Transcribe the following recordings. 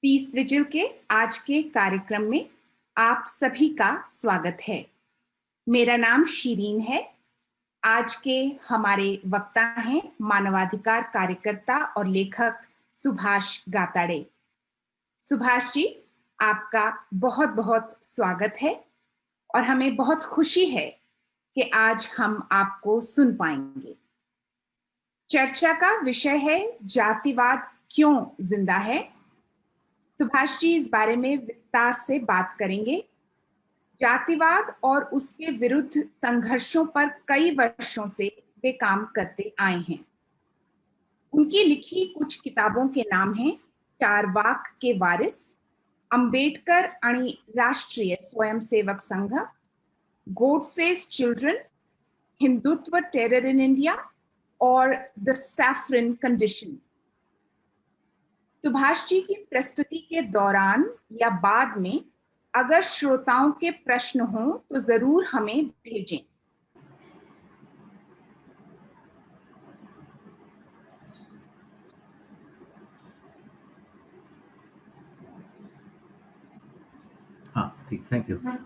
Piece vigil के आज के कार्यक्रम में आप सभी का स्वागत है। मेरा नाम शीरीन है। आज के हमारे वक्ता हैं मानवाधिकार कार्यकर्ता और लेखक सुभाष गाताड़े। सुभाष जी, आपका बहुत बहुत स्वागत है और हमें बहुत खुशी है कि आज हम आपको सुन पाएंगे। चर्चा का विषय है जातिवाद क्यों जिंदा है। सुभाष जी इस बारे में विस्तार से बात करेंगे। जातिवाद और उसके विरुद्ध संघर्षों पर कई वर्षों से वे काम करते आए हैं। उनकी लिखी कुछ किताबों के नाम हैं चारवाक के वारिस, अंबेडकर आणि Rashtriya Swayamsevak Sangh, Godse's children, Hindutva terror in India और the saffron condition. Subhash ji की प्रस्तुति के दौरान या बाद में अगर श्रोताओं के प्रश्न हों तो जरूर हमें भेजें। हाँ ठीक, थैंक यू। बहुत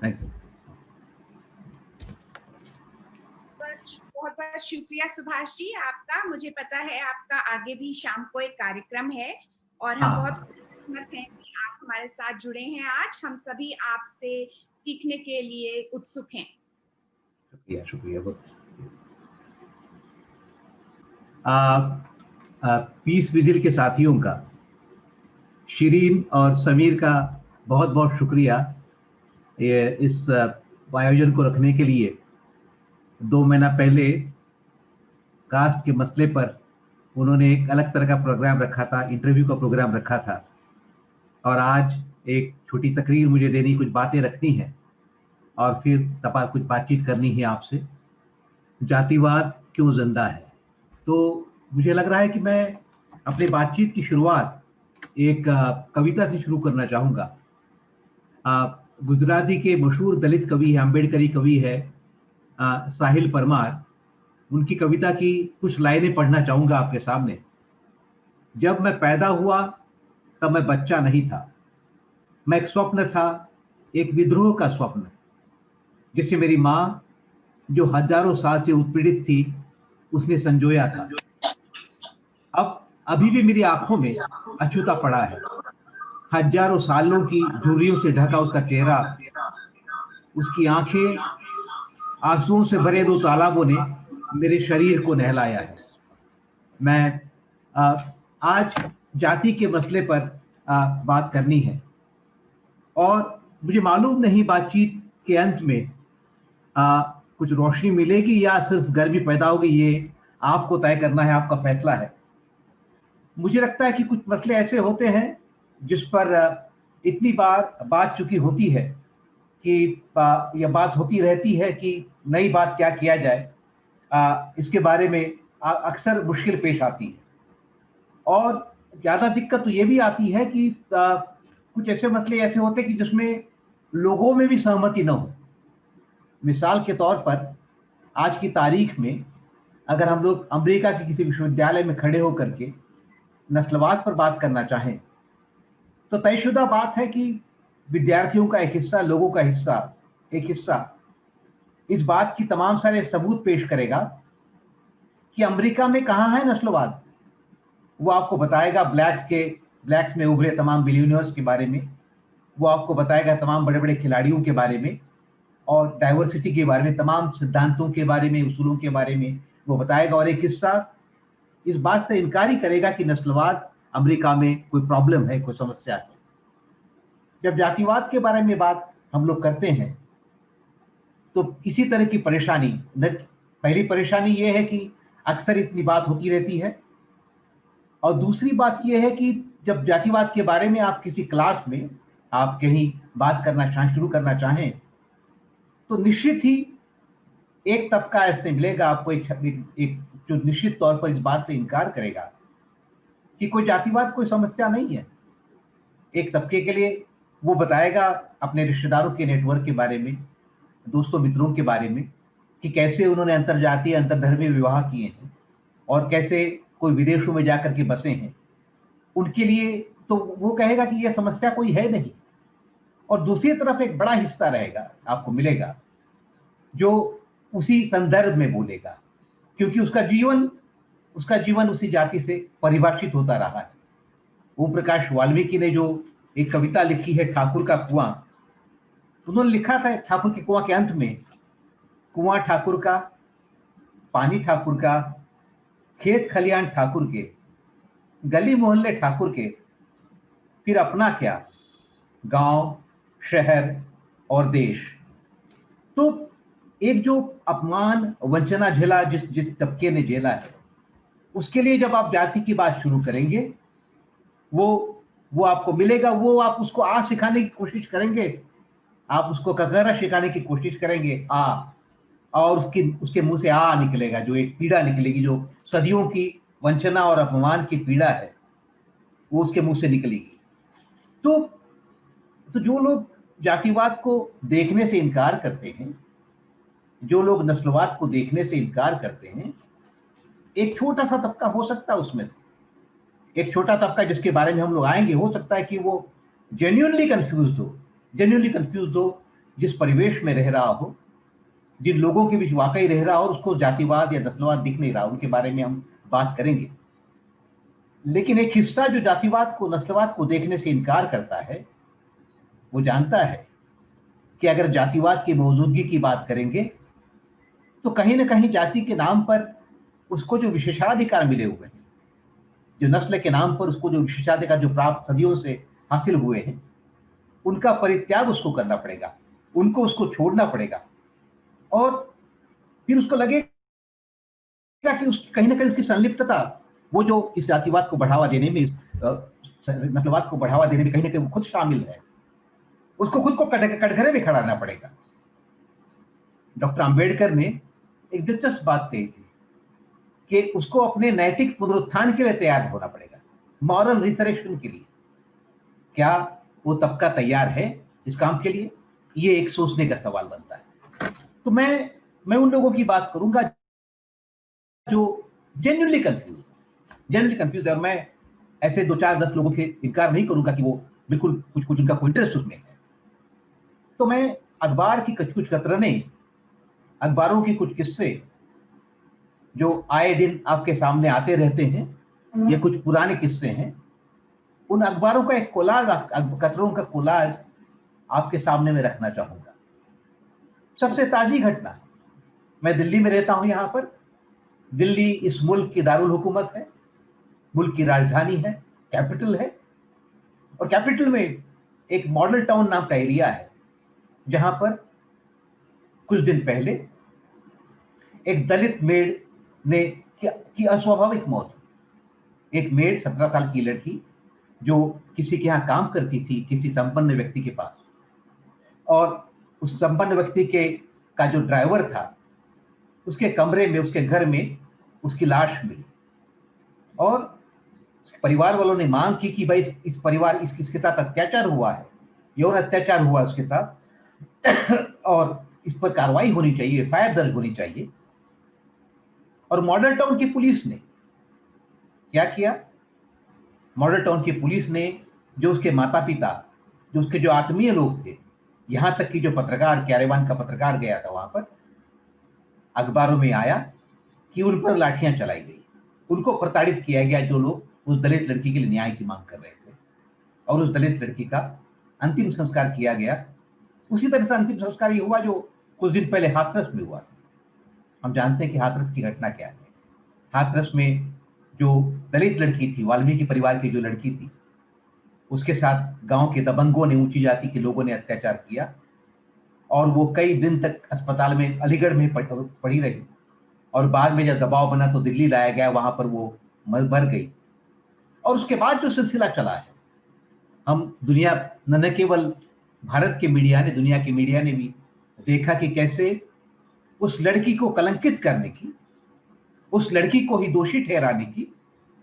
बहुत शुक्रिया सुभाष जी आपका। मुझे पता है आपका आगे भी शाम को एक कार्यक्रम है और हम बहुत खुशकिस्मत हैं कि आप हमारे साथ जुड़े हैं। आज हम सभी आपसे सीखने के लिए उत्सुक हैं। शुक्रिया बहुत। पीस विजिल के साथियों का, शीरीन और समीर का बहुत बहुत शुक्रिया ये इस आयोजन को रखने के लिए। 2 महीना पहले कास्ट के मसले पर उन्होंने एक अलग तरह का प्रोग्राम रखा था, इंटरव्यू का प्रोग्राम रखा था, और आज एक छोटी तकरीर मुझे देनी, कुछ बातें रखनी है और फिर तपा कुछ बातचीत करनी है आपसे। जातिवाद क्यों जिंदा है। तो मुझे लग रहा है कि मैं अपनी बातचीत की शुरुआत एक कविता से शुरू करना चाहूँगा। गुजराती के मशहूर दलित कवि है, अम्बेडकरी कवि है साहिल परमार। उनकी कविता की कुछ लाइनें पढ़ना चाहूँगा आपके सामने। जब मैं पैदा हुआ तब मैं बच्चा नहीं था, मैं एक स्वप्न था, एक विद्रोह का स्वप्न, जिसे मेरी माँ, जो हजारों साल से उत्पीड़ित थी, उसने संजोया था। अब अभी भी मेरी आंखों में अछूता पड़ा है, हजारों सालों की झुर्रियों से ढका उसका चेहरा, उसकी आंखें आंसुओं से भरे 2 तालाबों ने मेरे शरीर को नहलाया है। मैं आज जाति के मसले पर बात करनी है और मुझे मालूम नहीं बातचीत के अंत में कुछ रोशनी मिलेगी या सिर्फ गर्मी पैदा होगी, ये आपको तय करना है, आपका फैसला है। मुझे लगता है कि कुछ मसले ऐसे होते हैं जिस पर इतनी बार बात चुकी होती है कि यह बात होती रहती है कि नई बात क्या किया जाए, इसके बारे में अक्सर मुश्किल पेश आती है। और ज़्यादा दिक्कत तो ये भी आती है कि कुछ ऐसे मसले ऐसे होते हैं कि जिसमें लोगों में भी सहमति न हो। मिसाल के तौर पर आज की तारीख में अगर हम लोग अमेरिका के किसी विश्वविद्यालय में खड़े होकर के नस्लवाद पर बात करना चाहें तो तयशुदा बात है कि विद्यार्थियों का एक हिस्सा, लोगों का एक हिस्सा इस बात की तमाम सारे सबूत पेश करेगा कि अमेरिका में कहाँ है नस्लवाद। वो आपको बताएगा ब्लैक्स में उभरे तमाम बिलियनियर्स के बारे में, वो आपको बताएगा तमाम बड़े बड़े खिलाड़ियों के बारे में और डाइवर्सिटी के बारे में, तमाम सिद्धांतों के बारे में, उसूलों के बारे में वो बताएगा। और एक हिस्सा इस बात से इनकार ही करेगा कि नस्लवाद अमेरिका में कोई प्रॉब्लम है, कोई समस्या है। जब जातिवाद के बारे में बात हम लोग करते हैं तो किसी तरह की परेशानी, पहली परेशानी ये है कि अक्सर इतनी बात होती रहती है, और दूसरी बात यह है कि जब जातिवाद के बारे में आप किसी क्लास में आप कहीं बात करना शुरू करना चाहें तो निश्चित ही एक तबका ऐसे मिलेगा आपको, एक जो निश्चित तौर पर इस बात से इनकार करेगा कि कोई जातिवाद कोई समस्या नहीं है। एक तबके के लिए वो बताएगा अपने रिश्तेदारों के नेटवर्क के बारे में, दोस्तों मित्रों के बारे में, कि कैसे उन्होंने अंतरजातीय अंतरधर्मीय विवाह किए हैं और कैसे कोई विदेशों में जाकर के बसे हैं। उनके लिए तो वो कहेगा कि ये समस्या कोई है नहीं। और दूसरी तरफ एक बड़ा हिस्सा रहेगा, आपको मिलेगा, जो उसी संदर्भ में बोलेगा, क्योंकि उसका जीवन उसी जाति से परिभाषित होता रहा है। ओम प्रकाश वाल्मीकि ने जो एक कविता लिखी है ठाकुर का कुआं, उन्होंने लिखा था ठाकुर के कुआं के अंत में, कुआं ठाकुर का, पानी ठाकुर का, खेत खलियान ठाकुर के, गली मोहल्ले ठाकुर के, फिर अपना क्या, गांव, शहर और देश। तो एक जो अपमान वंचना झेला जिस जिस तबके ने झेला है, उसके लिए जब आप जाति की बात शुरू करेंगे, वो आपको मिलेगा। वो आप उसको आ सिखाने की कोशिश करेंगे, आप उसको ककरा सिखाने की कोशिश करेंगे, आ, और उसके मुंह से आ निकलेगा, जो एक पीड़ा निकलेगी, जो सदियों की वंचना और अपमान की पीड़ा है, वो उसके मुंह से निकलेगी। तो जो लोग जातिवाद को देखने से इनकार करते हैं, जो लोग नस्लवाद को देखने से इनकार करते हैं, एक छोटा सा तबका हो सकता है उसमें, एक छोटा तबका जिसके बारे में हम लोग आएंगे, हो सकता है कि वो जेन्युइनली कंफ्यूज हो, जिस परिवेश में रह रहा हो, जिन लोगों के बीच वाकई रह रहा हो, और उसको जातिवाद या नस्लवाद दिख नहीं रहा, उनके बारे में हम बात करेंगे। लेकिन एक हिस्सा जो जातिवाद को, नस्लवाद को देखने से इनकार करता है, वो जानता है कि अगर जातिवाद की मौजूदगी की बात करेंगे तो कहीं ना कहीं जाति के नाम पर उसको जो विशेषाधिकार मिले हुए हैं, जो नस्ल के नाम पर उसको जो विशेषाधिकार जो प्राप्त सदियों से हासिल हुए हैं, उनका परित्याग उसको करना पड़ेगा, उसको छोड़ना पड़ेगा। और फिर उसको लगेगा कि उसकी कहीं ना कहीं उसकी संलिप्तता, वो जो इस जातिवाद को बढ़ावा देने में, नस्लवाद को बढ़ावा देने में कहीं ना कहीं वो खुद शामिल है, उसको खुद को कटघरे में खड़ा रहना पड़ेगा। डॉक्टर अंबेडकर ने एक दिलचस्प बात कही थी कि उसको अपने नैतिक पुनरुत्थान के लिए तैयार होना पड़ेगा, मॉरल रिसरेक्शन के लिए। क्या वो तबका तैयार है इस काम के लिए? ये एक सोचने का सवाल बनता है। तो मैं उन लोगों की बात करूंगा जो जेन्युइनली कंफ्यूज है, और मैं ऐसे 2-4-10 लोगों के इनकार नहीं करूंगा कि वो बिल्कुल कुछ उनका कोई इंटरेस्ट उसमें है। तो मैं अखबार की कुछ कतरने, अखबारों की कुछ किस्से जो आए दिन आपके सामने आते रहते हैं, ये कुछ पुराने किस्से हैं, उन अखबारों का एक कोलाज, कतरों का कोलाज आपके सामने में रखना चाहूंगा। सबसे ताजी घटना, मैं दिल्ली में रहता हूं, यहां पर दिल्ली इस मुल्क की दारुल हुकूमत है, मुल्क की राजधानी है, कैपिटल है। और कैपिटल में एक मॉडल टाउन नाम का एरिया है, जहां पर कुछ दिन पहले एक दलित मेड ने की अस्वाभाविक मौत। एक मेड, 17 साल की लड़की, जो किसी के यहाँ काम करती थी, किसी संपन्न व्यक्ति के पास, और उस संपन्न व्यक्ति का जो ड्राइवर था, उसके कमरे में, उसके घर में उसकी लाश मिली। और परिवार वालों ने मांग की कि भाई इसके साथ अत्याचार हुआ है, यौन अत्याचार हुआ उसके साथ, और इस पर कार्रवाई होनी चाहिए, एफआईआर दर्ज होनी चाहिए। और मॉडल टाउन की पुलिस ने क्या किया? मॉडल टाउन की पुलिस ने, जो उसके माता पिता, जो उसके जो आत्मीय लोग थे, यहां तक कि जो पत्रकार, क्यारेवान का पत्रकार गया था वहां पर, अखबारों में आया कि उन पर लाठियां चलाई गई, उनको प्रताड़ित किया गया, जो लोग उस दलित लड़की के लिए न्याय की मांग कर रहे थे। और उस दलित लड़की का अंतिम संस्कार किया गया। उसी तरह से अंतिम संस्कार ये हुआ जो कुछ दिन पहले हाथरस में हुआ था। हम जानते हैं कि हाथरस की घटना क्या है। हाथरस में जो दलित लड़की थी, वाल्मीकि परिवार की जो लड़की थी, उसके साथ गांव के दबंगों ने, ऊंची जाति के लोगों ने अत्याचार किया, और वो कई दिन तक अस्पताल में, अलीगढ़ में पड़ी रही। और बाद में जब दबाव बना तो दिल्ली लाया गया, वहां पर वो मर गई। और उसके बाद जो सिलसिला चला है, हम दुनिया, न केवल भारत के मीडिया ने, दुनिया के मीडिया ने भी देखा कि कैसे उस लड़की को कलंकित करने की, उस लड़की को ही दोषी ठहराने की,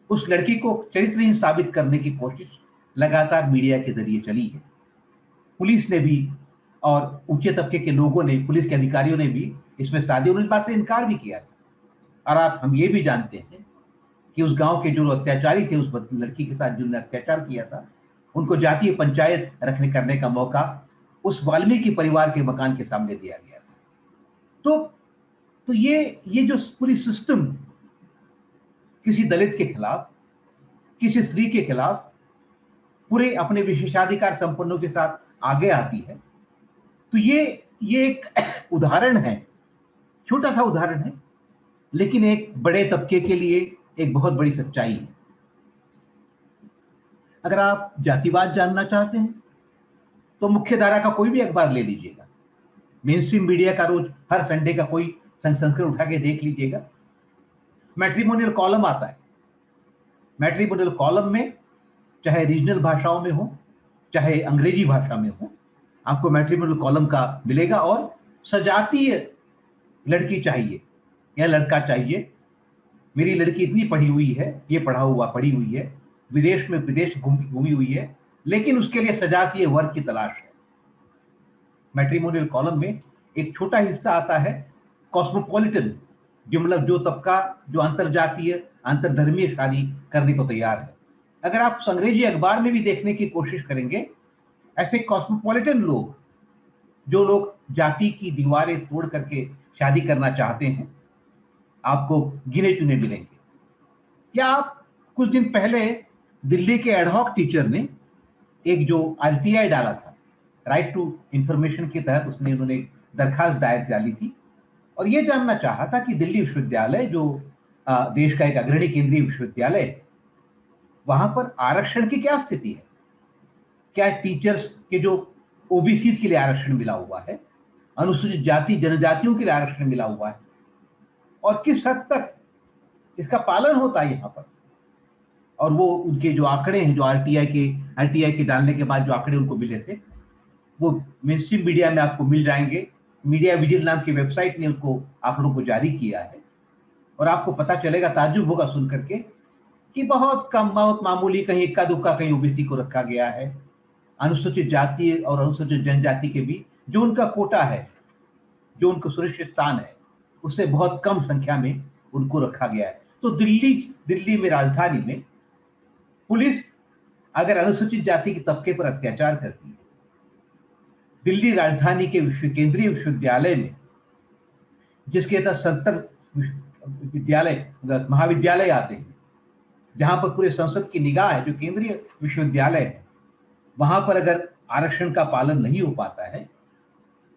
उस लड़की को चरित्रहीन साबित करने की कोशिश लगातार मीडिया के जरिए चली है। पुलिस ने भी, और ऊंचे तबके के लोगों ने, पुलिस के अधिकारियों ने भी इसमें शादी, उन बात से इनकार भी किया। और हम ये भी जानते हैं कि उस गांव के जो अत्याचारी थे, उस लड़की के साथ जिन्होंने अत्याचार किया था, उनको जातीय पंचायत रखने करने का मौका उस वाल्मीकि परिवार के मकान के सामने दिया गया था। तो ये जो पूरी सिस्टम किसी दलित के खिलाफ, किसी स्त्री के खिलाफ पूरे अपने विशेषाधिकार संपन्नों के साथ आगे आती है, तो ये एक उदाहरण है, छोटा सा उदाहरण है, लेकिन एक बड़े तबके के लिए एक बहुत बड़ी सच्चाई है। अगर आप जातिवाद जानना चाहते हैं तो मुख्य धारा का कोई भी अखबार ले लीजिएगा, मेन स्ट्रीम मीडिया का रोज हर संडे का कोई संस्करण उठा के देख लीजिएगा, मैट्रिमोनियल कॉलम आता है। मैट्रिमोनियल कॉलम में चाहे रीजनल भाषाओं में हो चाहे अंग्रेजी भाषा में हो, आपको मैट्रिमोनियल कॉलम का मिलेगा। और सजातीय लड़की चाहिए या लड़का चाहिए, मेरी लड़की इतनी पढ़ी हुई है, ये पढ़ी हुई है, विदेश घूमी हुई है, लेकिन उसके लिए सजातीय वर्ग की तलाश है। मैट्रिमोनियल कॉलम में एक छोटा हिस्सा आता है कॉस्मोपॉलिटन, जो मतलब जो तबका जो अंतरजातीय अंतरधर्मीय शादी करने को तैयार है। अगर आप अंग्रेजी अखबार में भी देखने की कोशिश करेंगे, ऐसे कॉस्मोपॉलिटन लोग, जो लोग जाति की दीवारें तोड़ करके शादी करना चाहते हैं, आपको गिने चुने मिलेंगे। क्या आप कुछ दिन पहले दिल्ली के एडहॉक टीचर ने एक जो आरटीआई डाला था, राइट टू इंफॉर्मेशन के तहत उन्होंने एक दरखास्त दायर डाली थी और ये जानना चाहा था कि दिल्ली विश्वविद्यालय, जो देश का एक अग्रणी केंद्रीय विश्वविद्यालय है, वहां पर आरक्षण की क्या स्थिति है। क्या टीचर्स के जो ओबीसी के लिए आरक्षण मिला हुआ है, अनुसूचित जाति जनजातियों के लिए आरक्षण मिला हुआ है, और किस हद तक इसका पालन होता है यहाँ पर। और वो उनके जो आंकड़े हैं, जो आरटीआई के डालने के बाद जो आंकड़े उनको मिले थे, वो मेनस्ट्रीम मीडिया में आपको मिल जाएंगे। मीडिया विजिल नाम की वेबसाइट ने उनको आंकड़ों को जारी किया है और आपको पता चलेगा, ताज्जुब होगा सुन करके, कि बहुत कम, बहुत मामूली, कहीं इक्का दुक्का कहीं ओबीसी को रखा गया है। अनुसूचित जाति और अनुसूचित जनजाति के बीच जो उनका कोटा है, जो उनको सुरक्षित स्थान है, उससे बहुत कम संख्या में उनको रखा गया है। तो दिल्ली में, राजधानी में पुलिस अगर अनुसूचित जाति के तबके पर अत्याचार करती है, दिल्ली राजधानी के केंद्रीय विश्वविद्यालय में, जिसके तहत 70 महाविद्यालय आते हैं, जहां पर पूरे संसद की निगाह है, जो केंद्रीय विश्वविद्यालय है, वहां पर अगर आरक्षण का पालन नहीं हो पाता है,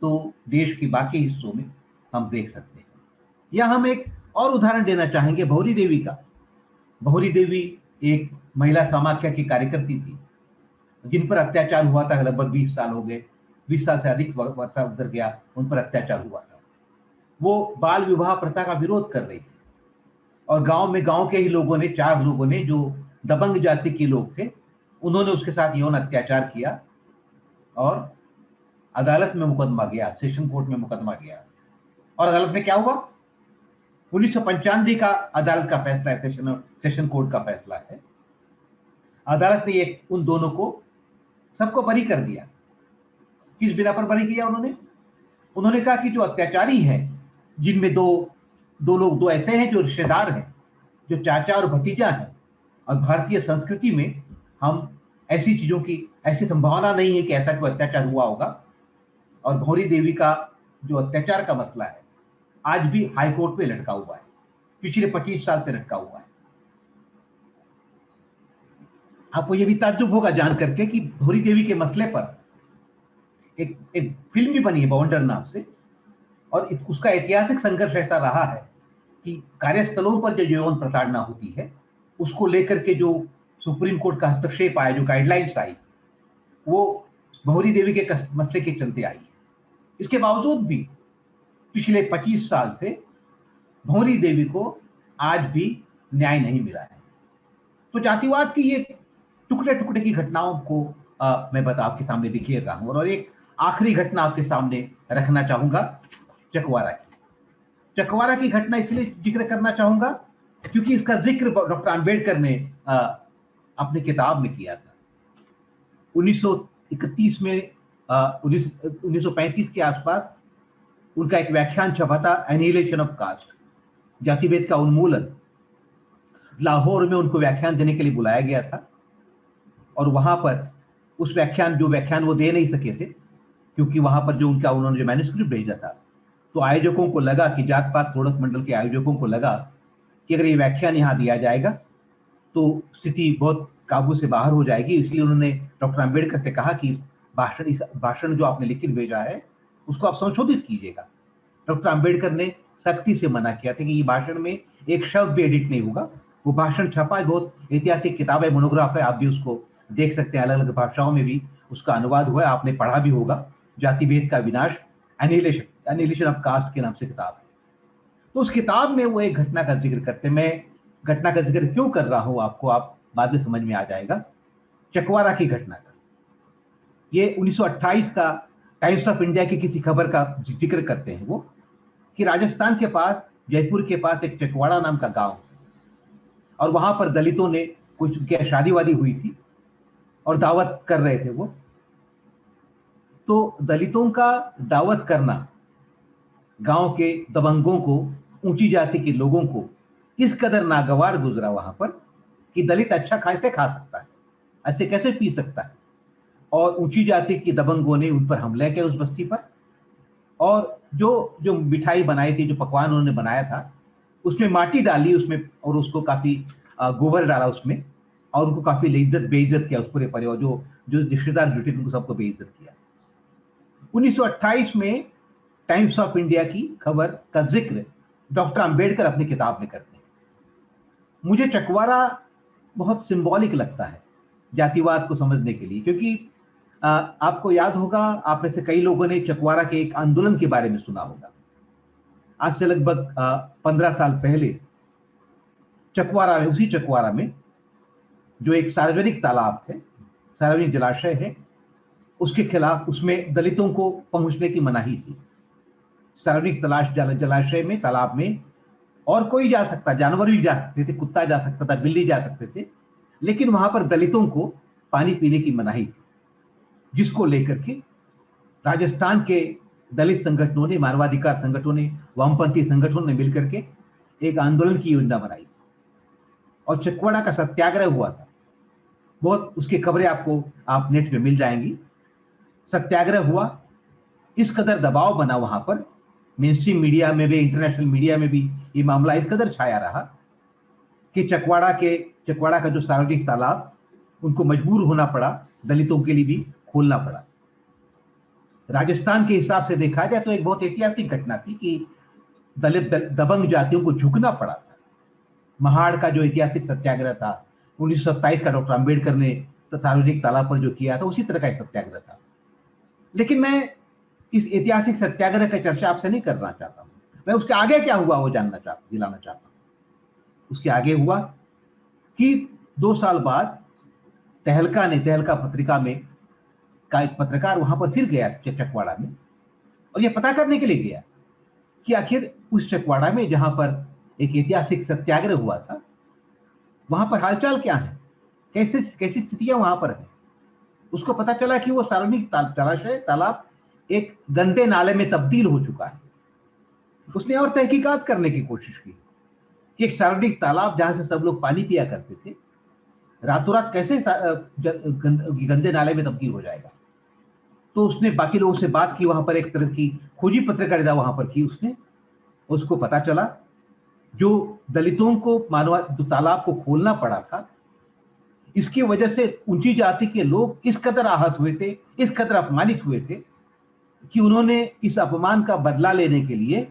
तो देश के बाकी हिस्सों में हम देख सकते हैं। या हम एक और उदाहरण देना चाहेंगे भौरी देवी का। भौरी देवी एक महिला समाख्या की कार्यकर्ती थी, जिन पर अत्याचार हुआ था। लगभग 20 साल हो गए, 20 साल से अधिक वर्षा गुजर गया, उन पर अत्याचार हुआ था। वो बाल विवाह प्रथा का विरोध कर रही थी और गांव के ही लोगों ने, 4 लोगों ने, जो दबंग जाति के लोग थे, उन्होंने उसके साथ यौन अत्याचार किया और अदालत में मुकदमा गया, सेशन कोर्ट में मुकदमा गया। और अदालत में क्या हुआ? 1995 का अदालत का फैसला है, सेशन कोर्ट का फैसला है। अदालत ने उन दोनों को, सबको बरी कर दिया। किस बिना पर बरी किया उन्होंने कहा कि जो अत्याचारी हैं, जिनमें दो ऐसे हैं जो रिश्तेदार हैं, जो चाचा और भतीजा हैं, और भारतीय संस्कृति में हम ऐसी चीजों की ऐसी संभावना नहीं है कि ऐसा कोई अत्याचार हुआ होगा। और भौरी देवी का जो अत्याचार का मसला है, आज भी हाई कोर्ट पे लटका हुआ है, पिछले 25 साल से लटका हुआ है। आपको ये भी ताज्जुब होगा जान करके कि भौरी देवी के मसले पर एक फिल्म भी बनी है बवंडर नाम से, और उसका ऐतिहासिक संघर्ष ऐसा रहा है कि कार्यस्थलों पर जो यौन प्रताड़ना होती है, उसको लेकर के जो सुप्रीम कोर्ट का हस्तक्षेप आया, जो गाइडलाइंस आई, वो भौरी देवी के मसले के चलते आई है। इसके बावजूद भी पिछले 25 साल से भौरी देवी को आज भी न्याय नहीं मिला है। तो जातिवाद की ये टुकड़े टुकड़े की घटनाओं को मैं आपके सामने दिखेर रहा हूं। और एक आखिरी घटना आपके सामने रखना चाहूंगा, चकवारा की घटना इसलिए जिक्र करना चाहूंगा क्योंकि इसका जिक्र डॉक्टर आंबेडकर ने अपनी किताब में किया था। 1931 में 1935 के आसपास उनका एक व्याख्यान छपा था, एनिहिलेशन ऑफ कास्ट, जातिभेद का उन्मूलन। लाहौर में उनको व्याख्यान देने के लिए बुलाया गया था और वहां पर उस व्याख्यान वो दे नहीं सके थे, क्योंकि वहां पर जो उन्होंने जो मैन्युस्क्रिप्ट भेजा था, तो आयोजकों को लगा कि जात पात प्रोडक्ट मंडल के आयोजकों को लगा कि अगर ये व्याख्यान यहाँ दिया जाएगा तो स्थिति बहुत काबू से बाहर हो जाएगी। इसलिए उन्होंने डॉक्टर अंबेडकर से कहा कि भाषण जो आपने लिखित भेजा है उसको आप संशोधित कीजिएगा। डॉक्टर अंबेडकर ने सख्ती से मना किया था कि ये भाषण में एक शब्द भी एडिट नहीं होगा। वो भाषण छपा है, बहुत ऐतिहासिक किताब है, मोनोग्राफ है, आप भी उसको देख सकते हैं, अलग अलग भाषाओं में भी उसका अनुवाद हुआ है, आपने पढ़ा भी होगा। जाति भेद का विनाश, एनिहिलेशन ऑफ कास्ट के नाम से किताब है। तो उस किताब में वो एक घटना का जिक्र करते हैं। मैं घटना का जिक्र क्यों कर रहा हूं आपको आप बाद में समझ में आ जाएगा। चकवारा की घटना का, ये 1928 का टाइम्स ऑफ इंडिया की किसी खबर का जिक्र करते हैं वो, कि राजस्थान के पास, जयपुर के पास एक चकवाड़ा नाम का गांव, और वहां पर दलितों ने कुछ क्या शादी वादी हुई थी और दावत कर रहे थे वो। तो दलितों का दावत करना गांव के दबंगों को, ऊंची जाति के लोगों को इस कदर नागवार गुजरा वहां पर कि दलित अच्छा कैसे खा सकता है, ऐसे कैसे पी सकता है। और ऊंची जाति के दबंगों ने उन पर हमले किया उस बस्ती पर, और जो जो मिठाई बनाई थी, जो पकवान उन्होंने बनाया था, उसमें माटी डाली उसमें, और उसको काफी गोबर डाला उसमें, और उनको काफी बेइज्जत किया उस पूरे परिवार, जो जो रिश्तेदार जुटे उनको सबको बेइज्जत किया। 1928 में टाइम्स ऑफ इंडिया की खबर का जिक्र डॉक्टर अंबेडकर अपनी किताब में करते हैं। मुझे चकवारा बहुत सिंबॉलिक लगता है जातिवाद को समझने के लिए, क्योंकि आपको याद होगा, आप में से कई लोगों ने चकवारा के एक आंदोलन के बारे में सुना होगा। आज से लगभग 15 साल पहले चकवारा में, उसी चकवारा में जो एक सार्वजनिक तालाब थे, सार्वजनिक जलाशय है, उसके खिलाफ, उसमें दलितों को पहुंचने की मनाही थी। सार्वजनिक जलाशय में, तालाब में और कोई जा सकता, जानवर भी जा सकते थे, कुत्ता जा सकता था, बिल्ली जा सकते थे, लेकिन वहां पर दलितों को पानी पीने की मनाही थी, जिसको लेकर के राजस्थान के दलित संगठनों ने, मानवाधिकार संगठनों ने, वामपंथी संगठनों ने मिलकर के एक आंदोलन की योजना बनाई और चकवाड़ा का सत्याग्रह हुआ था। बहुत उसकी खबरें आपको आप नेट पे मिल जाएंगी। सत्याग्रह हुआ, इस कदर दबाव बना वहां पर, मेनस्ट्रीम मीडिया में भी, इंटरनेशनल मीडिया में भी ये मामला इस कदर छाया रहा कि चकवाड़ा का जो सार्वजनिक तालाब, उनको मजबूर होना पड़ा, दलितों के लिए भी खोलना पड़ा। राजस्थान के हिसाब से देखा जाए तो एक बहुत ऐतिहासिक घटना थी कि दलित दबंग जातियों को झुकना पड़ा था। महाड़ का जो ऐतिहासिक सत्याग्रह था 1927 का, डॉक्टर अंबेडकर ने सार्वजनिक तालाब पर जो किया था, उसी तरह का एक सत्याग्रह था। लेकिन मैं इस ऐतिहासिक सत्याग्रह का चर्चा आपसे नहीं करना चाहता हूं, मैं उसके आगे क्या हुआ वो दिलाना चाहता हूं। उसके आगे हुआ कि 2 साल बाद तहलका पत्रिका में का एक पत्रकार वहां पर फिर गया चकवाड़ा में, और यह पता करने के लिए गया कि आखिर उस चकवाड़ा में जहां पर एक ऐतिहासिक सत्याग्रह हुआ था, वहां पर हालचाल क्या है, कैसी स्थितियां वहां पर है। उसको पता चला कि वो सार्वजनिक तालाब एक गंदे नाले में तब्दील हो चुका है। उसने और तहकीकात करने की कोशिश की कि एक सार्वजनिक तालाब जहां से सब लोग पानी पिया करते थे, रातों रात कैसे गंदे नाले में तब्दील हो जाएगा। तो उसने बाकी लोगों से बात की, वहां पर एक तरह की खोजी पत्रकारिता वहां पर की उसने। उसको पता चला जो दलितों को तालाब को खोलना पड़ा था, इसकी वजह से ऊंची जाति के लोग इस कदर आहत हुए थे, इस कदर अपमानित हुए थे कि उन्होंने इस अपमान का बदला लेने के लिए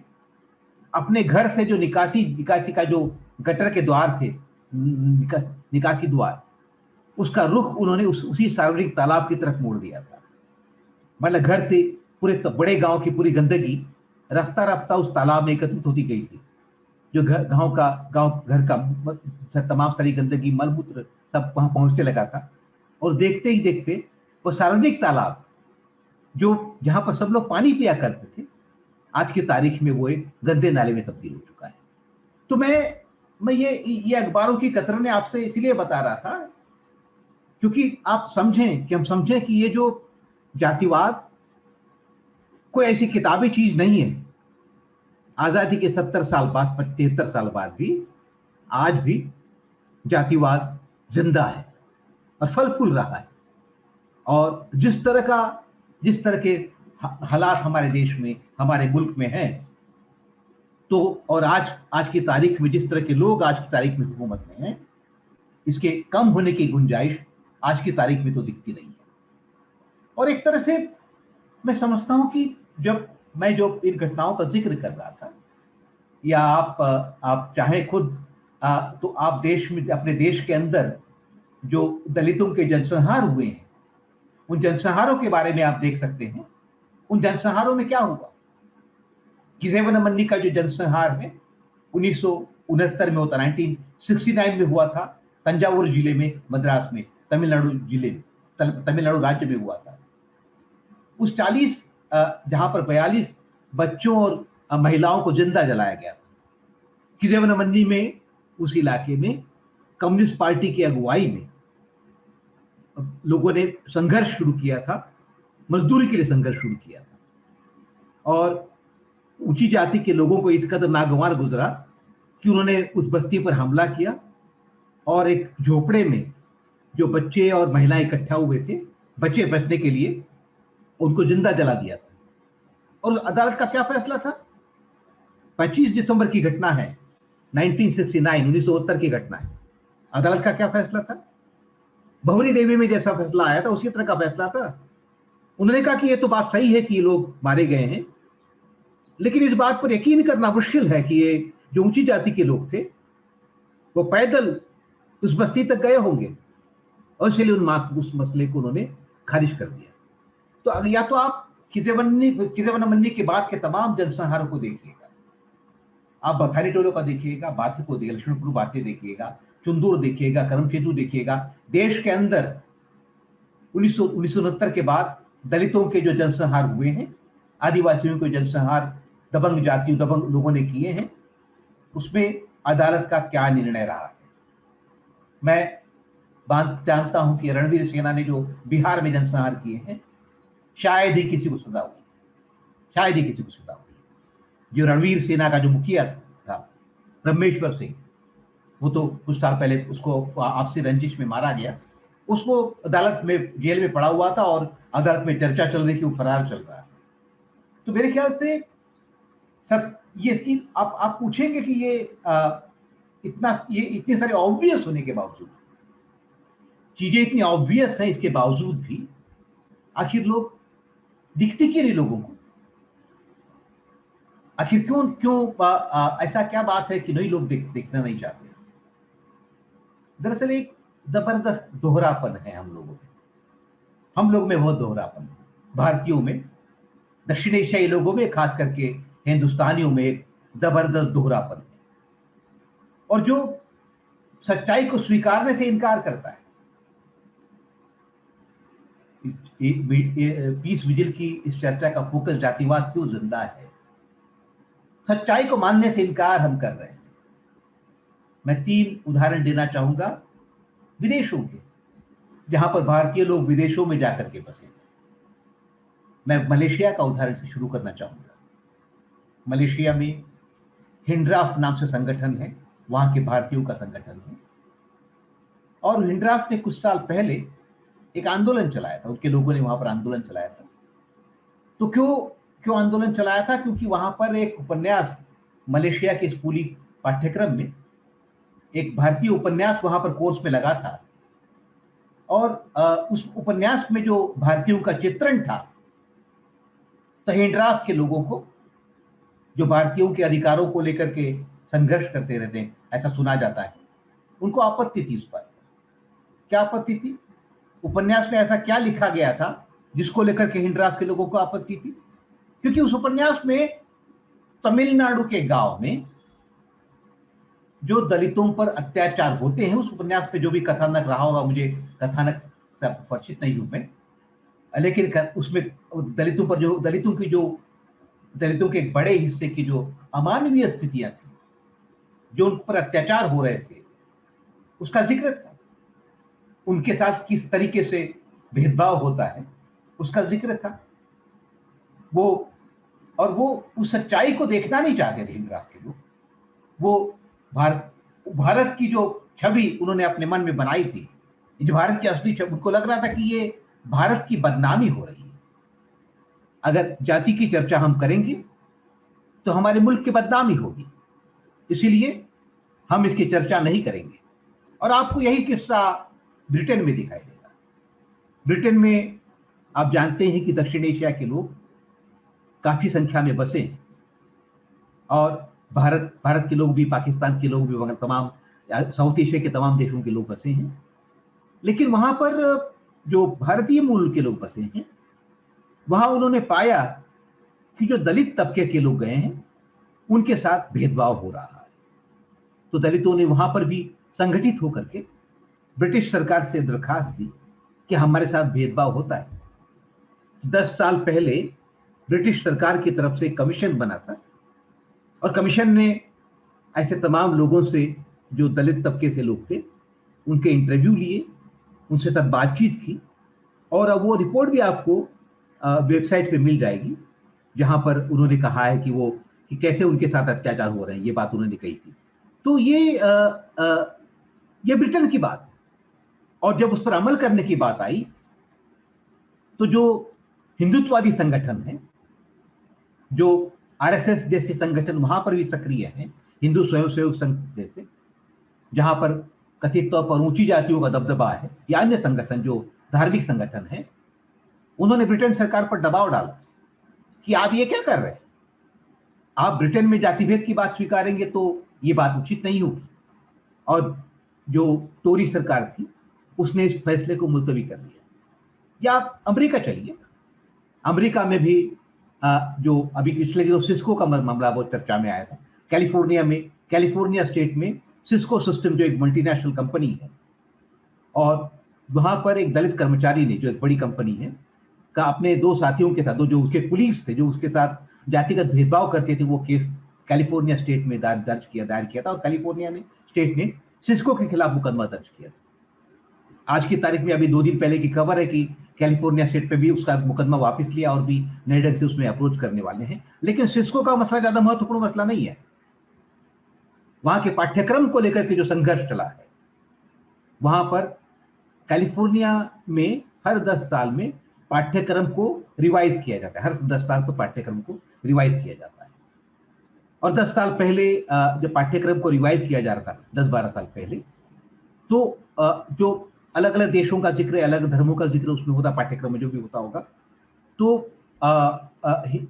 अपने घर से जो निकासी का जो गटर के द्वार थे, निकासी द्वार, उसका रुख उन्होंने उसी सार्वजनिक तालाब की तरफ मोड़ दिया था। मतलब घर से पूरे बड़े गांव की पूरी गंदगी रफ्ता रफ्ता उस तालाब में एकत्रित होती गई थी। जो घर का तमाम सारी गंदगी, मलमूत्र सब वहां पहुंचने लगा था, और देखते ही देखते वो सार्वजनिक तालाब जो जहां पर सब लोग पानी पिया करते थे, आज की तारीख में वो एक गंदे नाले में तब्दील हो चुका है। तो मैं ये अखबारों की कतरने आपसे इसलिए बता रहा था क्योंकि हम समझें कि ये जो जातिवाद कोई ऐसी किताबी चीज नहीं है। आजादी के 70 साल बाद, 73 साल बाद भी आज भी जातिवाद जिंदा है और फल फूल रहा है। और जिस तरह के हालात हमारे देश में, हमारे मुल्क में हैं, तो और आज की तारीख में जिस तरह के लोग आज की तारीख में हुकूमत में हैं, इसके कम होने की गुंजाइश आज की तारीख में तो दिखती नहीं है। और एक तरह से मैं समझता हूं कि जब मैं जो इन घटनाओं का जिक्र कर रहा था, या आप चाहे खुद तो आप देश में, अपने देश के अंदर जो दलितों के जनसंहार हुए हैं, उन जनसंहारों के बारे में आप देख सकते हैं। उन जनसंहारों में क्या हुआ? किसेवनमन्नी का जो जनसंहार है 1969 में होता, 1969 में हुआ था, तंजावुर जिले में, मद्रास में, तमिलनाडु जिले में, तमिलनाडु राज्य में हुआ था। उस 40 जहां पर 42 बच्चों और महिलाओं को जिंदा जलाया गया था। किसेवनमन्नी में, उस इलाके में कम्युनिस्ट पार्टी की अगुवाई में लोगों ने संघर्ष शुरू किया था, मजदूरी के लिए संघर्ष शुरू किया था। और ऊंची जाति के लोगों को इस कदर नागवार गुजरा कि उन्होंने उस बस्ती पर हमला किया और एक झोपड़े में जो बच्चे और महिलाएं इकट्ठा हुए थे बच्चे बचने के लिए, उनको जिंदा जला दिया था। और अदालत का क्या फैसला था? 25 दिसंबर की घटना है, 1969 की घटना है। अदालत का क्या फैसला था? भंवरी देवी में जैसा फैसला आया था उसी तरह का फैसला था। उन्होंने कहा कि ये तो बात सही है कि ये लोग मारे गए हैं, लेकिन इस बात पर यकीन करना मुश्किल है कि ये जो ऊंची जाति के लोग थे वो पैदल उस बस्ती तक गए होंगे, और इसलिए उस मसले को उन्होंने खारिज कर दिया। तो या तो आप किसेवनमन्नी के बाद के तमाम जनसंहारों को देखिएगा, आप बथानी टोलो का देखिएगा, बाथी को देखिएगा, लक्ष्मणपुर बातें देखिएगा, चुंदूर देखिएगा, करमचेतु देखिएगा। देश के अंदर 1969 के बाद दलितों के जो जनसंहार हुए हैं, आदिवासियों के जनसंहार दबंग जातियों, दबंग लोगों ने किए हैं, उसमें अदालत का क्या निर्णय रहा है। मैं जानता हूं कि रणवीर सेना ने जो बिहार में जनसंहार किए हैं, शायद ही किसी को सजा हुई, शायद ही किसी को सजा हुई। जो रणवीर सेना का जो मुखिया था ब्रह्मेश्वर सिंह, वो तो कुछ साल पहले उसको आपसी रंजिश में मारा गया। उसको अदालत में, जेल में पड़ा हुआ था और अदालत में चर्चा चल रही कि वो फरार चल रहा है। तो मेरे ख्याल से सब ये आप पूछेंगे कि ये इतने सारे ऑब्वियस होने के बावजूद, चीजें इतनी ऑब्वियस हैं, इसके बावजूद भी आखिर लोग दिखते क्यों नहीं लोगों को? आखिर क्यों ऐसा क्या बात है कि नहीं लोग देखना नहीं चाहते? दरअसल एक जबरदस्त दोहरापन है हम लोगों में, हम लोग में बहुत दोहरापन है। भारतीयों में, दक्षिण एशियाई लोगों में, खास करके हिंदुस्तानियों में एक जबरदस्त दोहरापन है। और जो सच्चाई को स्वीकारने से इनकार करता है, पीस विजिल की इस चर्चा का फोकस जातिवाद क्यों जिंदा है? सच्चाई को मानने से इनकार हम कर रहे हैं। मैं 3 उदाहरण देना चाहूंगा विदेशों के, जहां पर भारतीय लोग विदेशों में जाकर के बसे। मैं मलेशिया का उदाहरण से शुरू करना चाहूंगा। मलेशिया में हिंड्राफ नाम से संगठन है, वहां के भारतीयों का संगठन है। और हिंड्राफ ने कुछ साल पहले एक आंदोलन चलाया था, उनके लोगों ने वहां पर आंदोलन चलाया था। तो क्यों आंदोलन चलाया था? क्योंकि वहां पर एक उपन्यास, मलेशिया के स्कूली पाठ्यक्रम में एक भारतीय उपन्यास वहां पर कोर्स में लगा था, और उस उपन्यास में जो भारतीयों का चित्रण था, तो हिंड्राफ के लोगों को, जो भारतीयों के अधिकारों को लेकर के संघर्ष करते रहते हैं, ऐसा सुना जाता है, उनको आपत्ति थी उस पर। क्या आपत्ति थी? उपन्यास में ऐसा क्या लिखा गया था जिसको लेकर के हिंड्राफ के लोगों को आपत्ति थी? क्योंकि उस उपन्यास में तमिलनाडु के गांव में जो दलितों पर अत्याचार होते हैं, उस उपन्यास में जो भी कथानक रहा होगा, मुझे कथानक से परिचित नहीं हूं मैं, लेकिन उसमें दलितों के एक बड़े हिस्से की जो अमानवीय स्थितियां थी, जो उन पर अत्याचार हो रहे थे, उसका जिक्र था। उनके साथ किस तरीके से भेदभाव होता है, उसका जिक्र था। वो उस सच्चाई को देखना नहीं चाहते थे हिंड्राफ के लोग। वो भारत की जो छवि उन्होंने अपने मन में बनाई थी, जो भारत की असली छवि, उनको लग रहा था कि ये भारत की बदनामी हो रही है। अगर जाति की चर्चा हम करेंगे तो हमारे मुल्क की बदनामी होगी, इसीलिए हम इसकी चर्चा नहीं करेंगे। और आपको यही किस्सा ब्रिटेन में दिखाई देगा। ब्रिटेन में आप जानते हैं कि दक्षिण एशिया के लोग काफी संख्या में बसे हैं, और भारत के लोग भी, पाकिस्तान के लोग भी, वगैरह तमाम साउथ एशिया के तमाम देशों के लोग बसे हैं। लेकिन वहां पर जो भारतीय मूल के लोग बसे हैं, वहां उन्होंने पाया कि जो दलित तबके के लोग गए हैं उनके साथ भेदभाव हो रहा है। तो दलितों ने वहां पर भी संगठित होकर के ब्रिटिश सरकार से दरखास्त दी कि हमारे साथ भेदभाव होता है। 10 साल पहले ब्रिटिश सरकार की तरफ से कमीशन बना था, और कमीशन ने ऐसे तमाम लोगों से जो दलित तबके से लोग थे उनके इंटरव्यू लिए, उनसे साथ बातचीत की, और अब वो रिपोर्ट भी आपको वेबसाइट पे मिल जाएगी, जहां पर उन्होंने कहा है कि कैसे उनके साथ अत्याचार हो रहे हैं। ये बात उन्होंने कही थी। तो ये ब्रिटेन की बात है। और जब उस पर अमल करने की बात आई तो जो हिंदुत्ववादी संगठन है, जो आरएसएस जैसे संगठन वहां पर भी सक्रिय हैं, हिंदू स्वयंसेवक संघ जैसे, जहां पर कथित तौर पर ऊंची जातियों का दबदबा है, या अन्य संगठन जो धार्मिक संगठन है, उन्होंने ब्रिटेन सरकार पर दबाव डाला कि आप ये क्या कर रहे हैं, आप ब्रिटेन में जाति भेद की बात स्वीकारेंगे तो ये बात उचित नहीं होगी। और जो टोरी सरकार थी उसने इस फैसले को मुलतवी कर दिया। या आप अमेरिका चलिए, अमेरिका में भी जो अभी पिछले दिनों सिस्को का मामला बहुत चर्चा में आया था। कैलिफोर्निया स्टेट में सिस्को सिस्टम जो एक मल्टीनेशनल कंपनी है, और वहां पर एक दलित कर्मचारी ने, जो एक बड़ी कंपनी है, का अपने 2 साथियों के साथ, जो उसके पुलिस थे, जो उसके साथ जातिगत भेदभाव करते थे, वो केस कैलिफोर्निया स्टेट में दायर किया था, और कैलिफोर्निया स्टेट ने सिस्को के खिलाफ मुकदमा दर्ज किया था। आज की तारीख में अभी 2 दिन पहले की खबर है कि कैलिफोर्निया स्टेट पे भी उसका मुकदमा वापस लिया, और भी नए ढंग से उसमें अप्रोच करने वाले हैं। लेकिन सिस्को का मसला ज्यादा महत्वपूर्ण मसला नहीं है। वहां के पाठ्यक्रम को लेकर के जो संघर्ष चला है, वहां पर कैलिफोर्निया में हर 10 साल में पाठ्यक्रम को रिवाइज किया जाता है। हर 10 साल को पाठ्यक्रम को रिवाइज किया जाता है। और 10 साल पहले जब पाठ्यक्रम को रिवाइज किया जा रहा था, 10-12 साल पहले, तो जो अलग अलग देशों का जिक्र, अलग धर्मों का जिक्र उसमें होता, पाठ्यक्रम में जो भी होता होगा, तो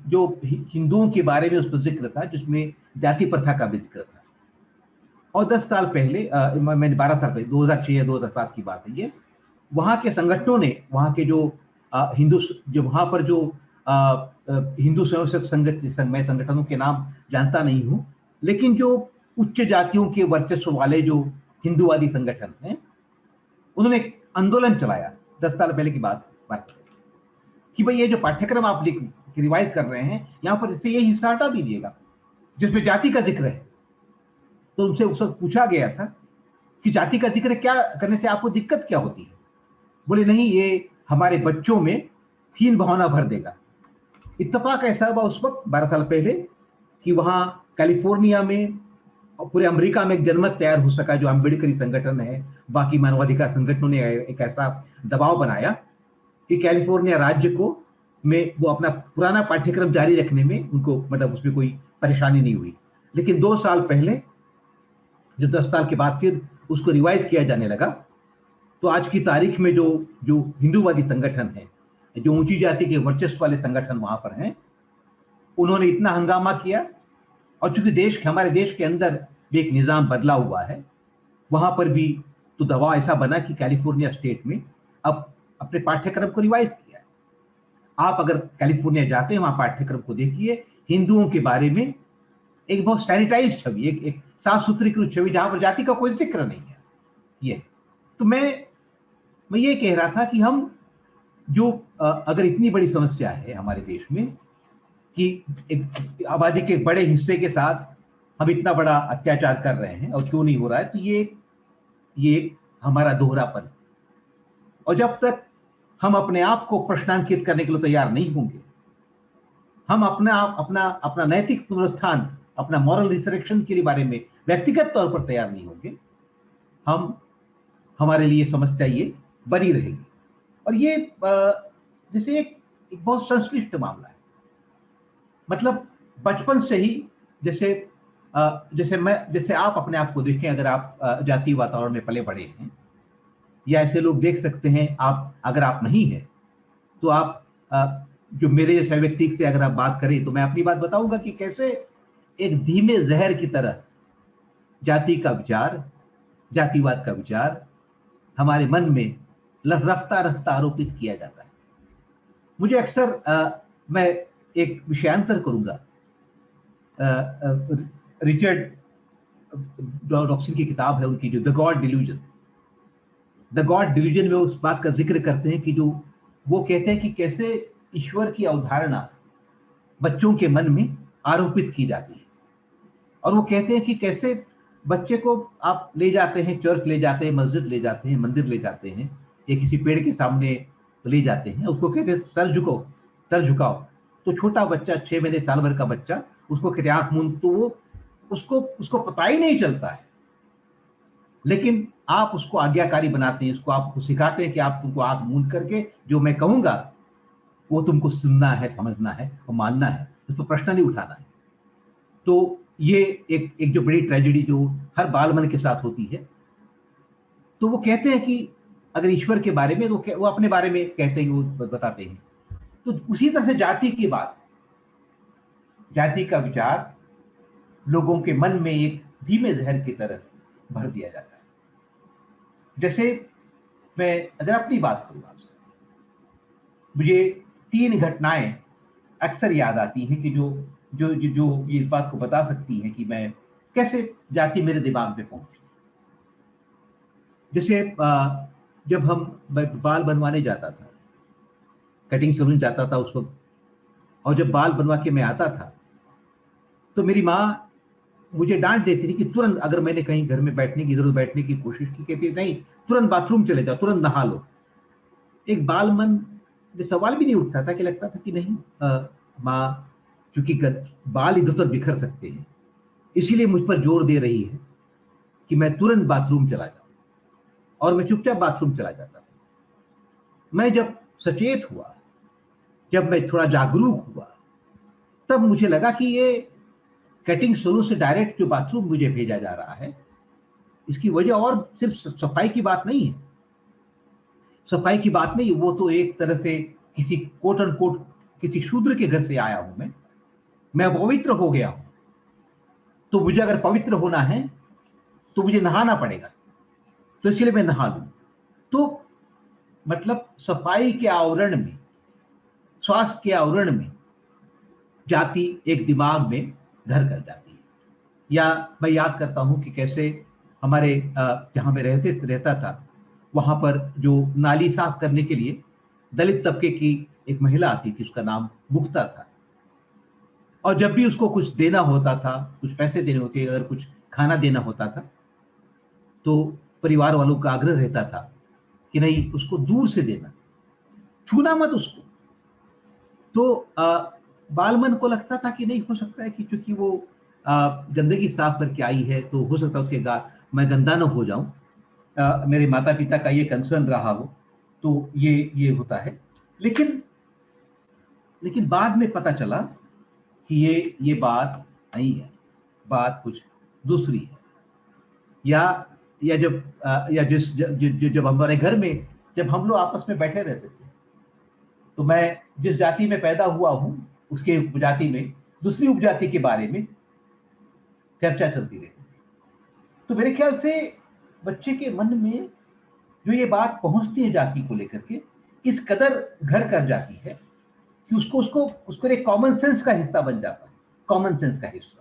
जो हिंदुओं के बारे में उस पर जिक्र था, जिसमें जाति प्रथा का भी जिक्र था। और 10 साल पहले, मैंने 12 साल पहले, 2006 या 2007 की बात है ये, वहां के संगठनों ने, वहां के जो वहां पर जो हिंदू स्वयंसेवक संगठन, मैं संगठनों के नाम जानता नहीं हूं, लेकिन जो उच्च जातियों के वर्चस्व वाले जो हिंदूवादी संगठन हैं, उन्होंने एक आंदोलन चलाया 10 साल पहले की बात कि भाई ये जो पाठ्यक्रम आप रिवाइज कर रहे हैं, यहां पर इससे ये हिस्सा हटा दीजिएगा जिसमें जाति का जिक्र है। तो उनसे उस वक्त पूछा गया था कि जाति का जिक्र क्या करने से आपको दिक्कत क्या होती है। बोले नहीं, ये हमारे बच्चों में हीन भावना भर देगा। इत्तेफाक ऐसा हुआ उस वक्त 12 साल पहले कि वहां कैलिफोर्निया में और पूरे अमेरिका में एक जनमत तैयार हो सका, जो अम्बेडकरी संगठन है, बाकी मानवाधिकार संगठनों ने एक ऐसा दबाव बनाया कि कैलिफोर्निया राज्य को में वो अपना पुराना पाठ्यक्रम जारी रखने में उनको, मतलब उसमें कोई परेशानी नहीं हुई। लेकिन 2 साल पहले जब 10 साल के बाद फिर उसको रिवाइज किया जाने लगा, तो आज की तारीख में जो हिंदूवादी संगठन है, जो ऊंची जाति के वर्चस्व वाले संगठन वहां पर हैं, उन्होंने इतना हंगामा किया। और चूंकि हमारे देश के अंदर भी एक निज़ाम बदला हुआ है, वहां पर भी तो दबाव ऐसा बना कि कैलिफोर्निया स्टेट में अब अपने पाठ्यक्रम को रिवाइज किया। आप अगर कैलिफोर्निया जाते हैं, वहां पाठ्यक्रम को देखिए, हिंदुओं के बारे में एक बहुत सैनिटाइज छवि, एक साफ सुथरी छवि, जहां पर जाति का कोई जिक्र नहीं है। ये तो मैं ये कह रहा था कि हम जो अगर इतनी बड़ी समस्या है हमारे देश में कि एक आबादी के बड़े हिस्से के साथ हम इतना बड़ा अत्याचार कर रहे हैं और क्यों नहीं हो रहा है, तो ये हमारा दोहरापन है। और जब तक हम अपने आप को प्रश्नांकित करने के लिए तैयार नहीं होंगे, हम अपना नैतिक पुनरुत्थान, अपना मॉरल रिसरेक्शन के बारे में व्यक्तिगत तौर पर तैयार नहीं होंगे, हमारे लिए समस्या ये बनी रहेगी। और ये जैसे एक बहुत संश्लिष्ट मामला है। मतलब बचपन से ही जैसे जैसे आप अपने आप को देखें, अगर आप जातीय वातावरण में पले बड़े हैं, या ऐसे लोग देख सकते हैं आप, अगर आप नहीं हैं तो आप जो मेरे जैसे व्यक्ति से अगर आप बात करें तो मैं अपनी बात बताऊंगा कि कैसे एक धीमे जहर की तरह जाति का विचार, जातिवाद का विचार हमारे मन में रफ्ता रफ्ता आरोपित किया जाता है। मुझे अक्सर मैं एक विषयांतर करूंगा, रिचर्ड डॉक्सन की किताब है उनकी, जो the God delusion. The God delusion में उस बात का जिक्र करते हैं कि जो वो कहते हैं कि कैसे ईश्वर की अवधारणा बच्चों के मन में आरोपित की जाती है। और वो कहते हैं कि कैसे बच्चे को आप ले जाते हैं, चर्च ले जाते हैं, मस्जिद ले जाते हैं, मंदिर ले जाते हैं, या किसी पेड़ के सामने ले जाते हैं, उसको कहते हैं सर झुको, सर झुकाओ। तो छोटा बच्चा, 6 महीने साल भर का बच्चा, उसको कहते आंख मूंद, तो वो उसको पता ही नहीं चलता है। लेकिन आप उसको आज्ञाकारी बनाते हैं, उसको आपको सिखाते हैं कि आप तुमको आंख मूंद करके जो मैं कहूंगा वो तुमको सुनना है, समझना है और मानना है, उसको प्रश्न नहीं उठाना है। तो ये एक जो बड़ी ट्रेजेडी जो हर बाल मन के साथ होती है। तो वो कहते हैं कि अगर ईश्वर के बारे में, तो वो अपने बारे में कहते हैं, वो बताते हैं। तो उसी तरह से जाति की बात, जाति का विचार लोगों के मन में एक धीमे जहर की तरह भर दिया जाता है। जैसे मैं अगर अपनी बात करूं आपसे, मुझे 3 घटनाएं अक्सर याद आती हैं कि जो जो जो जो इस बात को बता सकती हैं कि मैं कैसे जाति मेरे दिमाग में पहुंची। जैसे जब हम बाल बनवाने जाता था, कटिंग सैलून जाता था उस वक्त, और जब बाल बनवा के मैं आता था तो मेरी माँ मुझे डांट देती थी कि तुरंत, अगर मैंने कहीं घर में बैठने की, इधर बैठने की कोशिश की, कहती नहीं तुरंत बाथरूम चले जाओ, तुरंत नहा लो। एक बाल मन में सवाल भी नहीं उठता था कि लगता था कि नहीं, माँ चूंकि बाल इधर उधर बिखर सकते हैं, इसीलिए मुझ पर जोर दे रही है कि मैं तुरंत बाथरूम चला जाऊं, और मैं चुपचाप बाथरूम चला जाता था। मैं जब सचेत हुआ, जब मैं थोड़ा जागरूक हुआ, तब मुझे लगा कि ये कटिंग सैलून से डायरेक्ट जो बाथरूम मुझे भेजा जा रहा है, इसकी वजह और सिर्फ सफाई की बात नहीं है। सफाई की बात नहीं, वो तो एक तरह से किसी कोट एंड कोट किसी शूद्र के घर से आया हूं मैं पवित्र हो गया हूं, तो मुझे अगर पवित्र होना है तो मुझे नहाना पड़ेगा, तो इसलिए मैं नहा लूं। तो मतलब सफाई के आवरण में, स्वास्थ्य के आवरण में जाति एक दिमाग में घर कर जाती है। या मैं याद करता हूं कि कैसे हमारे जहां मैं रहता था, वहां पर जो नाली साफ करने के लिए दलित तबके की एक महिला आती थी, उसका नाम मुक्ता था। और जब भी उसको कुछ देना होता था, कुछ पैसे देने होते, अगर कुछ खाना देना होता था, तो परिवार वालों का आग्रह रहता था कि नहीं, उसको दूर से देना, छूना मत उसको। तो बालमन को लगता था कि नहीं, हो सकता है कि चूंकि वो गंदगी साफ करके आई है, तो हो सकता है उसके मैं गंदा न हो जाऊं, मेरे माता पिता का ये कंसर्न रहा हो, तो ये होता है। लेकिन बाद में पता चला कि ये बात नहीं है, बात कुछ दूसरी है। या जब हमारे घर में, जब हम लोग आपस में बैठे रहते थे, तो मैं जिस जाति में पैदा हुआ हूं, उसके उपजाति में दूसरी उपजाति के बारे में चर्चा चलती रहती थी। तो मेरे ख्याल से बच्चे के मन में जो ये बात पहुंचती है जाति को लेकर के, इस कदर घर कर जाती है कि उसको एक कॉमन सेंस का हिस्सा बन जाता है। कॉमन सेंस का हिस्सा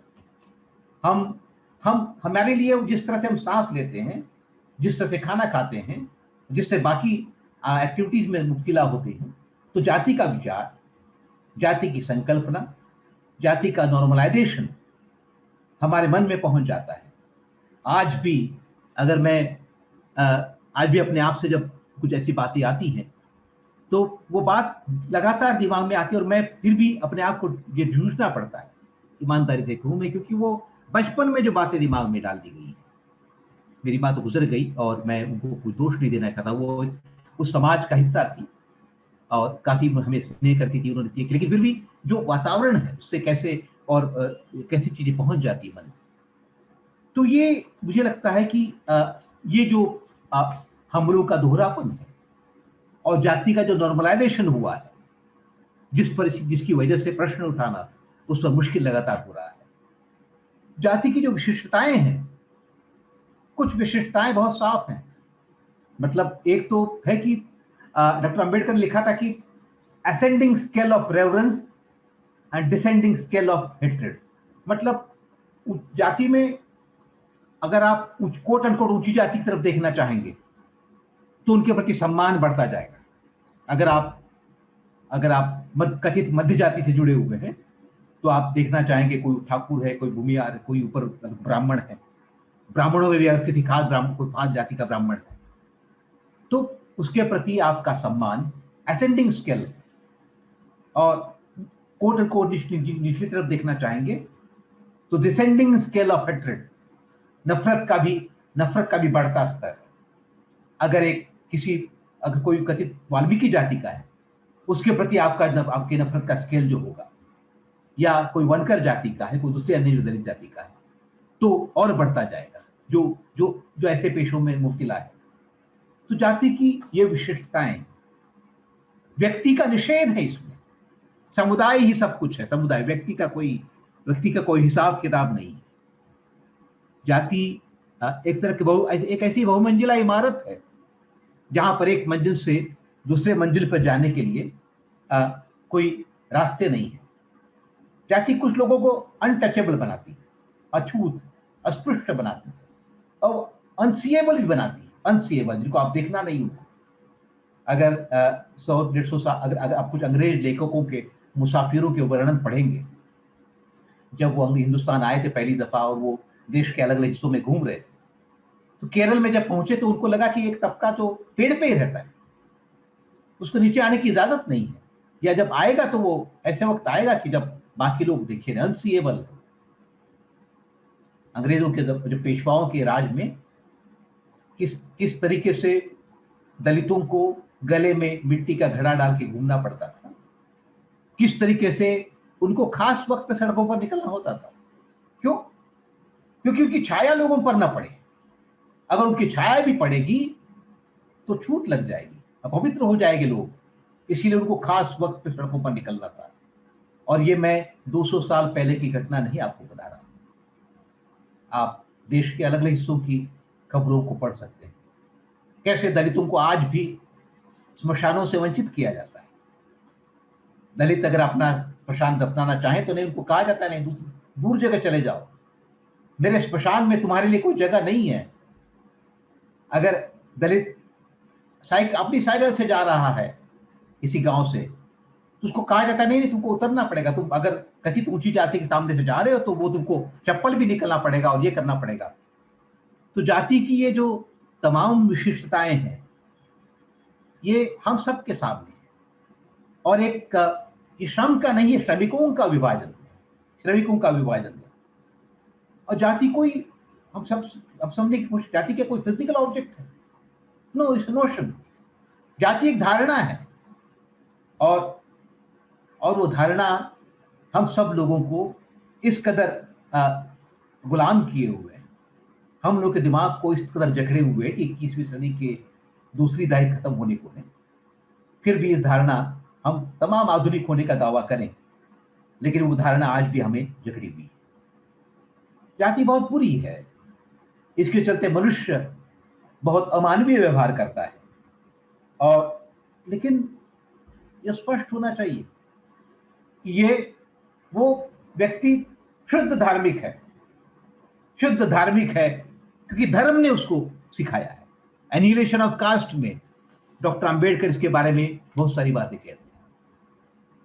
हम हमारे लिए, जिस तरह से हम सांस लेते हैं, जिस तरह से खाना खाते हैं, जिस तरह बाकी एक्टिविटीज में मुब्तला होते हैं, तो जाति का विचार, जाति की संकल्पना, जाति का नॉर्मलाइजेशन हमारे मन में पहुंच जाता है। आज भी अगर मैं आज भी अपने आप से जब कुछ ऐसी बातें आती हैं, तो वो बात लगातार दिमाग में आती है, और मैं फिर भी अपने आप को ये जूझना पड़ता है, ईमानदारी से कहूं मैं, क्योंकि वो बचपन में जो बातें दिमाग में डाल दी गई। मेरी माँ तो गुजर गई और मैं उनको कोई दोष नहीं देना चाहता, वो उस समाज का हिस्सा थी, और काफी हमें स्नेह करती थी उन्होंने, लेकिन फिर भी जो वातावरण है उससे कैसे और कैसी चीजें पहुंच जाती है मन। तो ये मुझे लगता है कि ये जो हम लोग का दोहरापन है और जाति का जो नॉर्मलाइजेशन हुआ है, जिसकी वजह से प्रश्न उठाना उस पर मुश्किल लगातार हो रहा है। जाति की जो विशिष्टताएं हैं, कुछ विशिष्टताएं बहुत साफ हैं। मतलब एक तो है कि डॉक्टर अंबेडकर ने लिखा था कि ascending scale of reverence and descending scale of hatred. मतलब जाति में अगर आप कोट अनकोट ऊंची जाति की तरफ देखना चाहेंगे तो उनके प्रति सम्मान बढ़ता जाएगा। अगर आप कथित मध्य जाति से जुड़े हुए हैं तो आप देखना चाहेंगे कोई ठाकुर है, कोई भूमिहार है, कोई ऊपर ब्राह्मण है, ब्राह्मणों में भी अगर किसी खास ब्राह्मण, कोई खास जाति का ब्राह्मण है तो उसके प्रति आपका सम्मान असेंडिंग स्केल। और कोट एंड निचली तरफ देखना चाहेंगे तो डिसेंडिंग स्केल ऑफ हेट्रेड, नफरत का भी बढ़ता स्तर। अगर कोई कथित वाल्मीकि जाति का है उसके प्रति आपके नफरत का स्केल जो होगा, या कोई वनकर जाति का है, कोई दूसरे अन्य दलित जाति का है, तो और बढ़ता जाएगा, जो ऐसे पेशों में मुब्तला है। तो जाति की ये विशिष्टताएं, व्यक्ति का निषेध है इसमें, समुदाय ही सब कुछ है, समुदाय, व्यक्ति का कोई हिसाब किताब नहीं है। जाति एक तरह की एक ऐसी बहुमंजिला इमारत है जहां पर एक मंजिल से दूसरे मंजिल पर जाने के लिए कोई रास्ते नहीं है। जाति कुछ लोगों को अनटचेबल बनाती है, अछूत अस्पृश्य बनाती है, और अनसीएबल भी बनाती है, अनसीएबल जिनको आप देखना नहीं होगा। अगर 100-150 साल अगर आप कुछ अंग्रेज लेखकों के मुसाफिरों के वर्णन पढ़ेंगे, जब वो हिंदुस्तान आए थे पहली दफा और वो देश के अलग अलग हिस्सों में घूम रहे थे, तो केरल में जब पहुंचे तो उनको लगा कि एक तबका तो पेड़ पे ही रहता है, उसको नीचे आने की इजाजत नहीं है, या जब आएगा तो वो ऐसे वक्त आएगा कि जब बाकी लोग देखे रहे, अनसीएबल। अंग्रेजों के जो पेशवाओं के राज में किस तरीके से दलितों को गले में मिट्टी का घड़ा डाल के घूमना पड़ता था, किस तरीके से उनको खास वक्त सड़कों पर निकलना होता था। क्यों? क्योंकि उनकी छाया लोगों पर ना पड़े। अगर उनकी छाया भी पड़ेगी तो छूट लग जाएगी, अपवित्र हो जाएंगे लोग, इसीलिए उनको खास वक्त पे सड़कों पर निकलना था। और ये मैं 200 साल पहले की घटना नहीं आपको बता रहा, आप देश के अलग अलग हिस्सों की खबरों को पढ़ सकते हैं, कैसे दलितों को आज भी स्मशानों से वंचित किया जाता है। दलित अगर अपना स्मशान दफनाना चाहें तो नहीं, उनको कहा जाता है नहीं, दूर जगह चले जाओ, मेरे स्मशान में तुम्हारे लिए कोई जगह नहीं है। अगर दलित अपनी साइकिल से जा रहा है किसी गांव से तो उसको कहा जाता नहीं, तुमको उतरना पड़ेगा, तुम अगर कथित ऊंची जाति के सामने से जा रहे हो तो वो तुमको चप्पल भी निकलना पड़ेगा और ये करना पड़ेगा। तो जाति की ये जो तमाम विशिष्टताएं हैं ये हम सब के सामने है, और एक ये श्रम का नहीं है, श्रमिकों का विभाजन है। और जाति कोई हम समझने की कोशिश, जाति क्या कोई फिजिकल ऑब्जेक्ट है? No, it's notion. जाति एक धारणा है, और वो धारणा हम सब लोगों को इस कदर गुलाम किए हुए हैं, हम लोग के दिमाग को इस कदर जकड़े हुए हैं कि 21वीं सदी के दूसरी दहाई खत्म होने को है, फिर भी इस धारणा, हम तमाम आधुनिक होने का दावा करें लेकिन वो धारणा आज भी हमें जकड़ी हुई है। जाति बहुत बुरी है, इसके चलते मनुष्य बहुत अमानवीय व्यवहार करता है। और लेकिन यह स्पष्ट होना चाहिए कि ये वो व्यक्ति शुद्ध धार्मिक है क्योंकि धर्म ने उसको सिखाया है। एनिहिलेशन ऑफ कास्ट में डॉक्टर अंबेडकर इसके बारे में बहुत सारी बातें कहते हैं।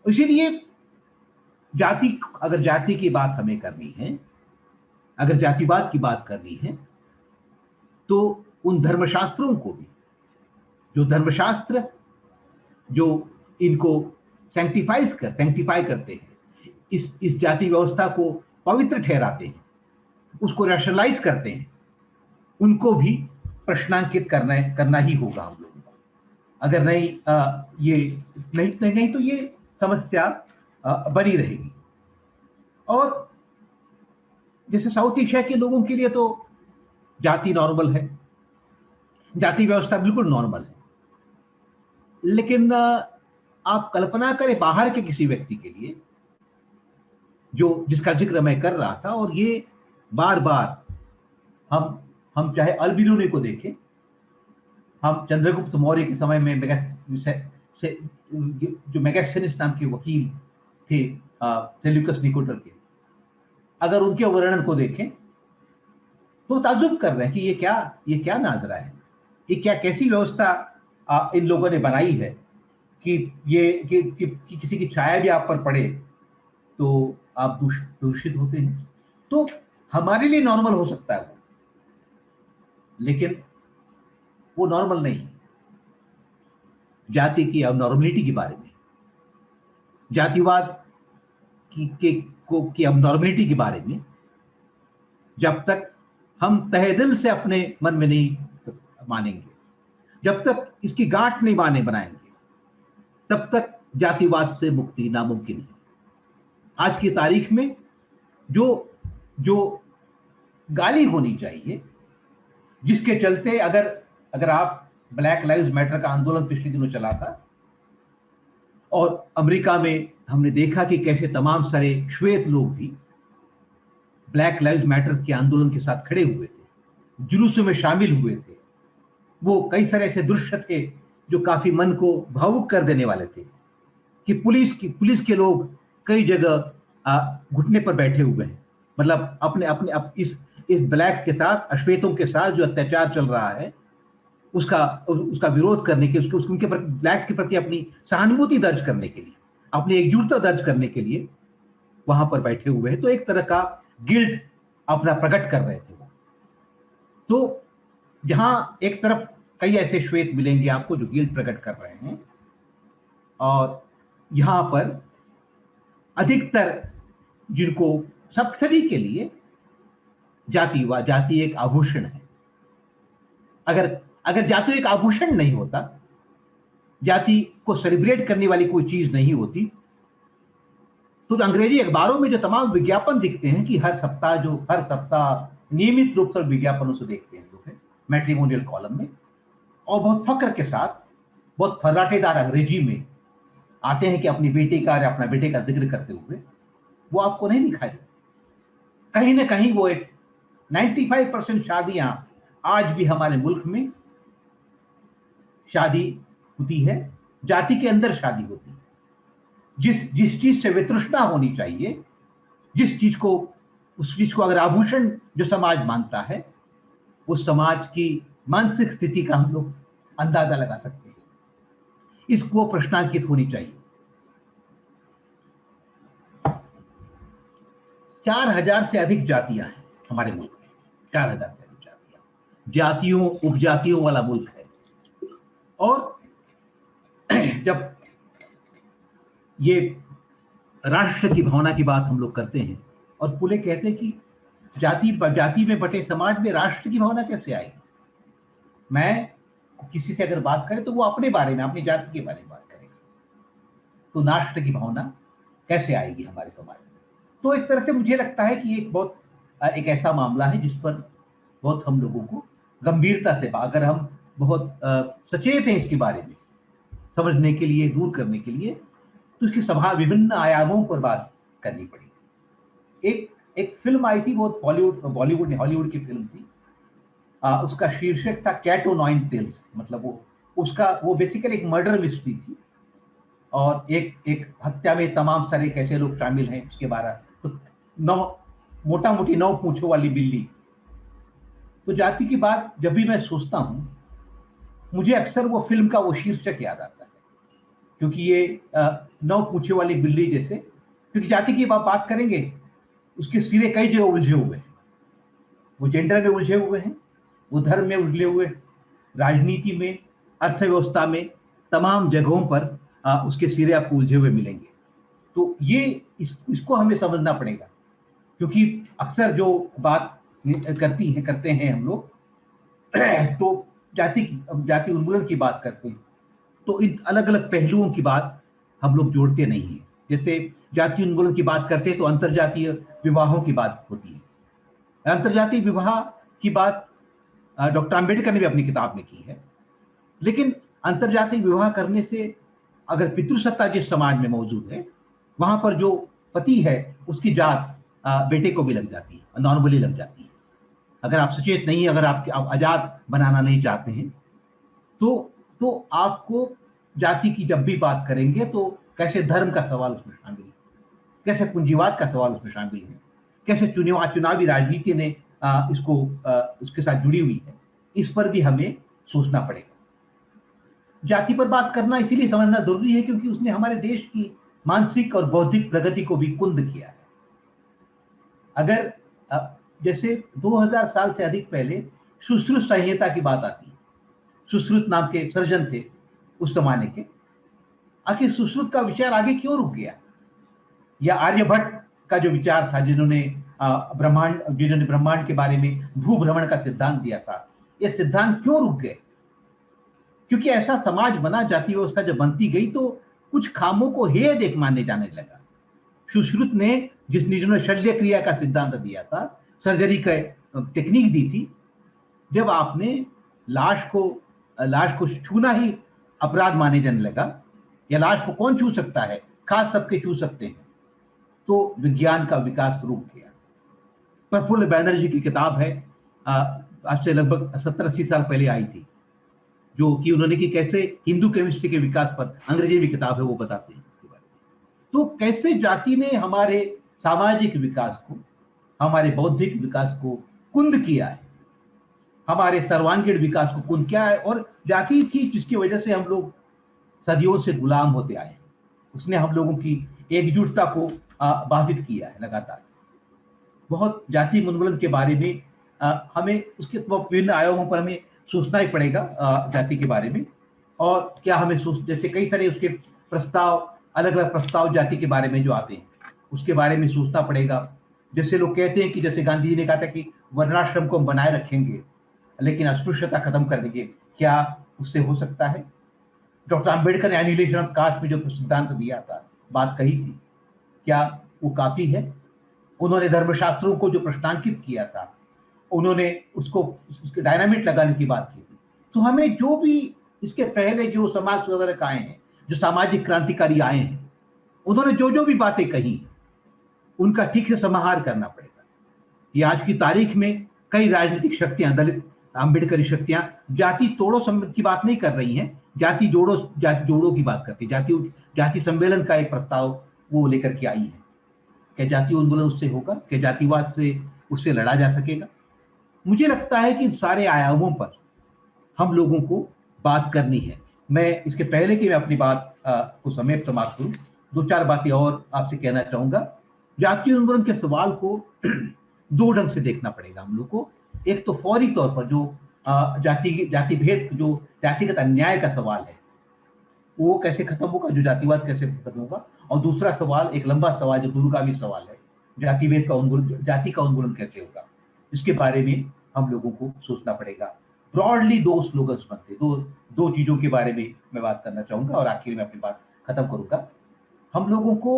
इसीलिए अगर जाति की बात हमें करनी है, अगर जातिवाद की बात करनी है, तो उन धर्मशास्त्रों को भी, जो धर्मशास्त्र जो इनको सैंक्टिफाई करते हैं, इस जाति व्यवस्था को पवित्र ठहराते हैं, उसको रैशनलाइज करते हैं, उनको भी प्रश्नांकित करना ही होगा हम लोगों को। अगर नहीं ये नहीं तो ये समस्या बनी रहेगी। और जैसे साउथ एशिया के लोगों के लिए तो जाति नॉर्मल है, जाति व्यवस्था बिल्कुल नॉर्मल है। लेकिन आप कल्पना करें बाहर के किसी व्यक्ति के लिए, जो जिसका जिक्र मैं कर रहा था, और ये बार बार हम चाहे अल्बिरूनी को देखें, हम चंद्रगुप्त मौर्य के समय में जो मेगास्थेनिस नाम के वकील थे सेल्यूकस निकोटर के, अगर उनके वर्णन को देखें तो ताज्जुब कर रहे हैं कि ये क्या नाजरा है, ये क्या कैसी व्यवस्था इन लोगों ने बनाई है कि किसी की छाया भी आप पर पड़े तो आप दूषित होते हैं। तो हमारे लिए नॉर्मल हो सकता है वो, लेकिन वो नॉर्मल नहीं। जाति की अब नॉर्मलिटी के बारे में, जातिवाद की अब नॉर्मलिटी के बारे में जब तक हम तहे दिल से अपने मन में नहीं मानेंगे, जब तक इसकी गांठ नहीं बनाएंगे, तब तक जातिवाद से मुक्ति नामुमकिन है। आज की तारीख में जो गाली होनी चाहिए, जिसके चलते अगर आप ब्लैक लाइव्स मैटर का आंदोलन पिछले दिनों चला था, और अमेरिका में हमने देखा कि कैसे तमाम सारे श्वेत लोग भी ब्लैक लाइव्स मैटर के आंदोलन के साथ खड़े हुए थे, जुलूसों में शामिल हुए थे। वो कई सारे ऐसे दृश्य थे जो काफी मन को भावुक कर देने वाले थे कि पुलिस के लोग कई जगह घुटने पर बैठे हुए हैं। मतलब अपने इस ब्लैक्स के साथ, अश्वेतों के साथ जो अत्याचार चल रहा है उसका विरोध करने के, उनके ब्लैक्स के प्रति अपनी सहानुभूति दर्ज करने के लिए, अपनी एकजुटता दर्ज करने के लिए वहां पर बैठे हुए हैं। तो एक तरह का गिल्ट अपना प्रकट कर रहे थे वो। तो जहां एक तरफ कई ऐसे श्वेत मिलेंगे आपको जो गिल्ट प्रकट कर रहे हैं, और यहां पर अधिकतर जिनको सभी के लिए जाति एक आभूषण है। अगर जाति एक आभूषण नहीं होता, जाति को सेलिब्रेट करने वाली कोई चीज नहीं होती, तो अंग्रेजी अखबारों में जो तमाम विज्ञापन दिखते हैं कि हर सप्ताह नियमित रूप से विज्ञापनों से देखते हैं लोग, मैट्रिमोनियल कॉलम में, और बहुत फक्र के साथ, बहुत फर्राटेदार अंग्रेजी में आते हैं कि अपनी बेटी का या अपना बेटे का जिक्र करते हुए, वो आपको नहीं दिखाई देते। कहीं ना कहीं वो एक 95% शादियां आज भी हमारे मुल्क में शादी होती है, जाति के अंदर शादी होती है। जिस चीज से वितृष्णा होनी चाहिए, उस चीज को अगर आभूषण जो समाज मानता है, उस समाज की मानसिक स्थिति का हम लोग अंदाजा लगा सकते हैं। इसको प्रश्नांकित होनी चाहिए। 4000 से अधिक जातियां हैं हमारे मुल्क में, 4000 से अधिक जातियां, जातियों उपजातियों वाला मुल्क है। और जब ये राष्ट्र की भावना की बात हम लोग करते हैं, और पुले कहते हैं कि जाति में बटे समाज में राष्ट्र की भावना कैसे आएगी। मैं किसी से अगर बात करें तो वो अपने बारे में, अपनी जाति के बारे में बात करेगा, तो राष्ट्र की भावना कैसे आएगी हमारे समाज में। तो एक तरह से मुझे लगता है कि एक ऐसा मामला है जिस पर बहुत हम लोगों को गंभीरता से, अगर हम बहुत सचेत हैं इसके बारे में समझने के लिए, दूर करने के लिए, तो इसकी विभिन्न आयामों पर बात करनी पड़ेगी। एक फिल्म आई थी, बहुत हॉलीवुड की फिल्म थी, उसका शीर्षक था कैट ओ नाइन टेल्स। मतलब वो बेसिकली एक मर्डर मिस्ट्री थी, और एक हत्या में तमाम सारे कैसे लोग शामिल हैं उसके बारे। तो मोटा मोटी 9 पूंछों वाली बिल्ली। तो जाति की बात जब भी मैं सोचता हूं, मुझे अक्सर वो फिल्म का वो शीर्षक याद आता है, क्योंकि ये 9 पूंछों वाली बिल्ली जैसे, क्योंकि जाति की बात करेंगे, उसके सिरे कई जगह उलझे हुए हैं। वो जेंडर में उलझे हुए हैं, वो धर्म में उलझे हुए, राजनीति में, अर्थव्यवस्था में, तमाम जगहों पर उसके सिरे आपको उलझे हुए मिलेंगे। तो इसको हमें समझना पड़ेगा, क्योंकि अक्सर जो बात करते हैं हम लोग तो जाति उन्मूलन की बात करते हैं, तो इन अलग अलग पहलुओं की बात हम लोग जोड़ते नहीं हैं। जैसे जातीय उन्मूलन की बात करते हैं तो अंतरजातीय विवाहों की बात होती है। अंतरजातीय विवाह की बात डॉक्टर आम्बेडकर ने भी अपनी किताब में की है। लेकिन अंतरजातीय विवाह करने से अगर पितृसत्ता जिस समाज में मौजूद है, वहां पर जो पति है उसकी जात बेटे को भी लग जाती है, नॉर्मली लग जाती है। अगर आप सचेत नहीं, अगर आप आजाद बनाना नहीं चाहते हैं, तो आपको जाति की जब भी बात करेंगे तो कैसे धर्म का सवाल उसमें शामिल है, कैसे पूंजीवाद का सवाल उसमें शामिल है, कैसे चुनावी राजनीति ने इसको उसके साथ जुड़ी हुई है, इस पर भी हमें सोचना पड़ेगा। जाति पर बात करना इसीलिए समझना जरूरी है क्योंकि उसने हमारे देश की मानसिक और बौद्धिक प्रगति को भी कुंद किया है। अगर जैसे 2000 साल से अधिक पहले सुश्रुत संहिता की बात आती है, सुश्रुत नाम के सर्जन थे उस जमाने के। आखिर सुश्रुत का विचार आगे क्यों रुक गया? या आर्यभट्ट का जो विचार था, जिन्होंने ब्रह्मांड के बारे में भूभ्रमण का सिद्धांत दिया था, ये सिद्धांत क्यों रुक गए? क्योंकि ऐसा समाज बना, जाति व्यवस्था जब बनती गई तो कुछ खामों को हेय देख मानने जाने लगा। सुश्रुत ने जिन्होंने शल्य क्रिया का सिद्धांत दिया था, सर्जरी का टेक्निक दी थी, जब आपने लाश को छूना ही अपराध माने जाने लगा, या लाश को कौन छू सकता है, खास तबके छू सकते हैं, तो विज्ञान का विकास रुक गया। प्रफुल्ल बैनर्जी की किताब है, आज से लगभग 70-80 साल पहले आई थी, जो कि उन्होंने कि कैसे हिंदू केमिस्ट्री के विकास पर, अंग्रेजी में किताब है, वो बताते हैं इसके बारे में। तो कैसे जाति ने हमारे सामाजिक विकास को, हमारे बौद्धिक विकास को कुंद किया है, हमारे सर्वांगीण विकास को कुंद किया है। और जाति थी जिसकी वजह से हम लोग सदियों से गुलाम होते आए हैं। उसने हम लोगों की एकजुटता को बाधित किया है लगातार। बहुत जाति उन्मूलन के बारे में हमें उसके विभिन्न आयामों पर हमें सोचना ही पड़ेगा, जाति के बारे में। और क्या हमें जैसे कई तरह उसके प्रस्ताव, अलग अलग प्रस्ताव जाति के बारे में जो आते हैं, उसके बारे में सोचना पड़ेगा। जैसे लोग कहते हैं कि जैसे गांधी जी ने कहा था कि वर्णाश्रम को हम बनाए रखेंगे लेकिन अस्पृश्यता खत्म कर देंगे, क्या उससे हो सकता है? डॉक्टर आम्बेडकर ने एनिहिलेशन ऑफ कास्ट में जो सिद्धांत दिया था, बात कही थी, क्या वो काफी है? उन्होंने धर्मशास्त्रों को जो प्रश्नांकित किया था, उन्होंने उसको डायनामिट लगाने की बात की थी। तो हमें जो भी इसके पहले जो समाज सुधारक आए हैं, जो सामाजिक क्रांतिकारी आए हैं, उन्होंने जो जो भी बातें कही, उनका ठीक से समाहार करना पड़ेगा। ये आज की तारीख में कई राजनीतिक शक्तियां, दलित आम्बेडकरी शक्तियां जाति तोड़ो की बात नहीं कर रही हैं, जाति जोड़ो की बात करती है। जाति सम्मेलन का एक प्रस्ताव वो लेकर के आई है। क्या जाति उन्मूलन उससे होगा? क्या जातिवाद से उससे लड़ा जा सकेगा? मुझे लगता है कि इन सारे आयामों पर हम लोगों को बात करनी है। मैं इसके पहले कि मैं अपनी बात को समाप्त करूं, 2-4 बातें और आपसे कहना चाहूंगा। जातीय उन्मूलन के सवाल को 2 ढंग से देखना पड़ेगा हम लोग को। एक तो फौरी तौर पर जो जाति भेद, जो जातिगत अन्याय का सवाल है, वो कैसे खत्म होगा, जो जातिवाद कैसे खत्म होगा। और दूसरा सवाल, एक लंबा सवाल, जो दूरगामी सवाल है, जाति का उन्मूलन कैसे होगा, इसके बारे में हम लोगों को सोचना पड़ेगा। ब्रॉडली 2 स्लोगन्स बनते, दो चीजों के बारे में मैं बात करना चाहूंगा और आखिर में अपनी बात खत्म करूंगा। हम लोगों को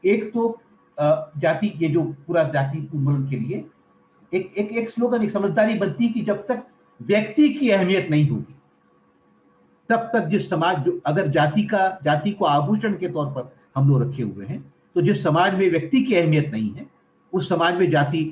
एक तो जाति, ये जो पूरा जाति उन्मूलन के लिए एक स्लोगन, एक समझदारी बनती है कि जब तक व्यक्ति की अहमियत नहीं होगी, तब तक जिस समाज, जो अगर जाति को आभूषण के तौर पर हम लोग रखे हुए हैं, तो जिस समाज में व्यक्ति की अहमियत नहीं है, उस समाज में जाति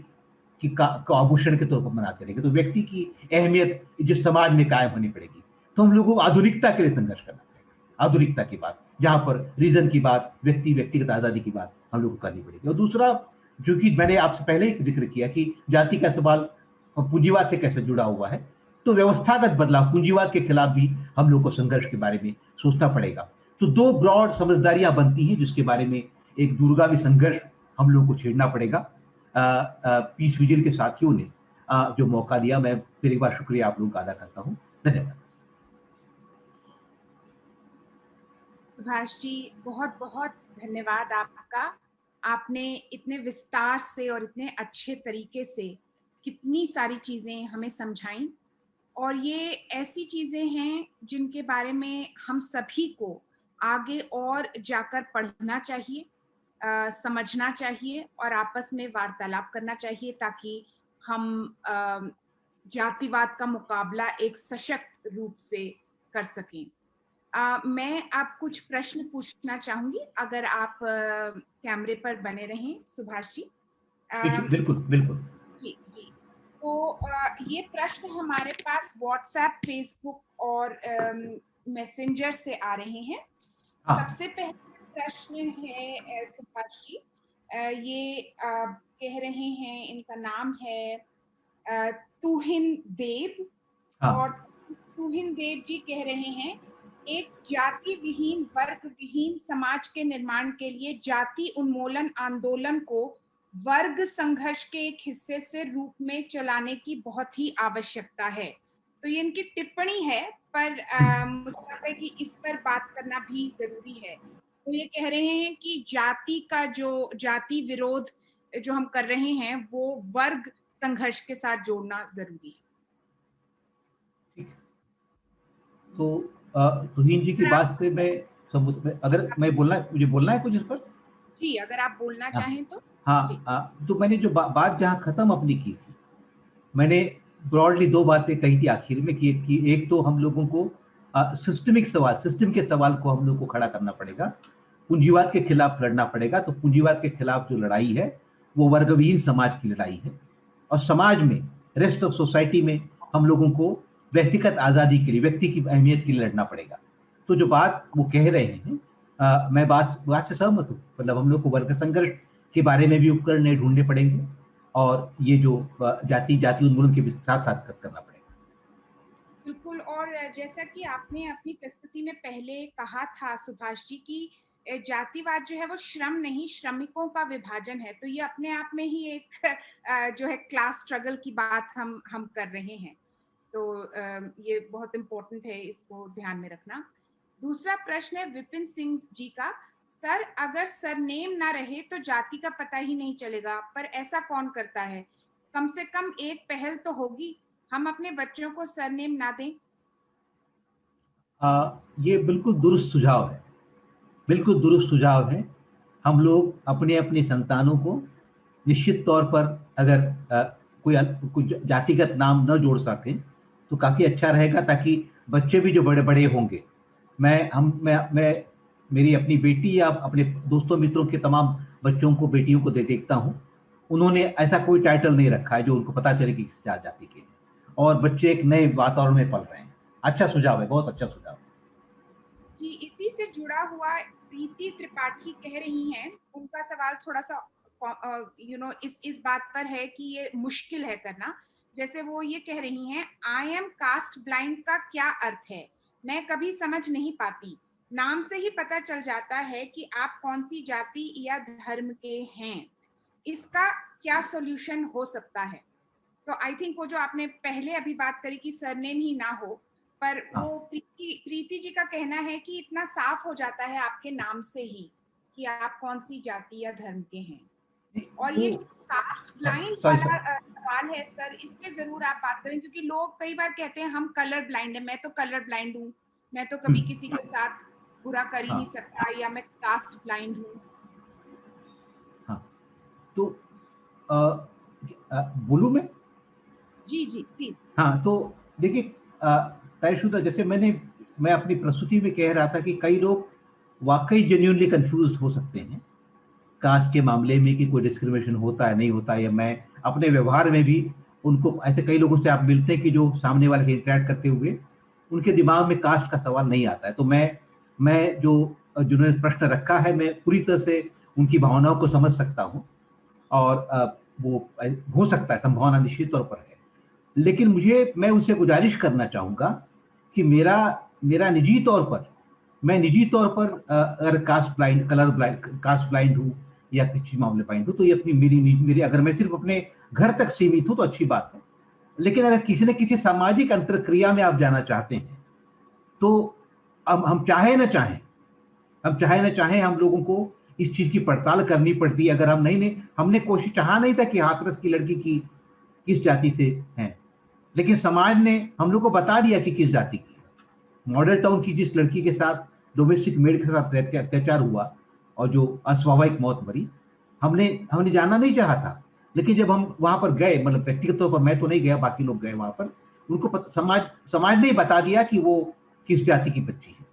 को आभूषण के तौर पर मनाते रहेंगे। तो व्यक्ति की अहमियत जिस समाज में कायम होनी पड़ेगी। तो हम लोगों को आधुनिकता के लिए संघर्ष करना पड़ेगा। आधुनिकता की बात, जहां पर रीजन की बात, व्यक्तिगत आजादी की बात हम लोग को करनी पड़ेगी। और दूसरा, जो कि मैंने आपसे पहले ही जिक्र किया कि जाति का सवाल पूंजीवाद से कैसे जुड़ा हुआ है, तो व्यवस्थागत बदलाव, पूंजीवाद के खिलाफ भी हम लोग को संघर्ष के बारे में सोचना पड़ेगा। तो 2 ब्रॉड समझदारियां बनती हैं जिसके बारे में एक दूरगामी संघर्ष हम लोग को छेड़ना पड़ेगा। पीस विजिल के साथियों ने जो मौका दिया, मैं फिर एक बार शुक्रिया आप लोगों का अदा करता हूं। धन्यवाद। सुभाष जी, बहुत बहुत धन्यवाद आपका। आपने इतने विस्तार से और इतने अच्छे तरीके से कितनी सारी चीजें हमें समझाई। और ये ऐसी चीजें हैं जिनके बारे में हम सभी को आगे और जाकर पढ़ना चाहिए, समझना चाहिए और आपस में वार्तालाप करना चाहिए, ताकि हम जातिवाद का मुकाबला एक सशक्त रूप से कर सकें। मैं आप कुछ प्रश्न पूछना चाहूंगी, अगर आप कैमरे पर बने रहें सुभाष जी। बिल्कुल बिल्कुल। जी जी। तो ये प्रश्न हमारे पास व्हाट्सएप, फेसबुक और मैसेंजर से आ रहे हैं। हाँ सबसे पहला प्रश्न है सुभाष जी, ये कह रहे हैं, इनका नाम है तुहिन देव। और हाँ तुहिन देव जी कह रहे हैं, एक जाति विहीन, वर्ग विहीन समाज के निर्माण के लिए जाति उन्मूलन आंदोलन को वर्ग संघर्ष के एक हिस्से से रूप में चलाने की बहुत ही आवश्यकता है। तो ये इनकी टिप्पणी है, पर मुझे लगता है कि इस पर बात करना भी जरूरी है। तो ये कह रहे हैं कि जाति का जो जाति विरोध जो हम कर रहे हैं वो वर्ग संघर्ष के साथ जोड़ना जरूरी है। ठीक। तो तुहिन जी की अगर बात से मैं अगर आप मैं बोलना, मुझे बोलना है कुछ इस पर। जी, अगर आप बोलना हाँ चाहें तो जी। हाँ, तो मैंने जो बात जहाँ खत्म अपनी की थी, मैंने ब्रॉडली दो बातें कही थी आखिर में कि एक तो हम लोगों को सिस्टमिक सवाल, सिस्टम के सवाल को हम लोग को खड़ा करना पड़ेगा, पूंजीवाद के खिलाफ लड़ना पड़ेगा। तो पूंजीवाद के खिलाफ जो लड़ाई है वो वर्गविहीन समाज की लड़ाई है, और समाज में, रेस्ट ऑफ सोसाइटी में हम लोगों को व्यक्तिगत आज़ादी के लिए, व्यक्ति की अहमियत के लिए लड़ना पड़ेगा। तो जो बात वो कह रहे हैं, मैं बात बात से सहमत हूँ। मतलब हम लोग को वर्ग संघर्ष के बारे में भी उपकरण ढूंढने पड़ेंगे, और ये जो जाति जाति उन्मूलन के भी साथ साथ करना पड़ेगा। बिल्कुल। और जैसा कि आपने अपनी प्रस्तुति में पहले कहा था सुभाष जी की, जातिवाद जो है वो श्रम नहीं, श्रमिकों का विभाजन है। तो ये अपने आप में ही एक जो है क्लास स्ट्रगल की बात हम कर रहे हैं। तो ये बहुत इम्पोर्टेंट है इसको ध्यान में रखना। दूसरा प्रश्न है विपिन सिंह जी का, सर अगर सरनेम ना रहे तो जाति का पता ही नहीं चलेगा, पर ऐसा कौन करता है? कम से कम एक पहल तो होगी, हम अपने बच्चों को सरनेम ना दें। ये बिल्कुल दुरुस्त सुझाव है, बिल्कुल दुरुस्त सुझाव है। हम लोग अपने अपने संतानों को निश्चित तौर पर अगर कोई जातिगत नाम न जोड़ सकें तो काफ़ी अच्छा रहेगा, ताकि बच्चे भी जो बड़े बड़े होंगे, मैं मेरी अपनी बेटी या अपने दोस्तों मित्रों के तमाम बच्चों को, बेटियों को देखता हूँ, उन्होंने ऐसा कोई टाइटल नहीं रखा है जो उनको पता चले कि किस जाति के हैं, और बच्चे एक नए वातावरण में पल रहे हैं। अच्छा सुझाव है, बहुत अच्छा सुझाव है। जी, इसी से जुड़ा हुआ प्रीति त्रिपाठी कह रही हैं, उनका सवाल थोड़ा सा इस बात पर है कि ये मुश्किल है करना। जैसे वो ये कह रही हैं, आई एम कास्ट ब्लाइंड का क्या अर्थ है? मैं कभी समझ नहीं पाती। नाम से ही पता चल जाता है कि आप कौन सी जाति या धर्म के हैं। इसका क्या सॉल्यूशन हो सकता है? तो आई थिंक वो जो आपने पहले अभी बात करी कि सरनेम ही ना हो, पर हाँ वो प्रीति प्रीति जी का कहना है कि इतना साफ हो जाता है आपके नाम से ही कि आप कौन सी जाति या धर्म के हैं। और वो ये जो कास्ट ब्लाइंड सॉरी वाला सॉरी। सवाल है सर, इस पे जरूर आप बात करें, क्योंकि लोग कई बार कहते हैं हम कलर ब्लाइंड है। मैं तो कलर ब्लाइंड हूँ, मैं तो कभी किसी के साथ बुरा कर ही नहीं हाँ सकता, या मैं कास्ट ब्लाइंड हूँ। हाँ, तो बोलूं मैं? जी जी प्लीज। हाँ, तो देखिए, तयशुदा, जैसे मैं अपनी प्रस्तुति में कह रहा था कि कई लोग वाकई जेन्युइनली कंफ्यूज हो सकते हैं कास्ट के मामले में, कि कोई डिस्क्रिमिनेशन होता है नहीं होता है। या मैं अपने व्यवहार में भी उनको, ऐसे कई लोगों से आप मिलते हैं कि जो सामने वाले से इंटरेक्ट करते हुए उनके दिमाग में कास्ट का सवाल नहीं आता है। तो मैं जो जिन्होंने प्रश्न रखा है, मैं पूरी तरह से उनकी भावनाओं को समझ सकता हूँ, और वो हो सकता है, संभावना निश्चित तौर पर है। लेकिन मैं उससे गुजारिश करना चाहूंगा कि मेरा मेरा निजी तौर पर, मैं निजी तौर पर अगर caste blind, colour blind, caste blind हूँ या किसी मामले ब्लाइंड हूँ, तो ये अपनी मेरी अगर मैं सिर्फ अपने घर तक सीमित हूँ तो अच्छी बात है। लेकिन अगर किसी न किसी सामाजिक अंतरक्रिया में आप जाना चाहते हैं, तो अब हम चाहे ना चाहे हम लोगों को इस चीज की पड़ताल करनी पड़ती है। अगर हम नहीं, हमने कोशिश, चाहा नहीं था कि हाथरस की लड़की की किस जाति से हैं, लेकिन समाज ने हम लोग को बता दिया कि किस जाति की है। मॉडल टाउन की जिस लड़की के साथ डोमेस्टिक मेड के साथ अत्याचार हुआ और जो अस्वाभाविक मौत मरी, हमने हमने जाना नहीं चाहा था, लेकिन जब हम वहां पर गए, मतलब व्यक्तिगत तौर पर मैं तो नहीं गया, बाकी लोग गए वहां पर, उनको समाज ने बता दिया कि वो किस जाति की बच्ची है।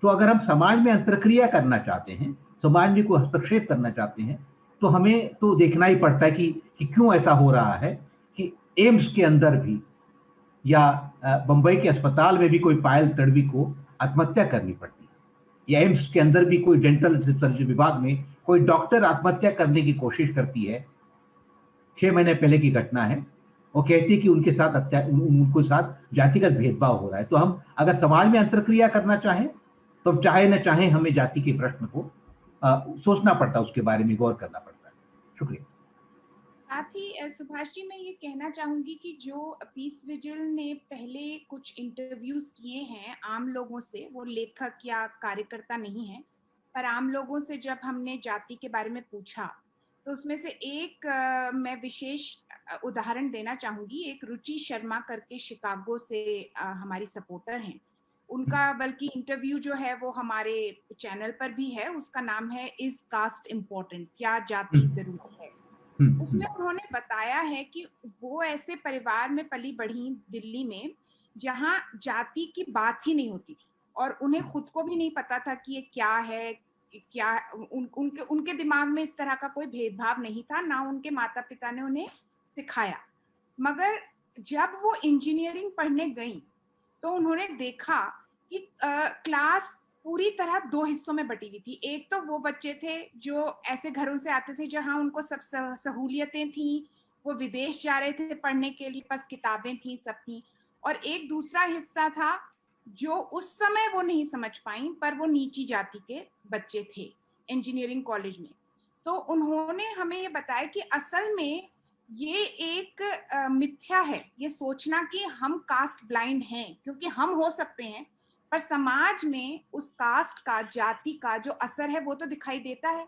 तो अगर हम समाज में अंतरक्रिया करना चाहते हैं, समाज में कोई हस्तक्षेप करना चाहते हैं, तो हमें तो देखना ही पड़ता है कि क्यों ऐसा हो रहा है कि एम्स के अंदर भी या बंबई के अस्पताल में भी कोई पायल तड़वी को आत्महत्या करनी पड़ती है, या एम्स के अंदर भी कोई डेंटल सर्जरी विभाग में कोई डॉक्टर आत्महत्या करने की कोशिश करती है। 6 महीने पहले की घटना है। वो कहती है कि उनके साथ उनके साथ जातिगत भेदभाव हो रहा है। तो हम अगर समाज में अंतरक्रिया करना चाहें, तो चाहे न चाहे हमें जाति के प्रश्न को सोचना पड़ता है, उसके बारे में गौर करना पड़ता है। शुक्रिया। साथ ही सुभाष जी, मैं ये कहना चाहूंगी कि जो पीस विजिल ने पहले कुछ इंटरव्यूज किए हैं आम लोगों से, वो लेखक या कार्यकर्ता नहीं है, पर आम लोगों से जब हमने जाति के बारे में पूछा, तो उसमें से एक मैं विशेष उदाहरण देना चाहूंगी। एक रुचि शर्मा करके शिकागो से हमारी सपोर्टर हैं, उनका बल्कि इंटरव्यू जो है वो हमारे चैनल पर भी है। उसका नाम है इज कास्ट इम्पोर्टेंट, क्या जाति जरूरी है। उसमें उन्होंने बताया है कि वो ऐसे परिवार में पली बढ़ी दिल्ली में जहां जाति की बात ही नहीं होती थी, और उन्हें खुद को भी नहीं पता था कि ये क्या है, क्या उनके दिमाग में इस तरह का कोई भेदभाव नहीं था, ना उनके माता पिता ने उन्हें सिखाया। मगर जब वो इंजीनियरिंग पढ़ने गई तो उन्होंने देखा कि क्लास पूरी तरह दो हिस्सों में बटी हुई थी। एक तो वो बच्चे थे जो ऐसे घरों से आते थे जहां उनको सब सहूलियतें थी, वो विदेश जा रहे थे पढ़ने के लिए, बस किताबें थी, सब थी। और एक दूसरा हिस्सा था जो उस समय वो नहीं समझ पाई, पर वो नीची जाति के बच्चे थे इंजीनियरिंग कॉलेज में। तो उन्होंने हमें ये बताया कि असल में ये एक मिथ्या है, ये सोचना कि हम कास्ट ब्लाइंड हैं, क्योंकि हम हो सकते हैं, पर समाज में उस कास्ट का, जाति का जो असर है वो तो दिखाई देता है।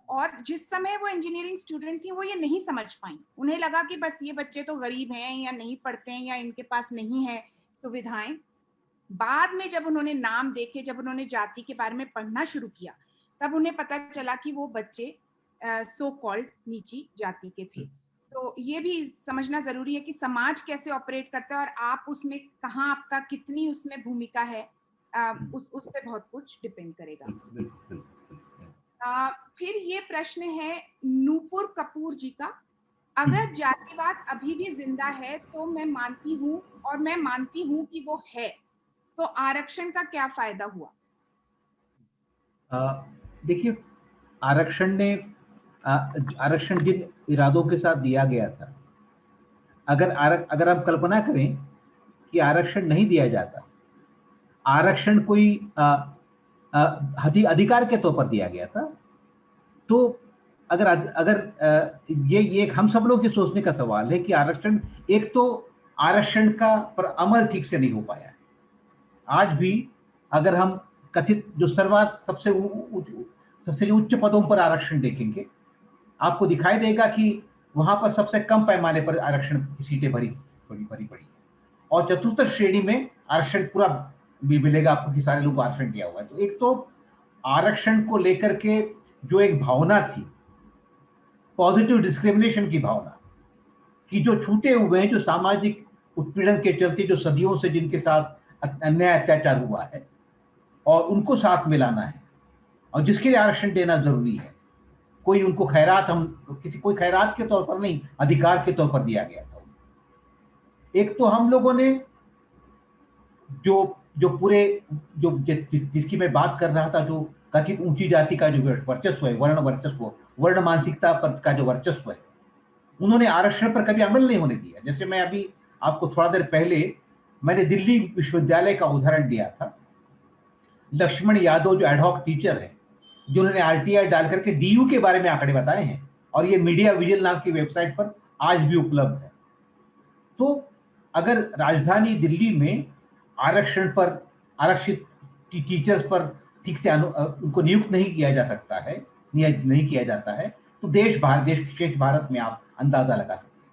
और जिस समय वो इंजीनियरिंग स्टूडेंट थी वो ये नहीं समझ पाई, उन्हें लगा कि बस ये बच्चे तो गरीब हैं या नहीं पढ़ते हैं या इनके पास नहीं है सुविधाएं। बाद में जब उन्होंने नाम देखे, जब उन्होंने जाति के बारे में पढ़ना शुरू किया, तब उन्हें पता चला कि वो बच्चे सो कॉल्ड नीची जाति के थे। तो ये भी समझना जरूरी है कि समाज कैसे ऑपरेट करता है और आप उसमें कहाँ, आपका कितनी उसमें भूमिका है, उस पे बहुत कुछ डिपेंड करेगा। फिर ये प्रश्न है नूपुर कपूर जी का, अगर जातिवाद अभी भी जिंदा है तो मैं मानती हूँ, और मैं मानती हूँ कि वो है, तो आरक्षण का क्या फायदा हुआ? देखिए, आरक्षण जिन इरादों के साथ दिया गया था, अगर हम कल्पना करें कि आरक्षण नहीं दिया जाता, आरक्षण कोई अधिकार के तौर पर दिया गया था, तो अगर अगर ये एक हम सब लोग के सोचने का सवाल है कि आरक्षण, एक तो आरक्षण का पर अमल ठीक से नहीं हो पाया है। आज भी अगर हम कथित जो सबसे उच्च पदों पर आरक्षण देखेंगे, आपको दिखाई देगा कि वहां पर सबसे कम पैमाने पर आरक्षण की सीटें भरी पड़ी है, और चतुर्थ श्रेणी में आरक्षण पूरा भी मिलेगा आपको कि सारे लोग आरक्षण दिया हुआ है। तो एक तो आरक्षण को लेकर के जो एक भावना थी, पॉजिटिव डिस्क्रिमिनेशन की भावना, कि जो छूटे हुए हैं, जो सामाजिक उत्पीड़न के चलते जो सदियों से जिनके साथ अन्याय अत्याचार हुआ है, और उनको साथ मिलाना है, और जिसके लिए आरक्षण देना जरूरी है। कोई उनको खैरात, कोई खैरात के तौर पर नहीं, अधिकार के तौर पर दिया गया था। एक तो हम लोगों ने जो पूरे जिसकी मैं बात कर रहा था, जो कथित ऊंची जाति का जो वर्चस्व है, वर्ण मानसिकता पर का जो वर्चस्व है, उन्होंने आरक्षण पर कभी अमल नहीं होने दिया। जैसे मैं अभी आपको थोड़ा देर पहले मैंने दिल्ली विश्वविद्यालय का उदाहरण दिया था। लक्ष्मण यादव जो एडहॉक टीचर है, जिन्होंने आरटीआई डाल करके डीयू के बारे में आंकड़े बताए हैं, और ये मीडिया विजिल नाम की वेबसाइट पर आज भी उपलब्ध है। तो अगर राजधानी दिल्ली में आरक्षण पर, आरक्षित टीचर्स पर ठीक से उनको नियुक्त नहीं किया जा सकता है, नहीं किया जाता है, तो शेष भारत में आप अंदाजा लगा सकते हैं।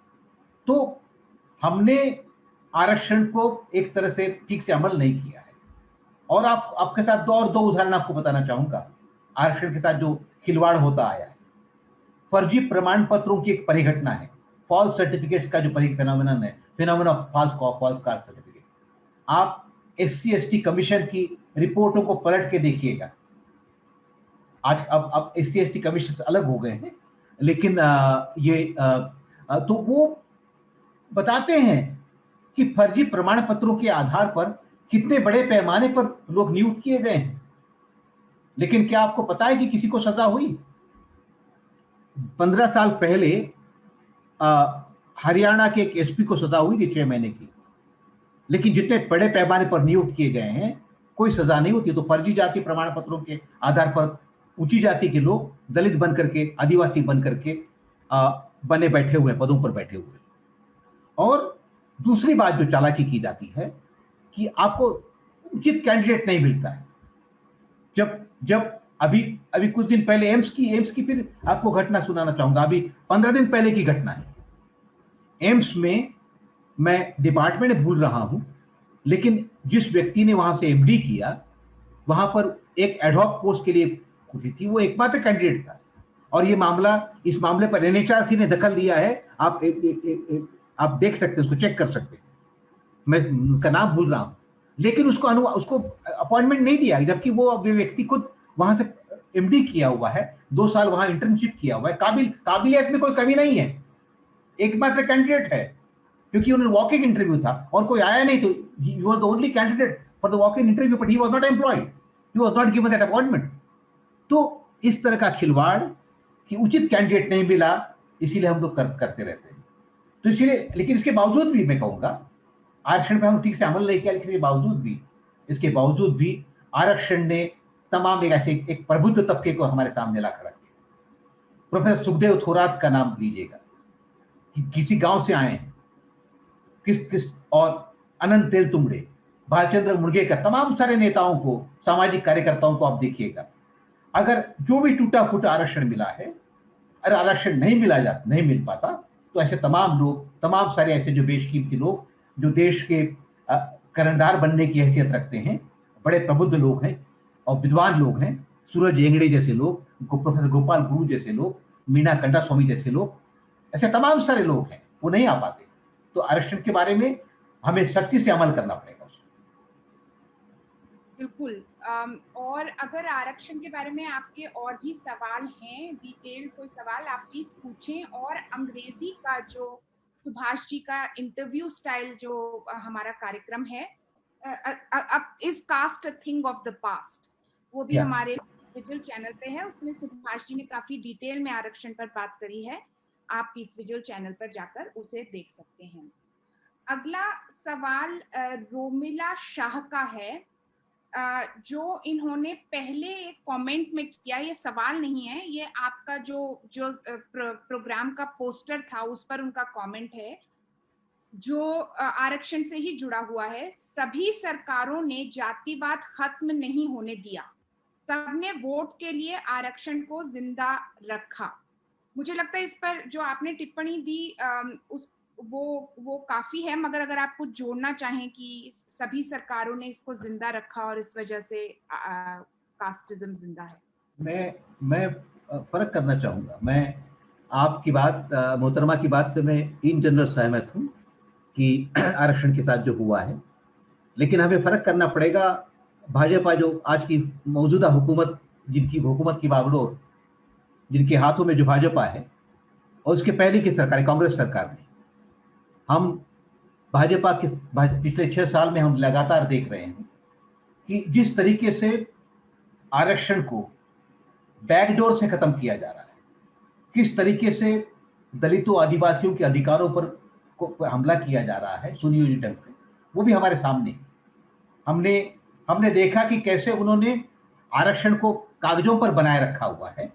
तो हमने आरक्षण को एक तरह से ठीक से अमल नहीं किया है। और आपके साथ दो उदाहरण आपको बताना चाहूंगा आरक्षण के साथ जो खिलवाड़ होता आया है। फर्जी प्रमाण पत्रों की एक परिघटना है, फॉल्स सर्टिफिकेट्स का जो फिनोमेनन है, phenomena of false caste certificate. आप SC/ST कमीशन की रिपोर्टों को पलट के देखिएगा। आज अब SC/ST कमीशन अलग हो गए हैं, लेकिन तो वो बताते हैं कि फर्जी प्रमाण पत्रों के आधार पर कितने बड़े पैमाने पर लोग नियुक्त किए गए हैं। लेकिन क्या आपको पता है कि किसी को सजा हुई? 15 साल पहले हरियाणा के एक SP को सजा हुई थी 6 महीने की, लेकिन जितने बड़े पैमाने पर नियुक्त किए गए हैं कोई सजा नहीं होती। तो फर्जी जाति प्रमाण पत्रों के आधार पर ऊंची जाति के लोग दलित बन करके, आदिवासी बन करके बने बैठे हुए, पदों पर बैठे हुए। और दूसरी बात जो चालाकी की जाती है कि आपको उचित कैंडिडेट नहीं मिलता है। जब अभी कुछ दिन पहले एम्स की फिर आपको घटना सुनाना चाहूंगा। अभी 15 दिन पहले की घटना है। एम्स में, मैं डिपार्टमेंट भूल रहा हूं, लेकिन जिस व्यक्ति ने वहां से MD किया, वहां पर एक एडहॉक पोस्ट के लिए खुली थी, वो एकमात्र कैंडिडेट था। और इस मामले पर NHRC ने दखल दिया है। आप देख सकते हैं, उसको चेक कर सकते हैं, मैं उनका नाम भूल रहा हूं। लेकिन उसको अपॉइंटमेंट नहीं दिया, जबकि वो व्यक्ति खुद वहां से MD किया हुआ है, 2 साल वहां इंटर्नशिप किया हुआ है, काबिलियत में कोई कमी नहीं है, एकमात्र कैंडिडेट है। क्योंकि उन्होंने वॉकिंग इंटरव्यू था और कोई आया नहीं, तो he was the only candidate for the walking interview, but he was not employed, he was not given that appointment. तो इस तरह का खिलवाड़ कि उचित कैंडिडेट नहीं मिला, इसीलिए हम लोग करते रहते हैं। तो इसीलिए, लेकिन इसके बावजूद भी मैं कहूंगा आरक्षण पे हम ठीक से अमल नहीं किया, लेकिन इसके बावजूद भी आरक्षण ने तमाम एक प्रबुद्ध तबके को हमारे सामने ला खड़ा किया। प्रोफेसर सुखदेव थोरात का नाम लीजिएगा, कि किसी गांव से आए हैं, किस और अनंत तेलतुंबड़े, भालचंद्र मुर्गेकर, तमाम सारे नेताओं को, सामाजिक कार्यकर्ताओं को आप देखिएगा। अगर जो भी टूटा फूटा आरक्षण मिला है, अगर आरक्षण नहीं मिल पाता, तो ऐसे तमाम सारे ऐसे जो बेशकीमती लोग, जो देश के कर्णधार बनने की हैसियत रखते हैं, बड़े प्रबुद्ध लोग हैं और विद्वान लोग हैं, सूरज येंगड़े जैसे लोग, प्रोफेसर गोपाल गुरु जैसे लोग, मीना कंडा स्वामी जैसे लोग, ऐसे तमाम सारे लोग हैं, वो नहीं आ पाते। तो आरक्षण के बारे में हमें सख्ती से अमल करना पड़ेगा। बिल्कुल। और अगर आरक्षण के बारे में आपके और भी सवाल हैं, डिटेल्ड कोई सवाल, आप प्लीज पूछें। और अंग्रेजी का जो सुभाष जी का इंटरव्यू स्टाइल जो हमारा कार्यक्रम है, अब is caste a thing of the past, वो भी हमारे विजुअल चैनल पे है। उसमें सुभाष जी ने काफी डिटेल में आरक्षण पर बात करी है, आप पीस विजुअल चैनल पर जाकर उसे देख सकते हैं। अगला सवाल रोमिला शाह का है, जो इन्होंने पहले एक कमेंट में किया। ये सवाल नहीं है, ये आपका जो प्रोग्राम का पोस्टर था उस पर उनका कमेंट है, जो आरक्षण से ही जुड़ा हुआ है। सभी सरकारों ने जातिवाद खत्म नहीं होने दिया, सबने वोट के लिए आरक्षण को जिंदा रखा। मुझे लगता है इस पर जो आपने टिप्पणी दी वो काफी है, मगर अगर आप कुछ जोड़ना चाहें कि सभी सरकारों ने इसको जिंदा रखा और इस वजह से कास्टिज्म जिंदा है। मैं फर्क करना चाहूंगा। मैं आपकी बात, मोहतरमा की बात से मैं इन जनरल सहमत हूं कि आरक्षण के साथ जो हुआ है, लेकिन हमें फर्क करना पड़ेगा। भाजपा जो आज की मौजूदा हुकूमत, जिनकी हुकूमत की बागडोर, जिनके हाथों में जो भाजपा है, और उसके पहले की सरकार, कांग्रेस सरकार ने, हम भाजपा के पिछले 6 साल में हम लगातार देख रहे हैं कि जिस तरीके से आरक्षण को बैकडोर से खत्म किया जा रहा है, किस तरीके से दलितों, आदिवासियों के अधिकारों पर हमला किया जा रहा है सुनियोजित ढंग से, वो भी हमारे सामने। हमने देखा कि कैसे उन्होंने आरक्षण को कागजों पर बनाए रखा हुआ है,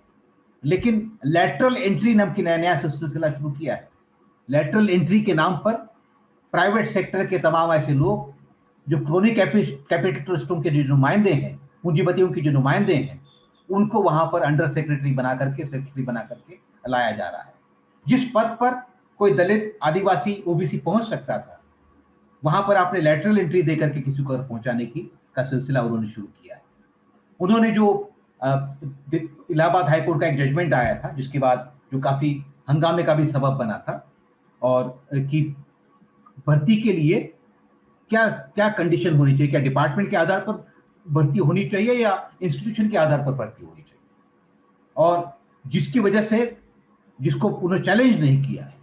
लेकिन लैटरल एंट्री नाम की नया सिलसिला शुरू किया है। लैटरल एंट्री के नाम पर प्राइवेट सेक्टर के तमाम ऐसे लोग जो क्रोनी कैपिटलिस्टों के जो नुमाइंदे हैं, पूंजीपतियों के जो नुमाइंदे हैं, उनको वहां पर अंडर सेक्रेटरी बना करके लाया जा रहा है। जिस पद पर कोई दलित, आदिवासी, ओबीसी पहुंच सकता था, वहां पर आपने लैटरल एंट्री देकर के किसी को पहुंचाने की का सिलसिला उन्होंने शुरू किया है। उन्होंने जो इलाहाबाद हाईकोर्ट का एक जजमेंट आया था, जिसके बाद जो काफी हंगामे का भी सबब बना था, और कि भर्ती के लिए क्या क्या कंडीशन होनी चाहिए, क्या डिपार्टमेंट के आधार पर भर्ती होनी चाहिए या इंस्टीट्यूशन के आधार पर भर्ती होनी चाहिए, और जिसकी वजह से जिसको उन्होंने चैलेंज नहीं किया है,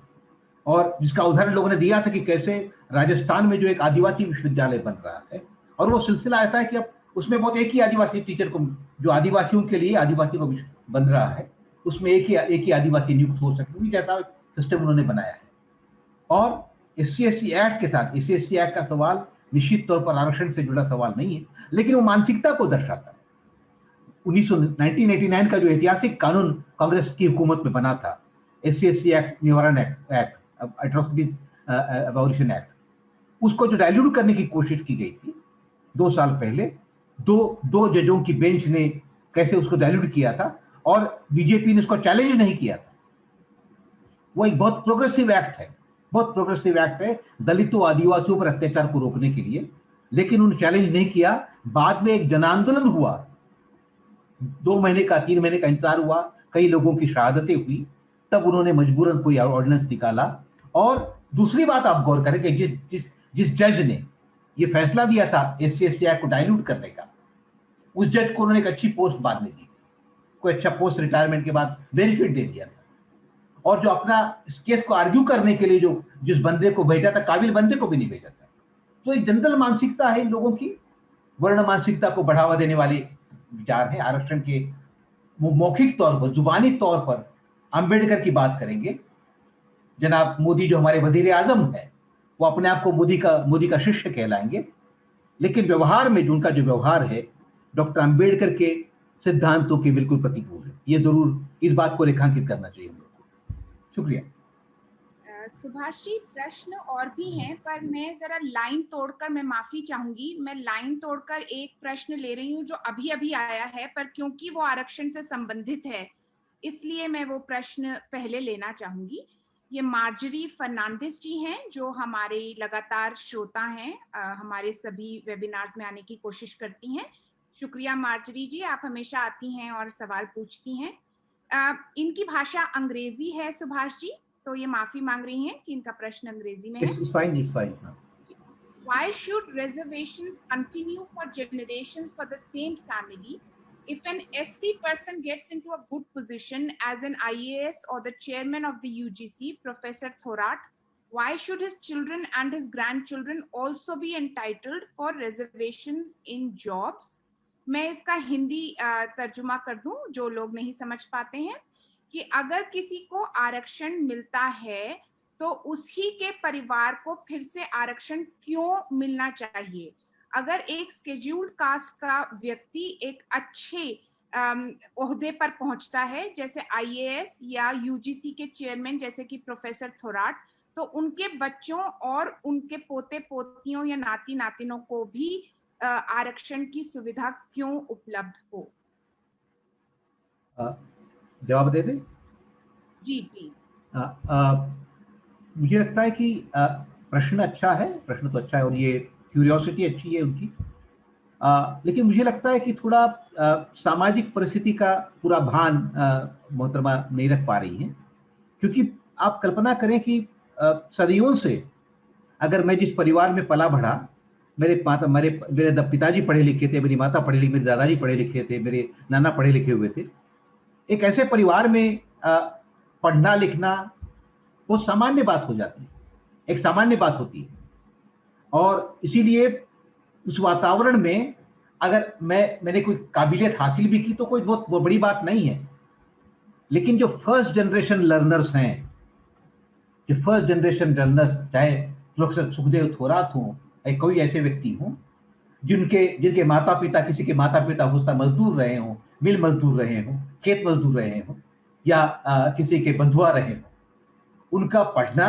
और जिसका उदाहरण लोगों ने दिया था कि कैसे राजस्थान में जो एक आदिवासी विश्वविद्यालय बन रहा है, और वो सिलसिला ऐसा है कि अब उसमें बहुत एक ही आदिवासी टीचर को, जो आदिवासियों के लिए आदिवासी को बन रहा है, उसमें एक ही आदिवासी नियुक्त हो सके, जैसा सिस्टम उन्होंने बनाया है। और SC/ST एक्ट के साथ, SC/ST एक्ट का सवाल निश्चित तौर पर आरक्षण से जुड़ा सवाल नहीं है, लेकिन वो मानसिकता को दर्शाता है। 1989 का जो ऐतिहासिक कानून कांग्रेस की हुकूमत में बना था, SC/ST एक्ट, निवारण एक्ट, एट्रोसिटीज अबॉलिशन एक्ट, उसको जो डाइल्यूट करने की कोशिश की गई थी 2 साल पहले, दो जजों की बेंच ने कैसे उसको डाइल्यूट किया था, और बीजेपी ने उसको चैलेंज नहीं किया था। वो एक बहुत प्रोग्रेसिव एक्ट है, बहुत प्रोग्रेसिव एक्ट है दलितों आदिवासियों पर अत्याचार को रोकने के लिए, लेकिन उन्होंने चैलेंज नहीं किया। बाद में एक जन आंदोलन हुआ, 2 महीने का 3 महीने का इंतजार हुआ, कई लोगों की शहादतें हुई, तब उन्होंने मजबूरन कोई ऑर्डिनेंस निकाला। और दूसरी बात आप गौर करें कि जिस जज ने ये फैसला दिया था SC/ST एक्ट को डाइल्यूट करने का, उस जज को उन्होंने एक अच्छी पोस्ट बाद में दी, कोई अच्छा पोस्ट रिटायरमेंट के बाद बेनिफिट दे दिया था। और जो अपना इस केस को आर्ग्यू करने के लिए जिस बंदे को भेजा था, काबिल बंदे को भी नहीं भेजा था। तो एक जनरल मानसिकता है इन लोगों की, वर्ण मानसिकता को बढ़ावा देने वाले विचार है। आरक्षण के मौखिक तौर पर, जुबानी तौर पर अंबेडकर की बात करेंगे, जनाब मोदी जो हमारे वजीर आजम है, वो अपने आप को मोदी का शिष्य कहलाएंगे, लेकिन व्यवहार में उनका जो व्यवहार है डॉक्टर अंबेडकर के सिद्धांतों के बिल्कुल प्रतिकूल है। ये जरूर इस बात को रेखांकित करना चाहिए हम लोग को। शुक्रिया। सुभाष जी, प्रश्न और भी हैं, पर मैं जरा लाइन तोड़कर, मैं माफी चाहूंगी, मैं लाइन तोड़कर एक प्रश्न ले रही हूँ जो अभी अभी आया है, पर क्योंकि वो आरक्षण से संबंधित है इसलिए मैं वो प्रश्न पहले लेना चाहूंगी। ये मार्जरी फर्नांडिस जी हैं, जो हमारे लगातार श्रोता हैं, हमारे सभी वेबिनार्स में आने की कोशिश करती हैं। शुक्रिया मार्जरी जी, आप हमेशा आती हैं और सवाल पूछती हैं। इनकी भाषा अंग्रेजी है सुभाष जी, तो ये माफी मांग रही हैं कि इनका प्रश्न अंग्रेजी में है। It's fine. Why should reservations continue for generations for the same family? If an SC person gets into a good position as an IAS or the chairman of the UGC, Professor Thorat, why should his children and his grandchildren also be entitled for reservations in jobs? मैं इसका हिंदी तर्जुमा कर दूं जो लोग नहीं समझ पाते हैं, कि अगर किसी को आरक्षण मिलता है तो उसी के परिवार को फिर से आरक्षण क्यों मिलना चाहिए? अगर एक स्केड्यूल्ड कास्ट का व्यक्ति एक अच्छे ओहदे पर पहुंचता है, जैसे IAS या UGC के चेयरमैन जैसे कि प्रोफेसर थोराट, तो उनके बच्चों और उनके पोते पोतियों या नाती नातिनों को भी आरक्षण की सुविधा क्यों उपलब्ध हो? जवाब दे दें? जी प्लीज। मुझे लगता है कि प्रश्न अच्छा है, प्रश्न तो अच्छा है, और ये क्यूरियोसिटी अच्छी है उनकी, लेकिन मुझे लगता है कि थोड़ा सामाजिक परिस्थिति का पूरा भान मोहतरमा नहीं रख पा रही हैं। क्योंकि आप कल्पना करें कि सदियों से अगर मैं जिस परिवार में पला बढ़ा, मेरे पिताजी पढ़े लिखे थे, मेरी माता पढ़ी लिखी, मेरे दादाजी पढ़े लिखे थे, मेरे नाना पढ़े लिखे हुए थे, एक ऐसे परिवार में पढ़ना लिखना वो सामान्य बात हो जाती है, एक सामान्य बात होती है। और इसीलिए उस वातावरण में अगर मैंने कोई काबिलियत हासिल भी की तो कोई बहुत बड़ी बात नहीं है। लेकिन जो फर्स्ट जनरेशन लर्नर्स हैं, जो फर्स्ट जनरेशन लर्नर्स, चाहे प्रोफेसर सुखदेव थोरात हों या कोई ऐसे व्यक्ति हों जिनके माता पिता, किसी के माता पिता होस्ता मजदूर रहे हों, मिल मजदूर रहे हों, खेत मजदूर रहे हों, या किसी के बंधुआ रहे हों, उनका पढ़ना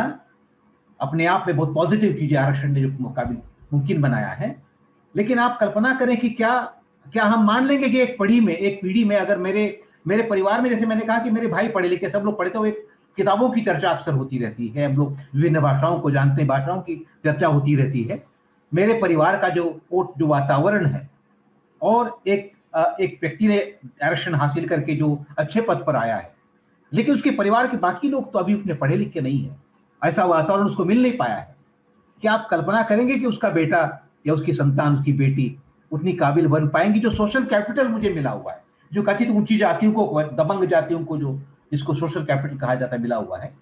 अपने आप में बहुत पॉजिटिव चीज आरक्षण ने जो मुमकिन बनाया है। लेकिन आप कल्पना करें कि क्या हम मान लेंगे कि एक पीढ़ी में अगर मेरे परिवार में, जैसे मैंने कहा कि मेरे भाई पढ़े लिखे, सब लोग पढ़े, तो एक किताबों की चर्चा अक्सर होती रहती है, हम लोग विभिन्न भाषाओं को जानते हैं, भाषाओं की चर्चा होती रहती है। मेरे परिवार का जो वातावरण है, और एक व्यक्ति ने आरक्षण हासिल करके जो अच्छे पद पर आया है, लेकिन उसके परिवार के बाकी लोग तो अभी उतने पढ़े लिखे नहीं है, ऐसा वातावरण उसको मिल नहीं पाया है। क्या आप कल्पना करेंगे कि उसका बेटा या उसकी संतान, उसकी बेटी उतनी काबिल बन पाएंगी? जो सोशल कैपिटल मुझे मिला हुआ है, जो कथित ऊंची जातियों को, दबंग जातियों को, जो जिसको सोशल कैपिटल कहा जाता है, मिला हुआ है,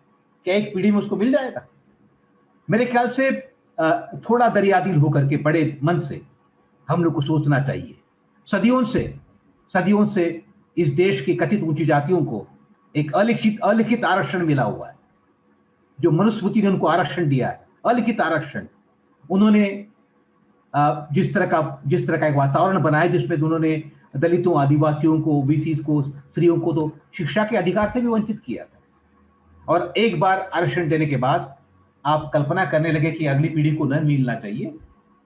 क्या एक पीढ़ी में उसको मिल जाएगा? मेरे ख्याल से थोड़ा दरियादिल होकर के, बड़े मन से हम लोग को सोचना चाहिए। सदियों से सदियों से इस देश की कथित ऊंची जातियों को एक अलिखित आरक्षण मिला हुआ है, जो मनुस्मृति ने उनको आरक्षण दिया है, अलिखित आरक्षण। उन्होंने जिस तरह का एक वातावरण बनाया, जिसमें उन्होंने दलितों, आदिवासियों को, ओबीसी को, स्त्रियों को तो शिक्षा के अधिकार से भी वंचित किया था। और एक बार आरक्षण देने के बाद आप कल्पना करने लगे कि अगली पीढ़ी को न मिलना चाहिए,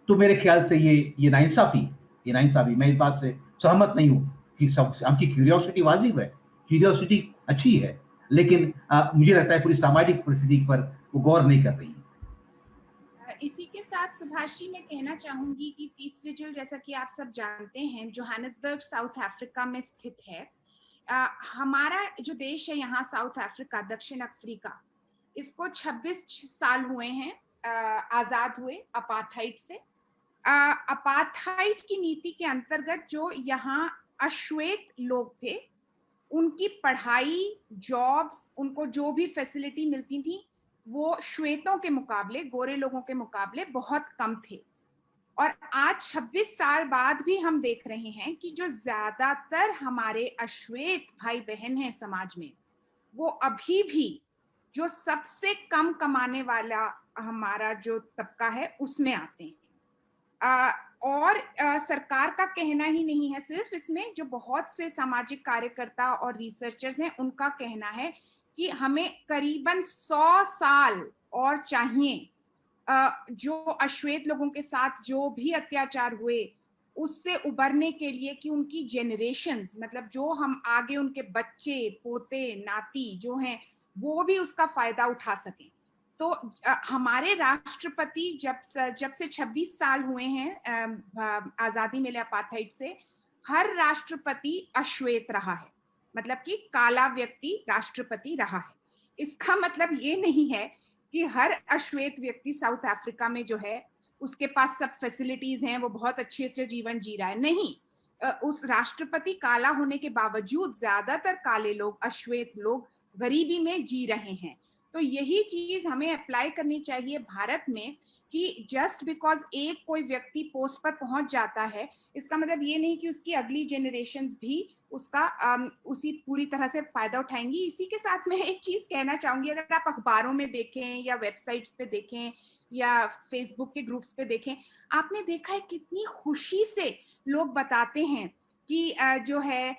तो मेरे ख्याल से ये नाइंसाफी, मैं इस बात से सहमत नहीं हूं कि सब आपकी क्यूरियोसिटी वाजिब है, क्यूरियोसिटी अच्छी है, लेकिन मुझे लगता है पूरी सामाजिक परिस्थिति पर वो गौर नहीं कर रही है। इसी के साथ सुभाष जी मैं कहना चाहूंगी कि पीस विजिल, जैसा कि आप सब जानते हैं, जोहानिसबर्ग साउथ अफ्रीका में स्थित है। हमारा जो देश है यहाँ, साउथ अफ्रीका, दक्षिण अफ्रीका, इसको 26 साल हुए हैं आजाद हुए अपार्थाइड से। अपार्थाइड की नीति के अंतर्गत जो यहाँ अश्वेत लोग थे, उनकी पढ़ाई, जॉब्स, उनको जो भी फैसिलिटी मिलती थी, वो श्वेतों के मुकाबले, गोरे लोगों के मुकाबले बहुत कम थे। और आज 26 साल बाद भी हम देख रहे हैं कि जो ज्यादातर हमारे अश्वेत भाई बहन हैं समाज में, वो अभी भी जो सबसे कम कमाने वाला हमारा जो तबका है उसमें आते हैं। और सरकार का कहना ही नहीं है सिर्फ, इसमें जो बहुत से सामाजिक कार्यकर्ता और रिसर्चर्स हैं, उनका कहना है कि हमें करीबन 100 साल और चाहिए जो अश्वेत लोगों के साथ जो भी अत्याचार हुए उससे उबरने के लिए, कि उनकी जनरेशन्स, मतलब जो हम आगे उनके बच्चे, पोते, नाती जो हैं, वो भी उसका फायदा उठा सकें। तो हमारे राष्ट्रपति जब से 26 साल हुए हैं आजादी मिले अपार्थाइड से, हर राष्ट्रपति अश्वेत रहा है, मतलब कि काला व्यक्ति राष्ट्रपति रहा है। इसका मतलब ये नहीं है कि हर अश्वेत व्यक्ति साउथ अफ्रीका में जो है उसके पास सब फैसिलिटीज हैं, वो बहुत अच्छे से जीवन जी रहा है, नहीं। उस राष्ट्रपति काला होने के बावजूद ज्यादातर काले लोग, अश्वेत लोग गरीबी में जी रहे हैं। तो यही चीज हमें अप्लाई करनी चाहिए भारत में, कि जस्ट बिकॉज एक कोई व्यक्ति पोस्ट पर पहुंच जाता है, इसका मतलब ये नहीं कि उसकी अगली जनरेशन्स भी उसका उसी पूरी तरह से फायदा उठाएंगी। इसी के साथ मैं एक चीज कहना चाहूंगी, अगर आप अखबारों में देखें या वेबसाइट्स पे देखें या फेसबुक के ग्रुप्स पे देखें, आपने देखा है कितनी खुशी से लोग बताते हैं कि जो है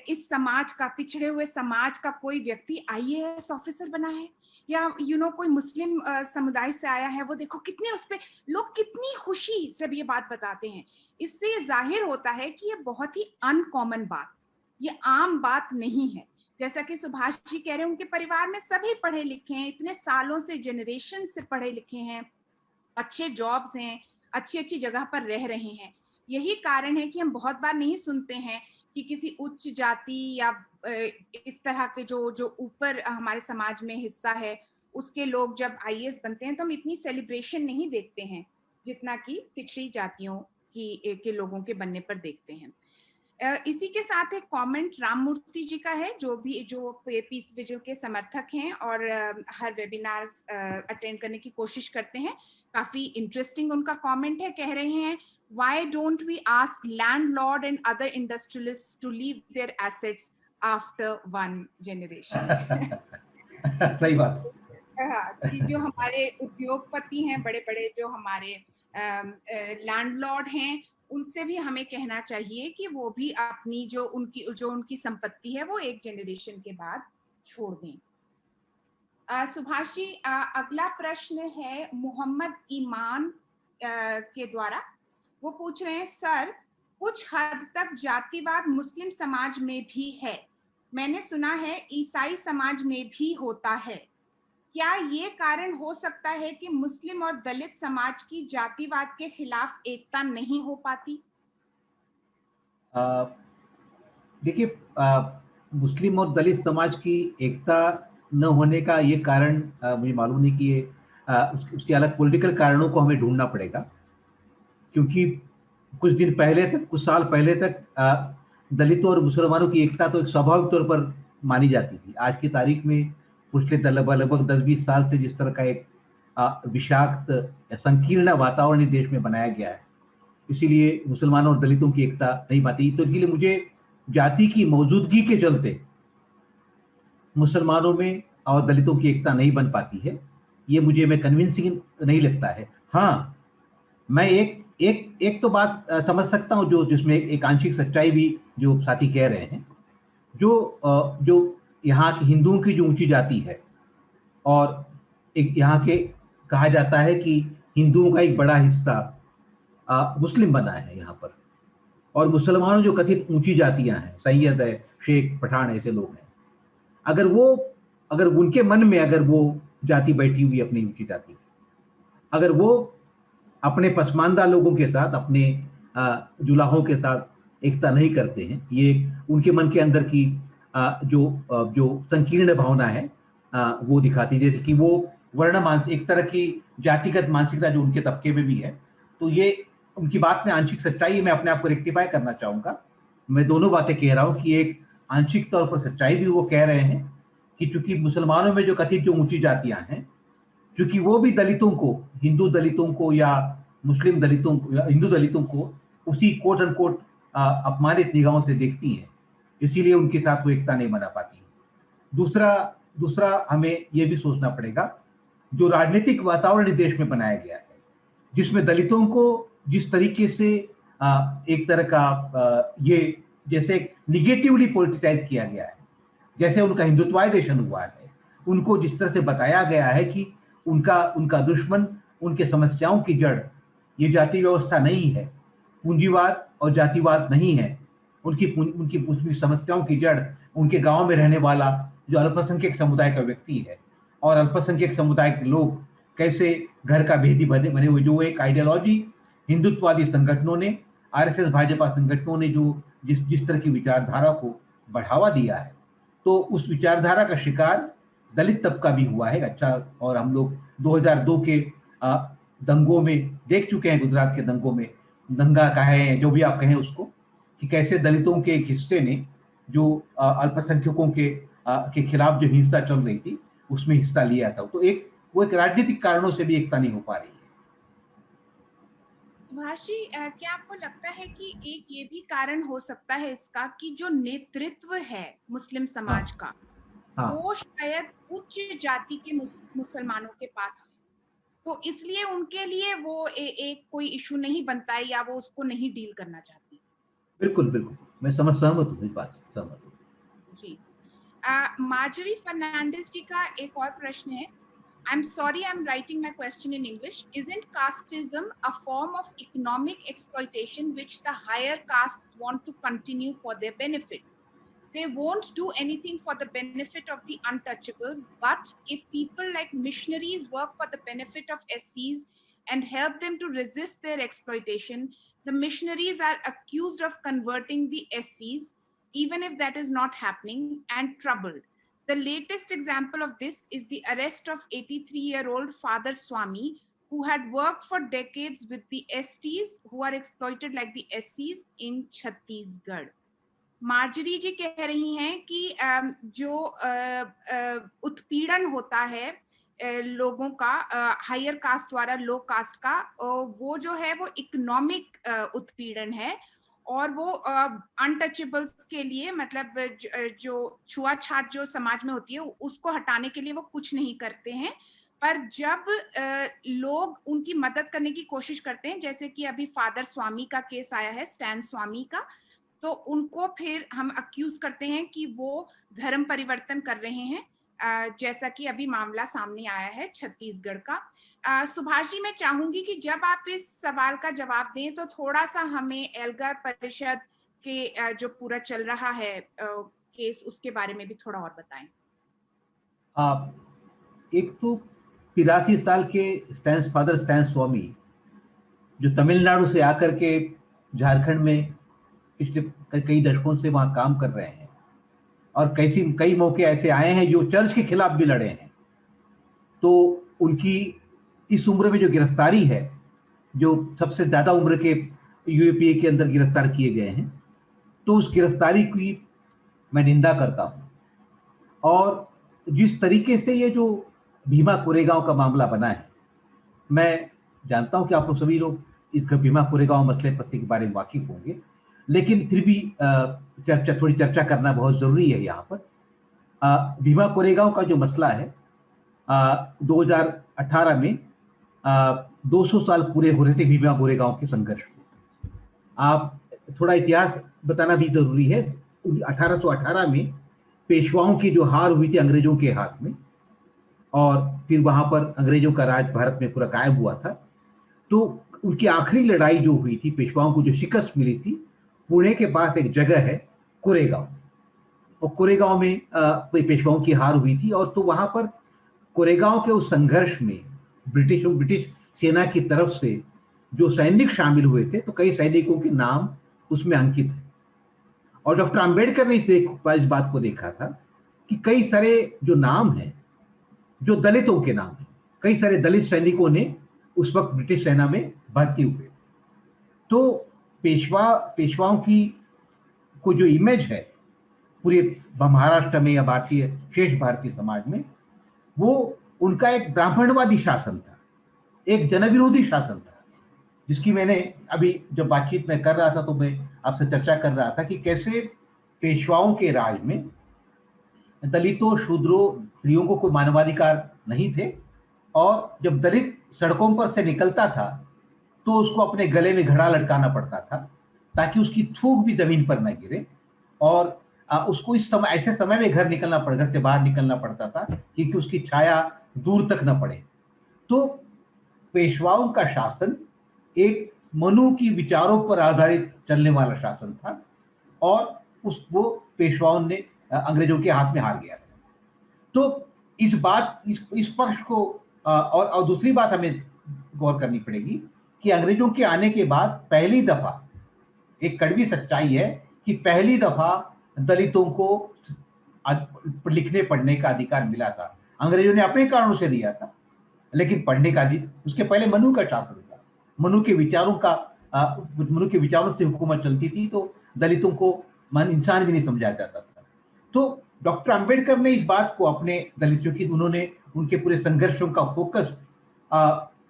इस समाज का, पिछड़े हुए समाज का कोई व्यक्ति आईएएस ऑफिसर बना है, या कोई मुस्लिम समुदाय से आया है, वो देखो कितने उस पे लोग कितनी खुशी से ये बात बताते हैं। इससे ये जाहिर होता है कि ये बहुत ही अनकॉमन बात, ये आम बात नहीं है। जैसा कि सुभाष जी कह रहे हैं, उनके परिवार में सभी पढ़े लिखे हैं, इतने सालों से, जनरेशन से पढ़े लिखे हैं, अच्छे जॉब्स हैं, अच्छी अच्छी जगह पर रह रहे हैं। यही कारण है कि हम बहुत बार नहीं सुनते हैं कि किसी उच्च जाति या इस तरह के जो ऊपर हमारे समाज में हिस्सा है, उसके लोग जब आईएएस बनते हैं तो हम इतनी सेलिब्रेशन नहीं देखते हैं जितना कि पिछड़ी जातियों के लोगों के बनने पर देखते हैं। इसी के साथ एक कमेंट राममूर्ति जी का है, जो पीस विजिल के समर्थक हैं और हर वेबिनार अटेंड करने की कोशिश करते हैं। काफी इंटरेस्टिंग उनका कमेंट है। कह रहे हैं, why don't we ask landlord and other industrialists to leave their assets after one generation? सही बात। हाँ, कि जो हमारे उद्योगपति हैं, बड़े बड़े जो हमारे लैंडलॉर्ड हैं, उनसे भी हमें कहना चाहिए कि वो भी अपनी जो उनकी संपत्ति है वो एक जनरेशन के बाद छोड़ दें। सुभाष जी, अगला प्रश्न है मोहम्मद ईमान के द्वारा। वो पूछ रहे हैं, सर कुछ हद तक जातिवाद मुस्लिम समाज में भी है, मैंने सुना है ईसाई समाज में भी होता है। क्या ये कारण हो सकता है कि मुस्लिम और दलित समाज की जातिवाद के खिलाफ एकता नहीं हो पाती? अ, देखिए, मुस्लिम और दलित समाज की एकता न होने का ये कारण मुझे मालूम नहीं कि ये उसके अलग पॉलिटिकल कारणों को हमें ढूंढना पड़ेगा, क्योंकि कुछ दिन पहले तक, कुछ साल पहले तक दलितों और मुसलमानों की एकता तो एक स्वाभाविक तौर पर मानी जाती थी। आज की तारीख में पिछले लगभग 10-20 साल से जिस तरह का एक विषाक्त या संकीर्ण वातावरण इस देश में बनाया गया है, इसीलिए मुसलमानों और दलितों की एकता नहीं पाती। तो इसलिए मुझे जाति की मौजूदगी के चलते मुसलमानों में और दलितों की एकता नहीं बन पाती है, ये मुझे मैं कन्विंसिंग नहीं लगता है। हाँ, मैं एक एक एक तो बात समझ सकता हूँ जो जिसमें एक आंशिक सच्चाई भी जो साथी कह रहे हैं। जो यहाँ के हिंदुओं की जो ऊंची जाति है, और एक यहाँ के कहा जाता है कि हिंदुओं का एक बड़ा हिस्सा मुस्लिम बना है यहाँ पर, और मुसलमानों जो कथित ऊंची जातियां हैं, सैयद है, शेख, पठान, ऐसे लोग हैं, अगर वो अगर उनके मन में अगर वो जाति बैठी हुई अपनी ऊंची जाति, अगर वो अपने पसमानदा लोगों के साथ, अपने जुलाहों के साथ एकता नहीं करते हैं, ये उनके मन के अंदर की जो संकीर्ण भावना है वो दिखाती है। जैसे कि वो वर्ण मानसिक एक तरह की जातिगत मानसिकता जो उनके तबके में भी है, तो ये उनकी बात में आंशिक सच्चाई है। मैं अपने आप को रेक्टिफाई करना चाहूंगा। मैं दोनों बातें कह रहा हूं कि एक आंशिक तौर पर सच्चाई भी वो कह रहे हैं कि चूंकि मुसलमानों में जो कथित जो ऊंची जातियां हैं, क्योंकि वो भी दलितों को, हिंदू दलितों को या मुस्लिम दलितों को या हिंदू दलितों को उसी कोट अनकोट अपमानित निगाहों से देखती हैं, इसीलिए उनके साथ वो एकता नहीं बना पाती। दूसरा दूसरा हमें ये भी सोचना पड़ेगा, जो राजनीतिक वातावरण इस देश में बनाया गया है, जिसमें दलितों को जिस तरीके से एक तरह का ये जैसे निगेटिवली पॉलिटिसाइज किया गया है, जैसे उनका हिंदुत्वाइजेशन हुआ है, उनको जिस तरह से बताया गया है कि उनका उनका दुश्मन, उनके समस्याओं की जड़ ये जाति व्यवस्था नहीं है, पूंजीवाद और जातिवाद नहीं है, उनकी समस्याओं की जड़ उनके गांव में रहने वाला जो अल्पसंख्यक समुदाय का व्यक्ति है, और अल्पसंख्यक समुदाय के लोग कैसे घर का भेदी बने बने हुए, जो एक आइडियोलॉजी हिंदुत्ववादी संगठनों ने, आरएसएस भाजपा संगठनों ने जो जिस जिस तरह की विचारधारा को बढ़ावा दिया है, तो उस विचारधारा का शिकार दलित तबका भी हुआ है। अच्छा, और हम लोग 2002 के दंगों में देख चुके हैं, गुजरात के दंगों में, दंगा कहें जो भी आप कहें उसको, कि कैसे दलितों के एक हिस्से ने जो अल्पसंख्यकों के खिलाफ जो हिंसा चल रही थी उसमें हिस्सा लिया था। तो वो एक राजनीतिक कारणों से भी एकता नहीं हो पा रही है। सुभाष जी, क्या आपको लगता है कि एक ये भी कारण हो सकता है इसका कि जो नेतृत्व है मुस्लिम हाँ, समाज का, हाँ, वो शायद उच्च जाति के मुसलमानों के पास है, तो इसलिए उनके लिए वो एक कोई इशू नहीं बनता है या वो उसको नहीं डील करना चाहती? बिल्कुल, बिल्कुल। मैं सहमत हूँ, इस बात से सहमत हूँ। जी। मार्जरी फर्नांडिस जी का एक और प्रश्न है। I'm sorry, I'm writing my question in English. Isn't casteism a form of economic exploitation which the higher castes want to continue for their benefit? They won't do anything for the benefit of the untouchables, but if people like missionaries work for the benefit of SCs and help them to resist their exploitation, the missionaries are accused of converting the SCs, even if that is not happening, and troubled. The latest example of this is the arrest of 83-year-old Father Swami, who had worked for decades with the STs who are exploited like the SCs in Chhattisgarh. Marjorie ji कह रही हैं कि जो उत्पीड़न होता है लोगों का हायर कास्ट द्वारा लो कास्ट का, वो जो है वो इकोनॉमिक उत्पीड़न है, और वो अनटचेबल्स के लिए, मतलब जो छुआछात जो समाज में होती है उसको हटाने के लिए वो कुछ नहीं करते हैं। पर जब लोग उनकी मदद करने की कोशिश करते हैं, जैसे कि अभी फादर स्वामी का केस आया है, स्टैन स्वामी का, तो उनको फिर हम अक्यूज करते हैं कि वो धर्म परिवर्तन कर रहे हैं, जैसा कि अभी मामला सामने आया है छत्तीसगढ़ का। सुभाष जी, मैं चाहूंगी कि जब आप इस सवाल का जवाब दें तो थोड़ा सा हमें एल्गार परिषद के जो पूरा चल रहा है केस, उसके बारे में भी थोड़ा और बताएं। आप एक तो 83 साल के फादर स्टैन स्वामी, जो तमिलनाडु से आकर के झारखंड में पिछले कई दशकों से वहां काम कर रहे हैं, और कई मौके ऐसे आए हैं जो चर्च के खिलाफ भी लड़े हैं। तो उनकी इस उम्र में जो गिरफ्तारी है, जो सबसे ज्यादा उम्र के यूएपीए के अंदर गिरफ्तार किए गए हैं, तो उस गिरफ्तारी की मैं निंदा करता हूं। और जिस तरीके से ये जो भीमा कोरेगांव का मामला बना है, मैं जानता हूं कि आप लोग सभी लोग इस भीमा कोरेगांव मसले पत्ते के बारे में वाकिफ होंगे, लेकिन फिर भी थोड़ी चर्चा करना बहुत जरूरी है यहाँ पर। भीमा कोरेगांव का जो मसला है, 2018 में 200 साल पूरे हो रहे थे भीमा कोरेगांव के संघर्ष को। आप थोड़ा इतिहास बताना भी जरूरी है। 1818 में पेशवाओं की जो हार हुई थी अंग्रेजों के हाथ में, और फिर वहां पर अंग्रेजों का राज भारत में पूरा कायम हुआ था, तो उनकी आखिरी लड़ाई जो हुई थी, पेशवाओं को जो शिकस्त मिली थी, पुणे के पास एक जगह है कोरेगांव, और कोरेगांव में कोई पेशवाओं की हार हुई थी। और तो वहां पर कोरेगांव के उस संघर्ष में ब्रिटिश सेना की तरफ से जो सैनिक शामिल हुए थे, तो कई सैनिकों के नाम उसमें अंकित है। और डॉक्टर अंबेडकर ने इस बात को देखा था कि कई सारे जो नाम हैं, जो दलितों के नाम हैं, कई सारे दलित सैनिकों ने उस वक्त ब्रिटिश सेना में भर्ती हुए। तो पेशवाओं की को जो इमेज है पूरे महाराष्ट्र में या शेष भारतीय समाज में, वो उनका एक ब्राह्मणवादी शासन था, एक जनविरोधी शासन था, जिसकी मैंने अभी जब बातचीत में कर रहा था तो मैं आपसे चर्चा कर रहा था कि कैसे पेशवाओं के राज में दलितों, शूद्रों, स्त्रियों को कोई मानवाधिकार नहीं थे। और जब दलित सड़कों पर से निकलता था तो उसको अपने गले में घड़ा लटकाना पड़ता था ताकि उसकी थूक भी जमीन पर न गिरे, और उसको ऐसे समय में घर से बाहर निकलना पड़ता था क्योंकि उसकी छाया दूर तक न पड़े। तो पेशवाओं का शासन एक मनु की विचारों पर आधारित चलने वाला शासन था, और वो पेशवाओं ने अंग्रेजों के हाथ में हार गया था। तो इस पक्ष को और दूसरी बात हमें गौर करनी पड़ेगी कि अंग्रेजों के आने के बाद पहली दफा, एक कड़वी सच्चाई है कि पहली दफा दलितों को लिखने पढ़ने का अधिकार मिला था। अंग्रेजों ने अपने कारणों से दिया था, लेकिन पढ़ने का उसके पहले मनु का शासन था। मनु के विचारों से हुकूमत चलती थी, तो दलितों को इंसान भी नहीं समझा जाता था। तो डॉक्टर अंबेडकर ने इस बात को अपने दलितों की, उन्होंने उनके पूरे संघर्षों का फोकस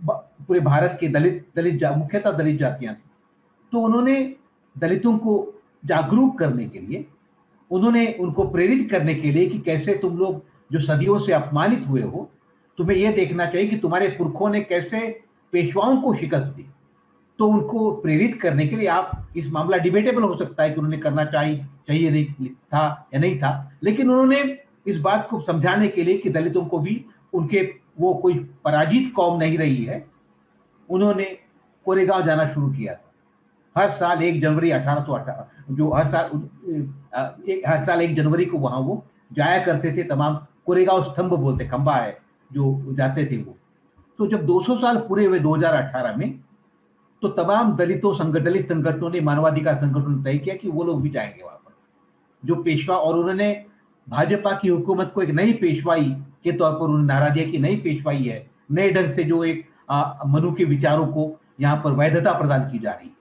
पूरे भारत के मुख्यतः दलित जातियां थी। तो उन्होंने दलितों को जागरूक करने के लिए, उन्होंने उनको प्रेरित करने के लिए कि कैसे तुम लोग जो सदियों से अपमानित हुए हो, तुम्हें यह देखना चाहिए कि तुम्हारे पुरखों ने कैसे पेशवाओं को शिकस्त दी। तो उनको प्रेरित करने के लिए, आप इस मामला डिबेटेबल हो सकता है कि उन्होंने करना चाहिए नहीं था या नहीं था, लेकिन उन्होंने इस बात को समझाने के लिए कि दलितों को भी वो कोई पराजित कौम नहीं रही है, उन्होंने कोरेगांव जाना शुरू किया था। हर साल 1 जनवरी 1818 जो हर साल 1 जनवरी को वहां वो जाया करते थे। तमाम कोरेगांव स्तंभ बोलते, खंबा है जो जाते थे वो। तो जब 200 साल पूरे हुए 2018 में, तो तमाम दलित संगठनों ने, मानवाधिकार संगठनों ने तय किया कि वो लोग भी जाएंगे वहां पर जो पेशवा, और उन्होंने भाजपा की हुकूमत को एक नई पेशवाई के तौर पर उन्होंने नारा दिया कि नई पेशवाई है, नए ढंग से जो एक मनु के विचारों को यहाँ पर वैधता प्रदान की जा रही है।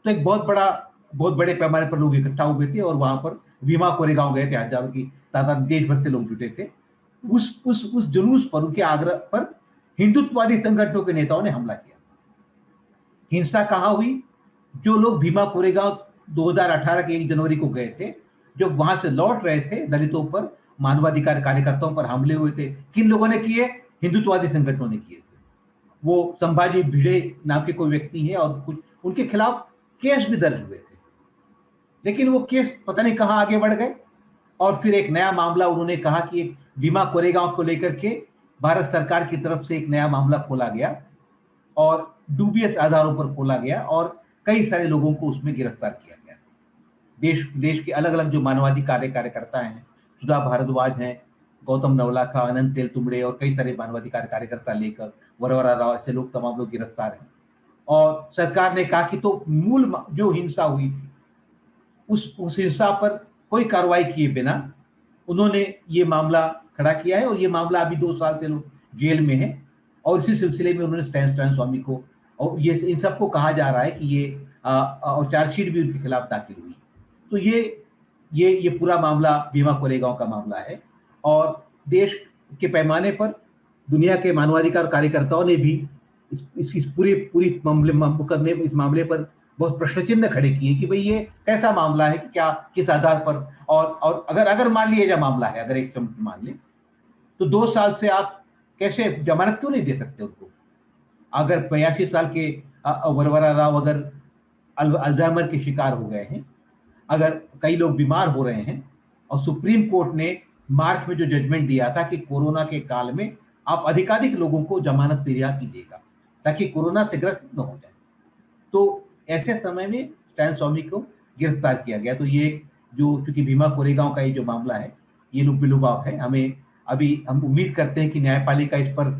तो एक बहुत बड़े पैमाने पर लोग इकट्ठा हुए थे और वहां पर भीमा कोरेगांव गए थे। हजारों की तादाद, देश भर से लोग जुटे थे। उस जुलूस पर, उनके आग्रह पर हिंदुत्ववादी संगठनों के नेताओं ने हमला किया। हिंसा कहां हुई? जो लोग भीमा कोरेगांव 2018 के 1 जनवरी को गए थे, जब वहां से लौट रहे थे, दलितों पर, मानवाधिकार कार्यकर्ताओं पर हमले हुए थे। किन लोगों ने किए? हिंदुत्ववादी संगठनों ने किए थे। वो संभाजी भिड़े नाम के कोई व्यक्ति है, और कुछ उनके खिलाफ केस भी दर्ज हुए थे, लेकिन वो केस पता नहीं कहां आगे बढ़ गए। और फिर एक नया मामला, उन्होंने कहा कि एक भीमा कोरेगांव को लेकर के भारत सरकार की तरफ से एक नया मामला खोला गया, और डूबियस आधारों पर खोला गया, और कई सारे लोगों को उसमें गिरफ्तार किया गया। देश के अलग अलग जो मानवाधिकार कार्यकर्ता हैं, सुधा भारद्वाज हैं, गौतम नवलाखा, अनंत तेलतुंबड़े और कई सारे मानवाधिकार कार्यकर्ता, लेखक, वरवरा राव, ऐसे लोग, तमाम लोग गिरफ्तार हैं। और सरकार ने कहा कि तो मूल जो हिंसा हुई थी उस हिंसा पर कोई कार्रवाई किए बिना उन्होंने ये मामला खड़ा किया है, और ये मामला अभी 2 साल से लोग जेल में है। और इसी सिलसिले में उन्होंने स्टैन स्वामी को, और ये इन सबको कहा जा रहा है कि ये और चार्जशीट भी उनके खिलाफ दाखिल हुई। तो ये पूरा मामला भीमा कोरेगांव का मामला है, और देश के पैमाने पर दुनिया के मानवाधिकार कार्यकर्ताओं ने भी इस पूरी इस मामले पर बहुत प्रश्न चिन्ह खड़े किए कि भाई ये कैसा मामला है, कि क्या, किस आधार पर, और अगर मान लिया जाए मामला है, अगर एक चमक मान ले, तो 2 साल से आप कैसे जमानत क्यों नहीं दे सकते उनको? अगर 82 साल के वरवरा राव अगर अल्जाइमर के शिकार हो गए हैं, अगर कई लोग बीमार हो रहे हैं, और सुप्रीम कोर्ट ने मार्च में जो जजमेंट दिया था कि कोरोना के काल में आप अधिकाधिक लोगों को जमानत रिहा कीजिएगा ताकि कोरोना से ग्रस्त न हो जाए, तो ऐसे समय में स्टैन स्वामी को गिरफ्तार किया गया। तो ये जो, चूंकि भीमा कोरेगांव का ये जो मामला है, ये लुबेलुबाव है, हम उम्मीद करते हैं कि न्यायपालिका इस पर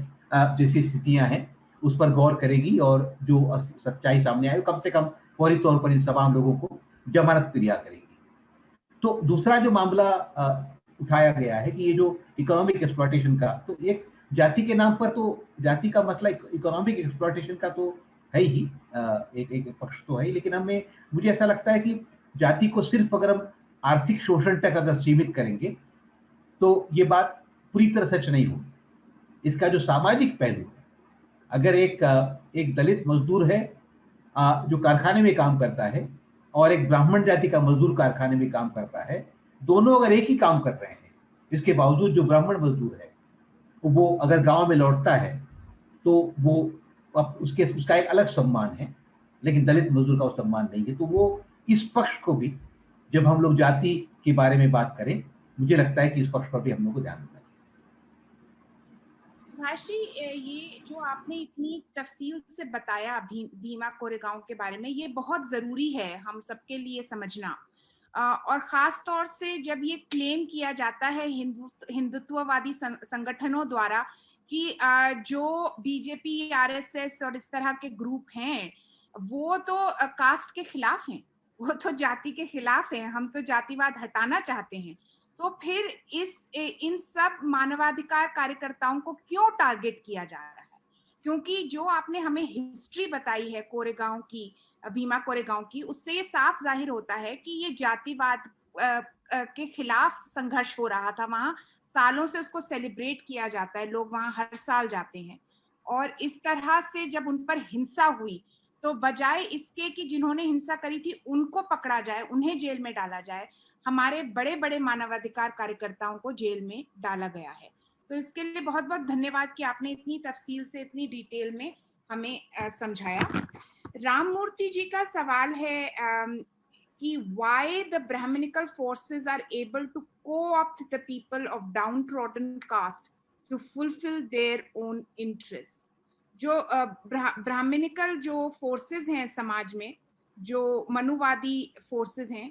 जैसी स्थितियां हैं उस पर गौर करेगी, और जो सच्चाई सामने आए कम से कम फौरी तौर पर इन तमाम लोगों को जमानत रिहा करेगी। तो दूसरा जो मामला उठाया गया है कि ये जो इकोनॉमिक एक्सप्लॉयटेशन का, तो एक जाति के नाम पर, तो जाति का मसला इकोनॉमिक एक्सप्लॉयटेशन का तो है ही, एक पक्ष तो है ही, लेकिन मुझे ऐसा लगता है कि जाति को सिर्फ अगर हम आर्थिक शोषण तक अगर सीमित करेंगे तो ये बात पूरी तरह सच नहीं होगी। इसका जो सामाजिक पहलू है, अगर एक दलित मजदूर है जो कारखाने में काम करता है, और एक ब्राह्मण जाति का मजदूर कारखाने में काम करता है, दोनों अगर एक ही काम कर रहे हैं, इसके बावजूद जो ब्राह्मण मजदूर है वो अगर गांव में लौटता है तो वो उसका एक अलग सम्मान है, लेकिन दलित मजदूर का वो सम्मान नहीं है। तो वो इस पक्ष को भी, जब हम लोग जाति के बारे में बात करें, मुझे लगता है कि इस पक्ष पर भी हम लोग को ध्यान देना चाहिए। सुभाष जी, ये जो आपने इतनी तफसील से बताया भीमा कोरेगांव के बारे में, ये बहुत जरूरी है हम सबके लिए समझना, और खास तौर से जब ये क्लेम किया जाता है हिंदुत्ववादी संगठनों द्वारा कि जो बीजेपी, आरएसएस और इस तरह के ग्रुप हैं वो तो कास्ट के खिलाफ हैं, वो तो जाति के खिलाफ हैं, हम तो जातिवाद हटाना चाहते हैं, तो फिर इन सब मानवाधिकार कार्यकर्ताओं को क्यों टारगेट किया जा रहा है? क्योंकि जो आपने हमें हिस्ट्री बताई है कोरेगांव की, भीमा कोरेगांव की, उससे ये साफ जाहिर होता है कि ये जातिवाद के खिलाफ संघर्ष हो रहा था वहां। सालों से उसको सेलिब्रेट किया जाता है, लोग वहां हर साल जाते हैं, और इस तरह से जब उन पर हिंसा हुई तो बजाय इसके कि जिन्होंने हिंसा करी थी उनको पकड़ा जाए, उन्हें जेल में डाला जाए, हमारे बड़े बड़े मानवाधिकार कार्यकर्ताओं को जेल में डाला गया है। तो इसके लिए बहुत बहुत धन्यवाद कि आपने इतनी तफसील से, इतनी डिटेल में हमें समझाया। राममूर्ति जी का सवाल है कि why the Brahminical forces are able to co-opt the people of downtrodden caste to fulfill their own interests। जो ब्राह्मणिकल जो फोर्सेस हैं समाज में, जो मनुवादी फोर्सेस हैं,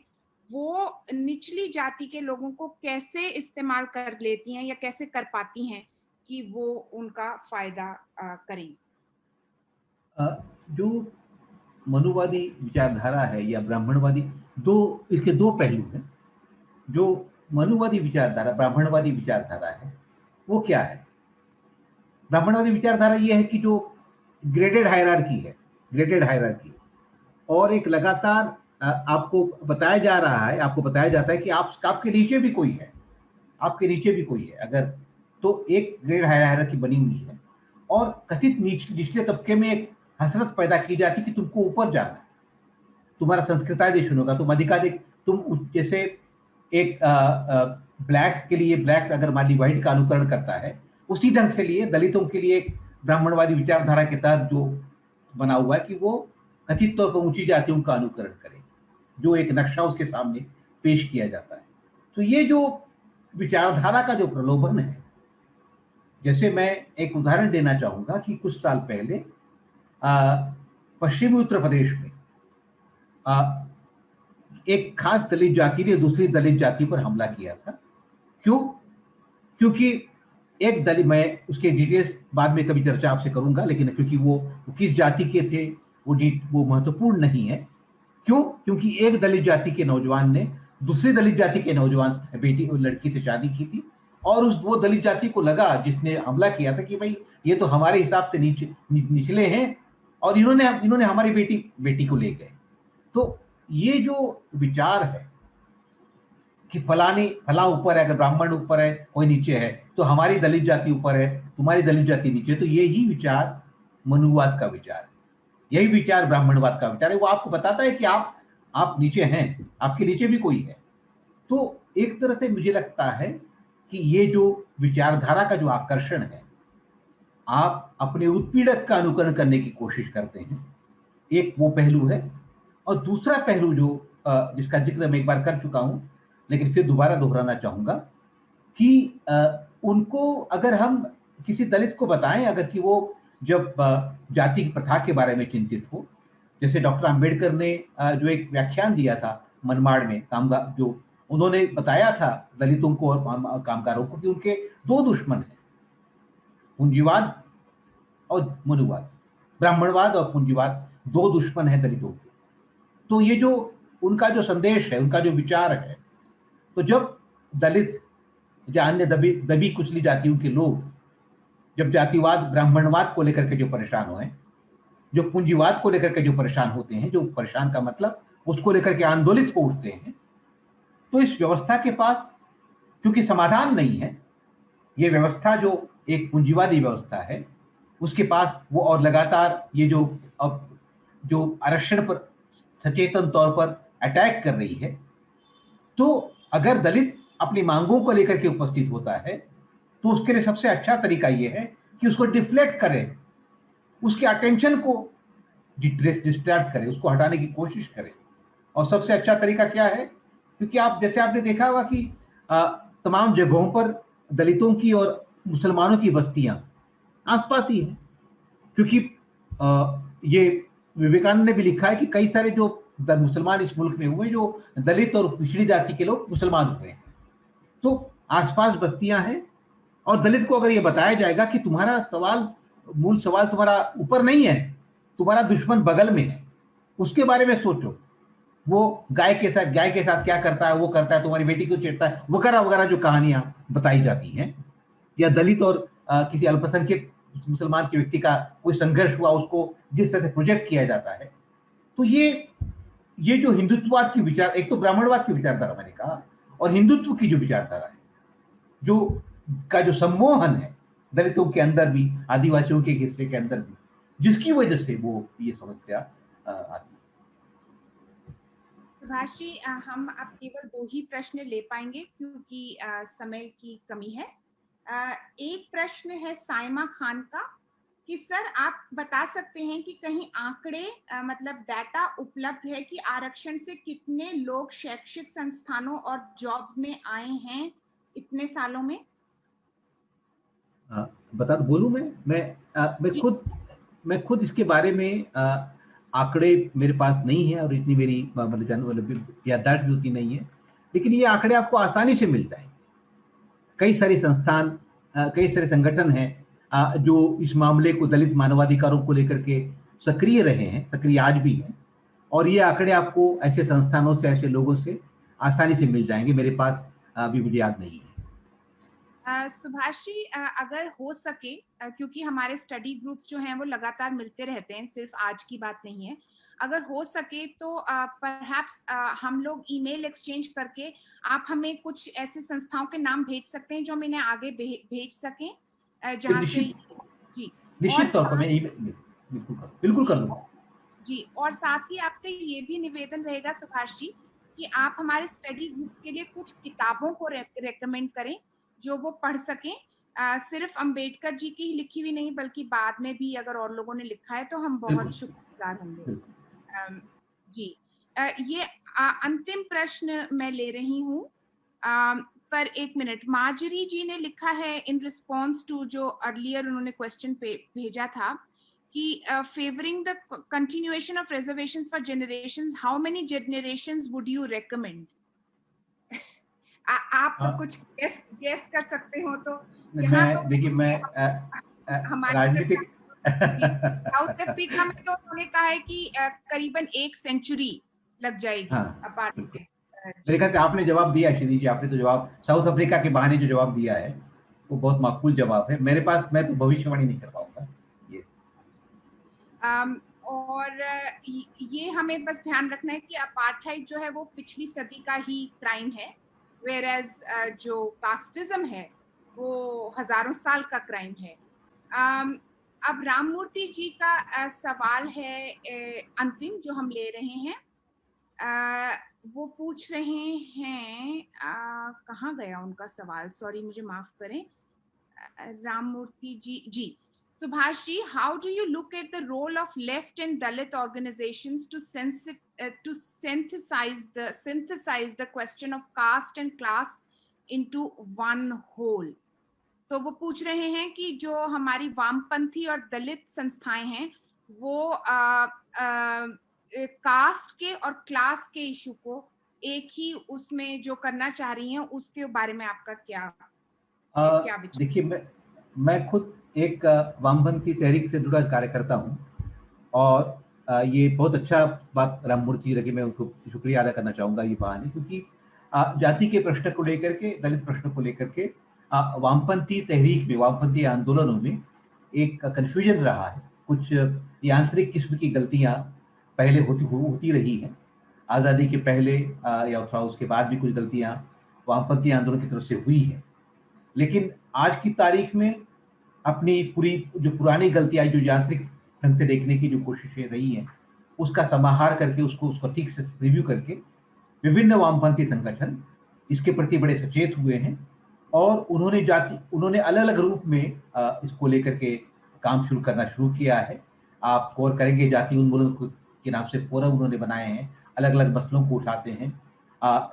वो निचली जाति के लोगों को कैसे इस्तेमाल कर लेती हैं या कैसे कर पाती हैं कि वो उनका फायदा करें? जो मनुवादी विचारधारा है या ब्राह्मणवादी, इसके दो पहलू हैं। जो मनुवादी विचारधारा, ब्राह्मणवादी विचारधारा है, वो क्या है? ब्राह्मणवादी विचारधारा ये है कि जो ग्रेडेड हायरार्की और एक लगातार आपको बताया जाता है कि आपके नीचे भी कोई है, अगर तो एक ग्रेड हायरार्की बनी हुई है, और कथित निचले तबके में एक हसरत पैदा की जाती कि तुमको ऊपर जाना है, तुम्हारा संस्कृताइजेशन होगा, तुम अधिकाधिक, तुम जैसे एक ब्लैक के लिए ब्लैक अगर मान ली व्हाइट का अनुकरण करता है, उसी ढंग से लिए दलितों के लिए एक ब्राह्मणवादी विचारधारा के तहत जो बना हुआ है कि वो कथित तौर पर ऊंची जातियों का अनुकरण करें, जो एक नक्शा उसके सामने पेश किया जाता है। तो ये जो विचारधारा का जो प्रलोभन है, जैसे मैं एक उदाहरण देना चाहूंगा कि कुछ साल पहले पश्चिमी उत्तर प्रदेश में एक खास दलित जाति ने दूसरी दलित जाति पर हमला किया था। क्यों? क्योंकि एक दलित, मैं उसके डिटेल्स बाद में कभी चर्चा आपसे करूंगा, लेकिन क्योंकि वो किस जाति के थे वो महत्वपूर्ण नहीं है। क्यों? क्योंकि एक दलित जाति के नौजवान ने दूसरी दलित जाति के नौजवान बेटी लड़की से शादी की थी, और वो दलित जाति को लगा, जिसने हमला किया था, कि भाई ये तो हमारे हिसाब से निचले हैं और इन्होंने हमारी बेटी को ले गए। तो ये जो विचार है कि फला ऊपर है, अगर ब्राह्मण ऊपर है कोई नीचे है, तो हमारी दलित जाति ऊपर है, तुम्हारी दलित जाति नीचे, तो यही विचार मनुवाद का विचार है, यही विचार ब्राह्मणवाद का विचार है। वो आपको बताता है कि आप नीचे हैं, आपके नीचे भी कोई है। तो एक तरह से मुझे लगता है कि ये जो विचारधारा का जो आकर्षण है, आप अपने उत्पीड़क का अनुकरण करने की कोशिश करते हैं, एक वो पहलू है। और दूसरा पहलू जो जिसका जिक्र मैं एक बार कर चुका हूं, लेकिन फिर दोबारा दोहराना चाहूंगा, कि उनको अगर हम किसी दलित को बताएं, अगर कि वो जब जाति की प्रथा के बारे में चिंतित हो, जैसे डॉक्टर अंबेडकर ने जो एक व्याख्यान दिया था मनमाड़ में, कामगार, जो उन्होंने बताया था दलितों को और कामगारों को कि उनके दो दुश्मन हैं, पूंजीवाद और मनुवाद, ब्राह्मणवाद और पूंजीवाद, दो दुश्मन हैं दलितों के। तो ये जो उनका जो संदेश है, उनका जो विचार है, तो जब दलित या अन्य दबी कुचली जातियों के लोग जब जातिवाद ब्राह्मणवाद को लेकर के जो परेशान हुए, जो पूंजीवाद को लेकर के जो परेशान होते हैं, जो परेशान का मतलब उसको लेकर के आंदोलित हो उठते हैं, तो इस व्यवस्था के पास क्योंकि समाधान नहीं है, ये व्यवस्था जो एक पूंजीवादी व्यवस्था है, उसके पास वो और लगातार ये जो अब जो आरक्षण पर सचेतन तौर पर अटैक कर रही है, तो अगर दलित अपनी मांगों को लेकर के उपस्थित होता है, तो उसके लिए सबसे अच्छा तरीका यह है कि उसको डिफ्लेक्ट करें, उसके अटेंशन को डिस्ट्रैक्ट करें, उसको हटाने की कोशिश करें। और सबसे अच्छा तरीका क्या है? क्योंकि जैसे आपने देखा होगा कि तमाम जगहों पर दलितों की और मुसलमानों की बस्तियां आसपास ही हैं, क्योंकि ये विवेकानंद ने भी लिखा है कि कई सारे जो मुसलमान इस मुल्क में हुए, जो दलित और पिछड़ी जाति के लोग मुसलमान हुए हैं, तो आसपास बस्तियां हैं। और दलित को अगर ये बताया जाएगा कि तुम्हारा मूल सवाल तुम्हारा ऊपर नहीं है, तुम्हारा दुश्मन बगल में है, उसके बारे में सोचो, वो गाय के साथ क्या करता है, वो करता है, तुम्हारी बेटी को छेड़ता है, वगैरह वगैरह जो कहानियां बताई जाती हैं, या दलित और किसी अल्पसंख्यक मुसलमान के व्यक्ति का कोई संघर्ष हुआ, उसको जिस तरह से प्रोजेक्ट किया जाता है, तो ये जो हिंदुत्ववाद की विचार, एक तो ब्राह्मणवाद की विचारधारा मैंने कहा, और हिंदुत्व की जो विचारधारा है, जो सम्मोहन है दलितों के अंदर भी, आदिवासियों के हिस्से के अंदर भी, जिसकी वजह से वो ये समस्या आती है। सुभाष जी, हम अब केवल 2 ही प्रश्न ले पाएंगे क्योंकि समय की कमी है। एक प्रश्न है साइमा खान का कि सर आप बता सकते हैं कि कहीं आंकड़े मतलब डाटा उपलब्ध है कि आरक्षण से कितने लोग शैक्षिक संस्थानों और जॉब्स में आए हैं इतने सालों में? बता दो, बोलूं मैं खुद इसके बारे में आंकड़े मेरे पास नहीं है, और इतनी मेरी मतलब याददाश्त भी उतनी नहीं है, लेकिन ये आंकड़े आपको आसानी से मिल जाएंगे। कई सारे संस्थान, कई सारे संगठन हैं जो इस मामले को, दलित मानवाधिकारों को लेकर के सक्रिय रहे हैं, सक्रिय आज भी हैं, और ये आंकड़े आपको ऐसे संस्थानों से, ऐसे लोगों से आसानी से मिल जाएंगे। मेरे पास अभी मुझे याद नहीं है। सुभाष जी, अगर हो सके, क्योंकि हमारे स्टडी ग्रुप्स जो हैं वो लगातार मिलते रहते हैं, सिर्फ आज की बात नहीं है, अगर हो सके तो परहैप्स हम लोग ईमेल एक्सचेंज करके आप हमें कुछ ऐसे संस्थाओं के नाम भेज सकते हैं जो हम इन्हें आगे भेज सकें, जहां से। जी, निश्चित तौर पर मैं बिल्कुल कर दूंगा। जी, और साथ ही आपसे ये भी निवेदन रहेगा सुभाष जी कि आप हमारे स्टडी ग्रुप्स के लिए कुछ किताबों को रेकमेंड करें जो वो पढ़ सकें। सिर्फ अंबेडकर जी की ही लिखी हुई नहीं, बल्कि बाद में भी अगर और लोगों ने लिखा है तो हम बहुत शुक्रगुजार होंगे। जी, ये अंतिम प्रश्न मैं ले रही हूँ, पर एक मिनट। माजरी जी ने लिखा है इन रिस्पॉन्स टू जो अर्लियर उन्होंने क्वेश्चन पे भेजा था कि favoring the continuation of reservations for generations, how many generations would you recommend? आप कुछ गेस कर सकते हो तो यहाँ तो मैं देखिए मैं हमारे राजनीतिक साउथ अफ्रीका में तो उन्होंने कहा है कि करीबन 1 सेंचुरी लग जाएगी हाँ, बिल्कुल। अपार्टमेंट। मेरे ख्याल से आपने जवाब दिया श्री जी, आपने तो जवाब साउथ अफ्रीका के बहाने जो जवाब दिया है वो बहुत माकूल जवाब है। मेरे पास, मैं तो भविष्यवाणी नहीं कर पाऊंगा ये। और ये हमें बस ध्यान रखना है कि अपार्थाइड जो है वो पिछली सदी का ही क्राइम है, वेयर एज जो कास्टिज्म है वो हजारों साल का क्राइम है। अब राममूर्ति जी का सवाल है अंतिम जो हम ले रहे हैं। वो पूछ रहे हैं, कहाँ गया उनका सवाल, सॉरी मुझे माफ करें। राममूर्ति जी, Subhash ji, how do you look at the role of left and Dalit organizations to synthesize the question of caste and class into one whole? तो वो पूछ रहे हैं कि जो हमारी वामपंथी और दलित संस्थाएं हैं वो कास्ट के और क्लास के इशू को एक ही उसमें जो करना चाह रही हैं, उसके बारे में आपका क्या विचार? देखिए मैं खुद एक वामपंथी तहरीक से जुड़ा कार्यकर्ता हूँ और ये बहुत अच्छा बात राममूर्ति जी रखी, मैं उनको शुक्रिया अदा करना चाहूंगा ये बहाने, क्योंकि जाति के प्रश्न को लेकर के, दलित प्रश्न को लेकर के वामपंथी तहरीक में, वामपंथी आंदोलनों में एक कंफ्यूजन रहा है। कुछ यांत्रिक किस्म की गलतियां पहले होती रही हैं, आज़ादी के पहले या अथवा उसके बाद भी कुछ गलतियां वामपंथी आंदोलन की तरफ से हुई हैं। लेकिन आज की तारीख में अपनी पूरी जो पुरानी गलतियां, जो यांत्रिक ढंग से देखने की जो कोशिशें रही हैं, उसका समाहार करके उसको ठीक से रिव्यू करके विभिन्न वामपंथी संगठन इसके प्रति बड़े सचेत हुए हैं और उन्होंने अलग अलग रूप में इसको लेकर के काम शुरू किया है। आप गौर करेंगे, जाति उन्मूलन के नाम से फोरम उन्होंने बनाए हैं, अलग अलग मसलों को उठाते हैं।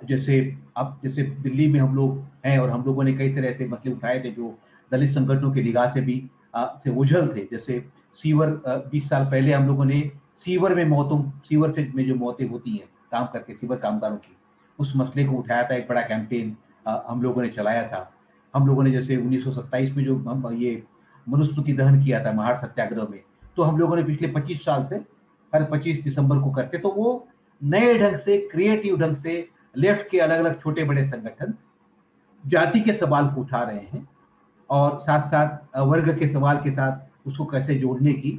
जैसे दिल्ली में हम लोग हैं और हम लोगों ने कई तरह से मसले उठाए थे जो दलित संगठनों की निगाह से भी से ओझल थे। जैसे सीवर, 20 साल पहले हम लोगों ने सीवर में जो मौतें होती हैं काम करके, सीवर कामगारों की, उस मसले को उठाया था। एक बड़ा कैंपेन हम लोगों ने चलाया था। हम लोगों ने जैसे 1927 में जो हम ये मनुस्मृति दहन किया था महार सत्याग्रह में, तो हम लोगों ने पिछले 25 साल से हर 25 दिसंबर को करते, तो वो नए ढंग से, क्रिएटिव ढंग से लेफ्ट के अलग अलग छोटे बड़े संगठन जाति के सवाल को उठा रहे हैं और साथ साथ वर्ग के सवाल के साथ उसको कैसे जोड़ने की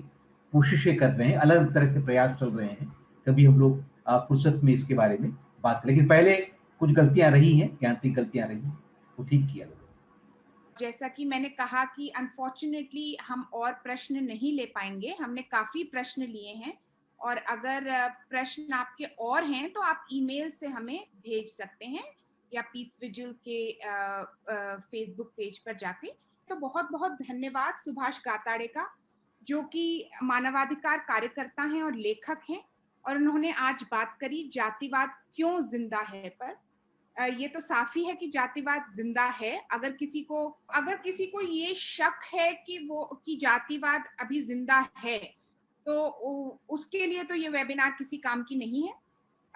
कोशिशें कर रहे हैं। अलग तरह से प्रयास चल रहे हैं। कभी हम लोग फुर्सत में इसके बारे में बात, लेकिन पहले कुछ गलतियां रही हैं, यांत्रिक गलतियां रही हैं, वो ठीक किया। जैसा कि मैंने कहा कि अनफॉर्चुनेटली हम और प्रश्न नहीं ले पाएंगे, हमने काफी प्रश्न लिए हैं और अगर प्रश्न आपके और हैं तो आप ईमेल से हमें भेज सकते हैं या पीस विजिल के फेसबुक पेज पर जाके। तो बहुत बहुत धन्यवाद सुभाष गाताड़े का, जो कि मानवाधिकार कार्यकर्ता हैं और लेखक हैं, और उन्होंने आज बात करी जातिवाद क्यों जिंदा है पर। ये तो साफ ही है कि जातिवाद जिंदा है। अगर किसी को ये शक है कि जातिवाद अभी जिंदा है, तो उसके लिए तो ये वेबिनार किसी काम की नहीं है।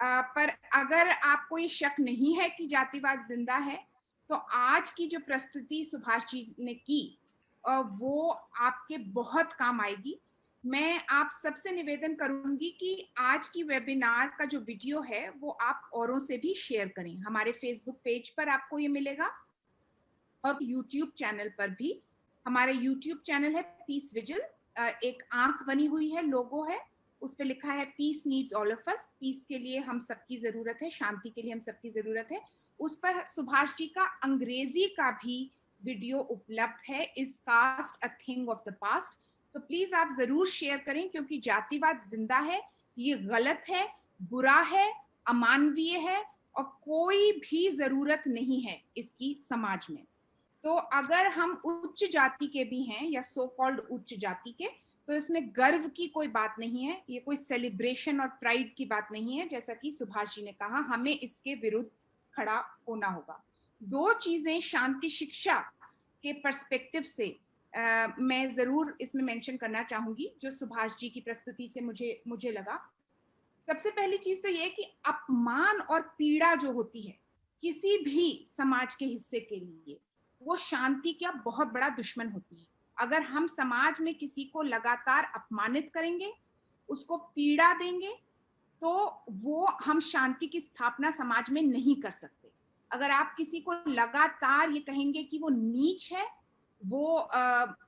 पर अगर आपको ये शक नहीं है कि जातिवाद जिंदा है, तो आज की जो प्रस्तुति सुभाष जी ने की वो आपके बहुत काम आएगी। मैं आप सबसे निवेदन करूंगी कि आज की वेबिनार का जो वीडियो है वो आप औरों से भी शेयर करें। हमारे फेसबुक पेज पर आपको ये मिलेगा और यूट्यूब चैनल पर भी। हमारे यूट्यूब चैनल है पीस विजिल, एक आंख बनी हुई है, लोगो है, उस पर लिखा है peace needs all of us. Peace के लिए हम सबकी जरूरत है, शांति के लिए हम सबकी जरूरत है। उस पर सुभाष जी का अंग्रेजी का भी वीडियो उपलब्ध है, is caste a thing of the past. तो प्लीज आप जरूर शेयर करें, क्योंकि जातिवाद जिंदा है, ये गलत है, बुरा है, अमानवीय है और कोई भी जरूरत नहीं है इसकी समाज में। तो अगर हम उच्च जाति के भी हैं या सो कॉल्ड उच्च जाति के, तो इसमें गर्व की कोई बात नहीं है, ये कोई सेलिब्रेशन और प्राइड की बात नहीं है। जैसा कि सुभाष जी ने कहा, हमें इसके विरुद्ध खड़ा होना होगा। दो चीजें शांति शिक्षा के पर्सपेक्टिव से मैं जरूर इसमें मेंशन करना चाहूंगी जो सुभाष जी की प्रस्तुति से मुझे लगा। सबसे पहली चीज तो ये कि अपमान और पीड़ा जो होती है किसी भी समाज के हिस्से के लिए, वो शांति का बहुत बड़ा दुश्मन होती है। अगर हम समाज में किसी को लगातार अपमानित करेंगे, उसको पीड़ा देंगे, तो वो हम शांति की स्थापना समाज में नहीं कर सकते। अगर आप किसी को लगातार ये कहेंगे कि वो नीच है, वो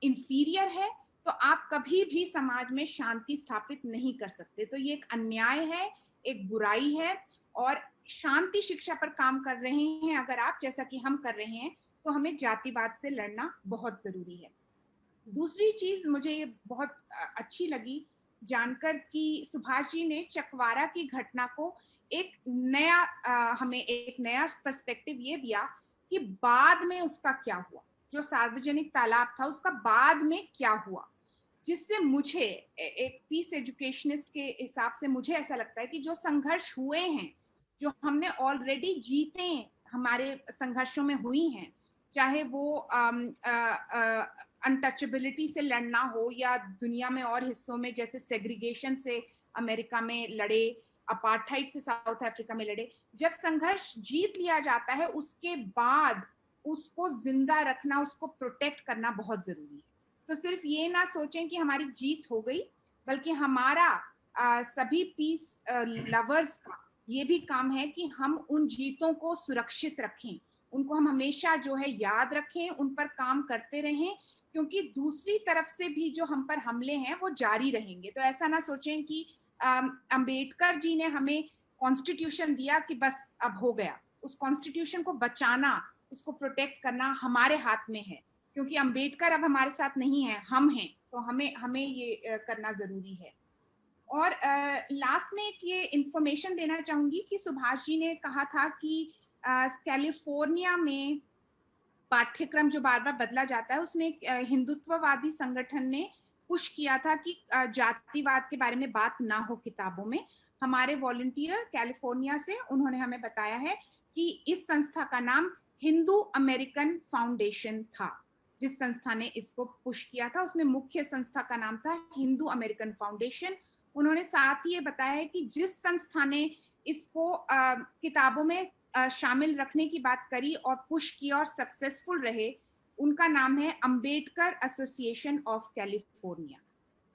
इंफीरियर है, तो आप कभी भी समाज में शांति स्थापित नहीं कर सकते। तो ये एक अन्याय है, एक बुराई है, और शांति शिक्षा पर काम कर रहे हैं अगर आप, जैसा कि हम कर रहे हैं, तो हमें जातिवाद से लड़ना बहुत जरूरी है। दूसरी चीज मुझे ये बहुत अच्छी लगी जानकर कि सुभाष जी ने चकवारा की घटना को एक नया हमें एक नया पर्सपेक्टिव ये दिया कि बाद में उसका क्या हुआ, जो सार्वजनिक तालाब था उसका बाद में क्या हुआ, जिससे मुझे एक पीस एजुकेशनिस्ट के हिसाब से मुझे ऐसा लगता है कि जो संघर्ष हुए हैं, जो हमने ऑलरेडी जीते हमारे संघर्षों में हुई हैं, चाहे वो अनटचेबिलिटी से लड़ना हो या दुनिया में और हिस्सों में जैसे सेग्रीगेशन से अमेरिका में लड़े, अपार्थाइड से साउथ अफ्रीका में लड़े, जब संघर्ष जीत लिया जाता है उसके बाद उसको जिंदा रखना, उसको प्रोटेक्ट करना बहुत जरूरी है। तो सिर्फ ये ना सोचें कि हमारी जीत हो गई, बल्कि हमारा सभी पीस लवर्स का ये भी काम है कि हम उन जीतों को सुरक्षित रखें, उनको हम हमेशा जो है याद रखें, उन पर काम करते रहें, क्योंकि दूसरी तरफ से भी जो हम पर हमले हैं वो जारी रहेंगे। तो ऐसा ना सोचें कि अंबेडकर जी ने हमें कॉन्स्टिट्यूशन दिया कि बस अब हो गया। उस कॉन्स्टिट्यूशन को बचाना, उसको प्रोटेक्ट करना हमारे हाथ में है, क्योंकि अंबेडकर अब हमारे साथ नहीं है, हम हैं, तो हमें ये करना जरूरी है। और लास्ट में एक ये इंफॉर्मेशन देना चाहूंगी कि सुभाष जी ने कहा था कि कैलिफोर्निया में पाठ्यक्रम जो बार बार बदला जाता है, उसमें एक हिंदुत्ववादी संगठन ने पुश किया था कि जातिवाद के बारे में बात ना हो किताबों में। हमारे वॉलंटियर कैलिफोर्निया से, उन्होंने हमें बताया है कि इस संस्था का नाम हिंदू अमेरिकन फाउंडेशन था। जिस संस्था ने इसको पुश किया था उसमें मुख्य संस्था का नाम था हिंदू अमेरिकन फाउंडेशन। उन्होंने साथ ही ये बताया है कि जिस संस्था ने इसको किताबों में शामिल रखने की बात करी और पुश किया और सक्सेसफुल रहे, उनका नाम है अंबेडकर एसोसिएशन ऑफ कैलिफोर्निया।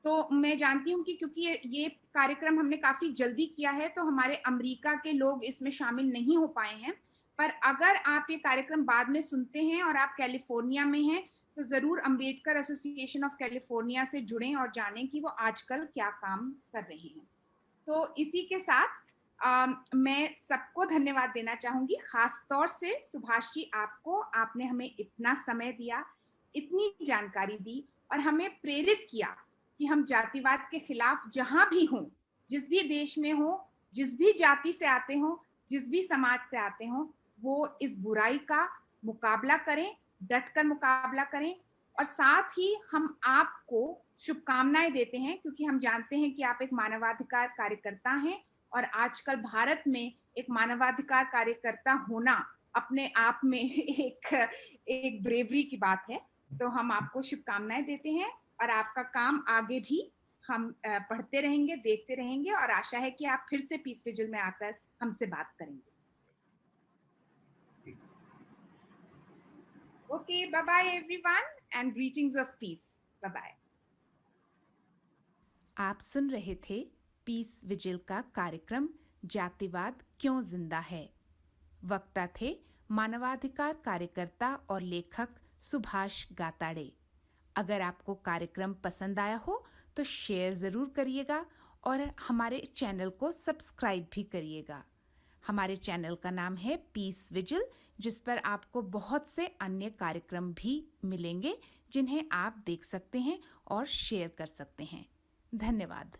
तो मैं जानती हूँ कि क्योंकि ये कार्यक्रम हमने काफी जल्दी किया है, तो हमारे अमेरिका के लोग इसमें शामिल नहीं हो पाए हैं, पर अगर आप ये कार्यक्रम बाद में सुनते हैं और आप कैलिफोर्निया में हैं, तो जरूर अंबेडकर एसोसिएशन ऑफ कैलिफोर्निया से जुड़ें और जानें कि वो आजकल क्या काम कर रहे हैं। तो इसी के साथ मैं सबको धन्यवाद देना चाहूंगी, खास तौर से सुभाष जी आपको। आपने हमें इतना समय दिया, इतनी जानकारी दी और हमें प्रेरित किया कि हम जातिवाद के खिलाफ जहां भी हों, जिस भी देश में हो, जिस भी जाति से आते हों, जिस भी समाज से आते हों, वो इस बुराई का मुकाबला करें, डटकर मुकाबला करें। और साथ ही हम आपको शुभकामनाएं देते हैं, क्योंकि हम जानते हैं कि आप एक मानवाधिकार कार्यकर्ता हैं और आजकल भारत में एक मानवाधिकार कार्यकर्ता होना अपने आप में एक ब्रेवरी की बात है। तो हम आपको शुभकामनाएं देते हैं और आपका काम आगे भी हम पढ़ते रहेंगे, देखते रहेंगे, और आशा है कि आप फिर से पीस विजिल में आकर हमसे बात करेंगे। Okay, bye bye everyone and greetings of peace. Bye bye. आप सुन रहे थे पीस विजिल का कार्यक्रम जातिवाद क्यों जिंदा है। वक्ता थे मानवाधिकार कार्यकर्ता और लेखक सुभाष गाताड़े। अगर आपको कार्यक्रम पसंद आया हो तो शेयर ज़रूर करिएगा और हमारे चैनल को सब्सक्राइब भी करिएगा। हमारे चैनल का नाम है पीस विजिल, जिस पर आपको बहुत से अन्य कार्यक्रम भी मिलेंगे जिन्हें आप देख सकते हैं और शेयर कर सकते हैं। धन्यवाद।